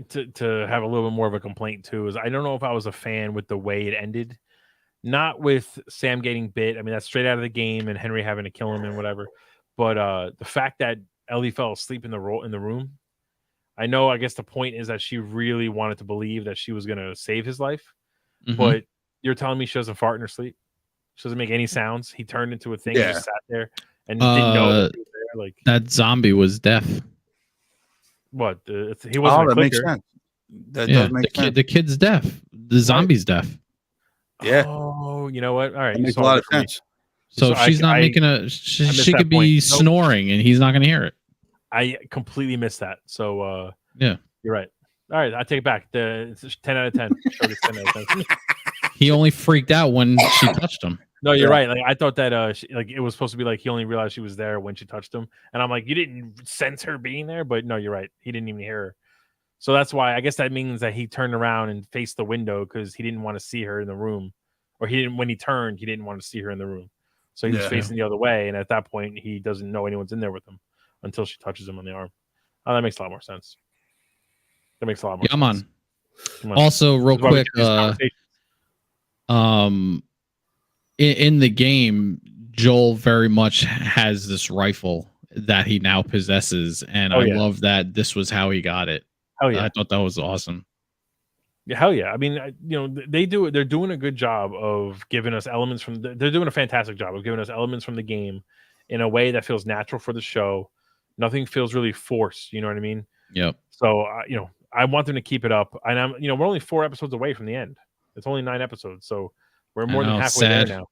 to have a little bit more of a complaint too, is I don't know if I was a fan with the way it ended. Not with Sam getting bit. I mean, that's straight out of the game and Henry having to kill him and whatever. But the fact that Ellie fell asleep in the room, I know, I guess the point is that she really wanted to believe that she was going to save his life. But you're telling me she doesn't fart in her sleep? She doesn't make any sounds. He turned into a thing and just sat there and didn't know that he was there. Like, that zombie was deaf. What? He wasn't. Oh, that makes sense. That does make sense. The kid's deaf. The zombie's deaf. Yeah. Oh, you know what? All right. That makes a lot of sense. So she's not making a. She could be snoring, and he's not going to hear it. I completely missed that. So yeah, you're right. All right, I take it back. It's 10 out of 10. 10 out of 10. He only freaked out when she touched him. No, you're right. Like I thought that like it was supposed to be like he only realized she was there when she touched him, and I'm like, you didn't sense her being there, but no, you're right. He didn't even hear her. So that's why I guess that means that he turned around and faced the window because he didn't want to see her in the room, or he didn't, when he turned, he didn't want to see her in the room. So he was facing the other way, and at that point, he doesn't know anyone's in there with him until she touches him on the arm. Oh, that makes a lot more sense. That makes a lot more sense. Come on. Also, real quick, in the game, Joel very much has this rifle that he now possesses, and I love that this was how he got it. Hell yeah. I thought that was awesome. Yeah, hell yeah. I mean, they're doing a good job of giving us elements from they're doing a fantastic job of giving us elements from the game in a way that feels natural for the show. Nothing feels really forced, you know what I mean? Yep. So, I want them to keep it up, and I'm, we're only 4 episodes away from the end. It's only 9 episodes, so we're more than halfway there now.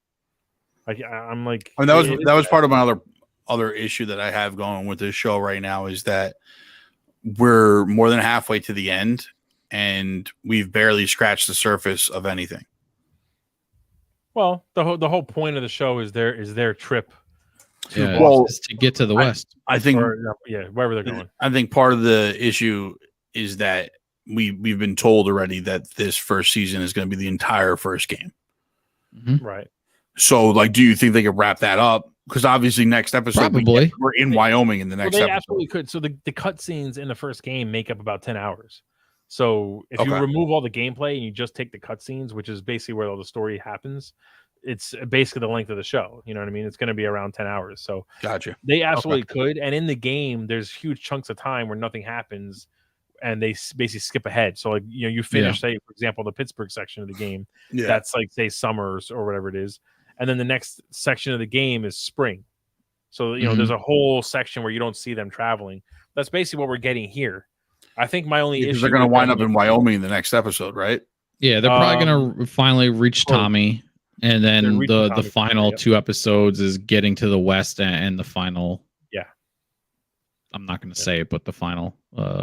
I'm like, I mean, that was part of my other issue that I have going with this show right now is that we're more than halfway to the end, and we've barely scratched the surface of anything. Well, the whole point of the show is their trip to get to the west. I think, wherever they're going. I think part of the issue is that we've been told already that this first season is going to be the entire first game. Right. So, like, do you think they could wrap that up? Because obviously, next episode Probably. we're in Wyoming in the next Well, they episode. absolutely could. So the cutscenes in the first game make up about 10 hours. So if you Okay. remove all the gameplay and you just take the cutscenes, which is basically where all the story happens, it's basically the length of the show. You know what I mean? It's going to be around 10 hours. So Gotcha. they absolutely could. And in the game, there's huge chunks of time where nothing happens, and they basically skip ahead. So, like, you know, you finish, say, for example, the Pittsburgh section of the game. Yeah. That's like, say, summers or whatever it is. And then the next section of the game is spring. So, you know, there's a whole section where you don't see them traveling. That's basically what we're getting here. I think my only issue, they're going to wind up in Wyoming in the next episode, right? Yeah, they're probably going to finally reach Tommy, and then the final 2 episodes is getting to the west and the final. Yeah, I'm not going to say it, but the final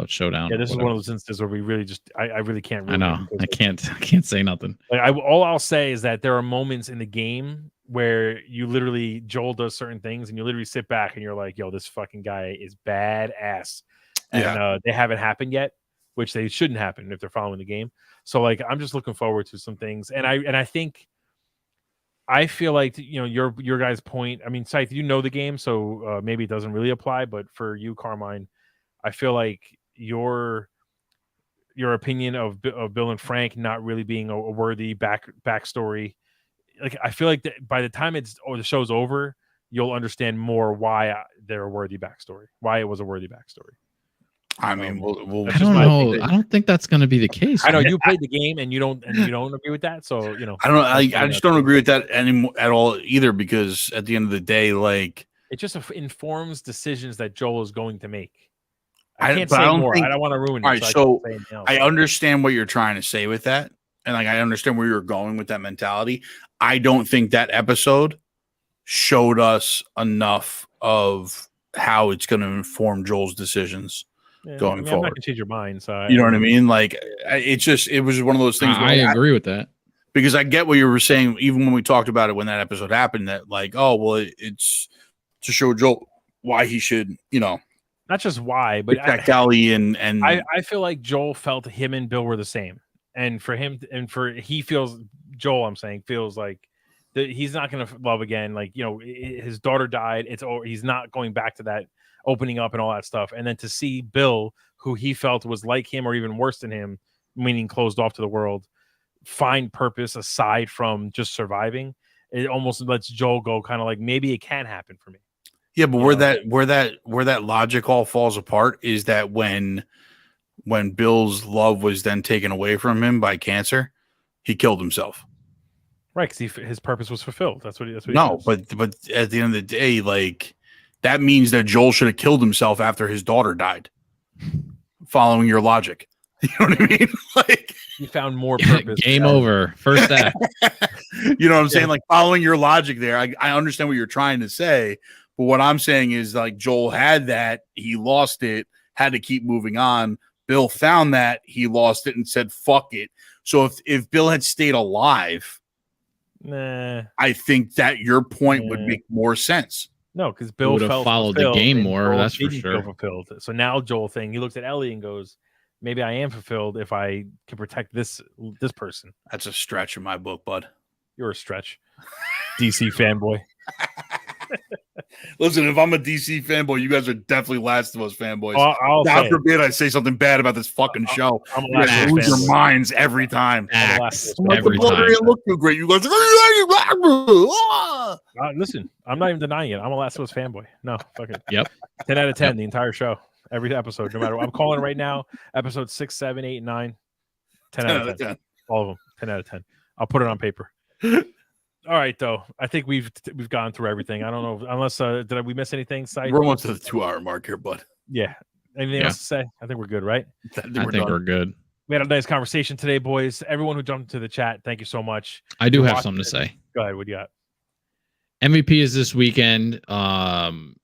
showdown. Yeah, this is one of those instances where we really just I really can't. I know I can't say nothing. Like, all I'll say is that there are moments in the game where you literally, Joel does certain things and you literally sit back and you're like, yo, this fucking guy is badass. And they haven't happened yet, which they shouldn't happen if they're following the game. So, like, I'm just looking forward to some things. And I think, I feel like, you know, your guys' point, I mean, Scythe, you know the game, so maybe it doesn't really apply, but for you, Carmine, I feel like your opinion of Bill and Frank not really being a worthy backstory, like, I feel like that by the time the show's over, you'll understand more why they're a worthy backstory, why it was a worthy backstory. I mean, we'll I don't know. I don't think that's going to be the case. I know you played the game and you don't agree with that. So, you know, I don't know. I just don't agree with that at all either, because at the end of the day, like, it just informs decisions that Joel is going to make. I can't but say I don't more. think- I don't want to ruin it. all right, so I understand what you're trying to say with that, and like I understand where you're going with that mentality. I don't think that episode showed us enough of how it's going to inform Joel's decisions going I'm not forward. going to change your mind. So You know what I mean? Like, it was one of those things. I agree with that, because I get what you were saying, even when we talked about it when that episode happened, that like, oh, well, it's to show Joel why he should, you know, not just why, but Kelly and I feel like Joel felt him and Bill were the same, and for him Joel, I'm saying, feels like that he's not going to love again. Like, you know, his daughter died. It's over. He's not going back to that opening up and all that stuff. And then to see Bill, who he felt was like him or even worse than him, meaning closed off to the world, find purpose aside from just surviving, it almost lets Joel go kind of like, maybe it can happen for me. Yeah, but where that logic all falls apart is that when Bill's love was then taken away from him by cancer, he killed himself. Right, because his purpose was fulfilled. That's what he no, does. but at the end of the day, like, that means that Joel should have killed himself after his daughter died. Following your logic, you know what I mean? Like, he found more purpose. Game over. First act. You know what I'm saying? Like, following your logic there, I understand what you're trying to say, but what I'm saying is, like, Joel had that, he lost it, had to keep moving on. Bill found that, he lost it, and said, "Fuck it." So if Bill had stayed alive, I think that your point would make more sense. No, because Bill would have followed the game more. That's for sure. Fulfilled. So now Joel he looks at Ellie and goes, maybe I am fulfilled if I can protect this person. That's a stretch in my book, bud. You're a stretch. DC fanboy. Listen, if I'm a DC fanboy, you guys are definitely Last of Us fanboys. God forbid I say something bad about this fucking show. I'm you guys lose your minds every time. Every time. It looked too great. You guys. Listen, I'm not even denying it. I'm a Last of Us fanboy. No, fucking. Yep. 10 out of 10, the entire show. Every episode, no matter what. I'm calling it right now. Episode 6, 7, 8, 9. 10 out of 10. All of them. 10 out of 10. I'll put it on paper. All right, though. I think we've gone through everything. I don't know unless did we miss anything? We're almost to the 2-hour mark here, bud. Yeah. Anything else to say? I think we're good, right? I think we're good. We had a nice conversation today, boys. Everyone who jumped into the chat, thank you so much. I do have something to say. Go ahead. What do you got? MVP is this weekend.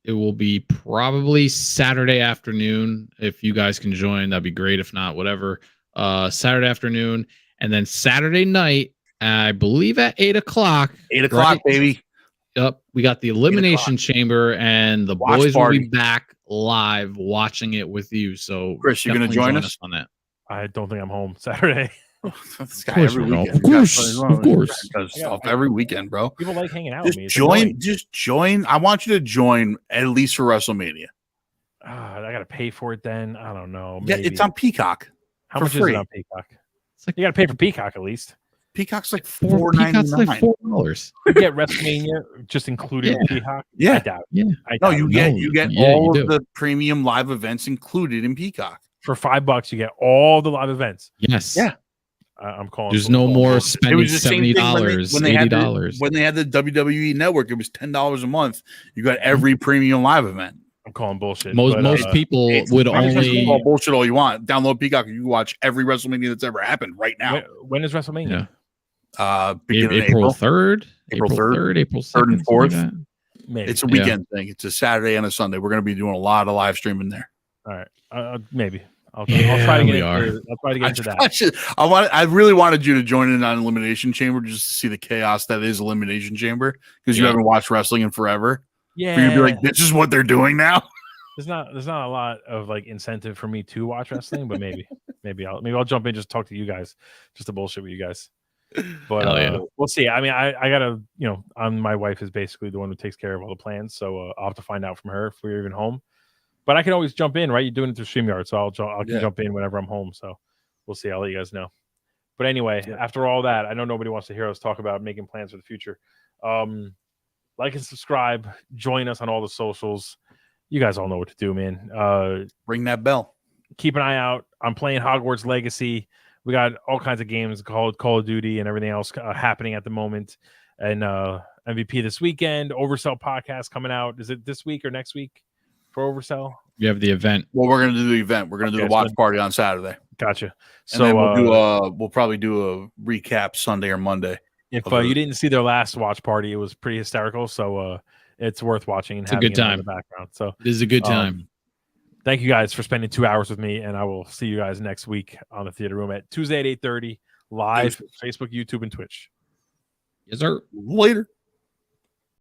It will be probably Saturday afternoon. If you guys can join, that'd be great. If not, whatever. Saturday afternoon, and then Saturday night, I believe at 8:00. 8:00, right? baby. Yep. We got the Elimination Chamber, and the boys will be back live watching it with you. So, Chris, you're going to join us on that. I don't think I'm home Saturday. This guy course every you don't. weekend. Of course. Does stuff every weekend, bro. People like hanging out Just with me. It's join. annoying. Just join. I want you to join at least for WrestleMania. I gotta pay for it then. I don't know. Yeah, Maybe. it's on Peacock. How for much is free. it on Peacock? It's like You gotta pay for Peacock at least. Peacock's like Peacock's $4.99. like $4. You get WrestleMania just included with Peacock. Yeah. I doubt. Yeah. I No, doubt you it. get Yeah, all you of do. the premium live events included in Peacock. For $5. You get all the live events. Yes. Yeah. I'm calling. There's I'm no calling more bullshit. It spending was the same thing $70, when they had $80. when they had the WWE Network. It was $10 a month. You got every premium live event. I'm calling bullshit. Most people would You can only. call bullshit all you want. Download Peacock. You can watch every WrestleMania that's ever happened right now. When is WrestleMania? Beginning of April 3rd, April 3rd, April 2nd, 3rd and 4th. something like that. Maybe. It's a weekend thing. It's a Saturday and a Sunday. We're going to be doing a lot of live streaming there. All right. Maybe. I'll Yeah, try to get we into, are. I'll try to get into that. I really wanted you to join in on Elimination Chamber just to see the chaos that is Elimination Chamber because you Yeah. haven't watched wrestling in forever. Yeah. For you to be like, this is what they're doing now. There's not a lot of like incentive for me to watch wrestling, but maybe I'll jump in, just talk to you guys, just to bullshit with you guys. But Hell yeah. we'll see. I mean, I gotta, my wife is basically the one who takes care of all the plans, so I'll have to find out from her if we're even home. But I can always jump in, right? You're doing it through StreamYard, so I can jump in whenever I'm home. So we'll see. I'll let you guys know. But anyway, after all that, I know nobody wants to hear us talk about making plans for the future. Like and subscribe. Join us on all the socials. You guys all know what to do, man. Ring that bell. Keep an eye out. I'm playing Hogwarts Legacy. We got all kinds of games called Call of Duty and everything else happening at the moment. And MVP this weekend. Oversell podcast coming out. Is it this week or next week for Oversell? You have the event. Well, we're going to do the event. We're going to do the watch party on Saturday. Gotcha. So and then we'll probably do a recap Sunday or Monday. If you didn't see their last watch party, it was pretty hysterical. So it's worth watching and it's a having good time in the background. So it is a good time. Thank you guys for spending 2 hours with me, and I will see you guys next week on the Theater Room at Tuesday at 8:30 live, Facebook, YouTube, and Twitch. Yes, sir. Later.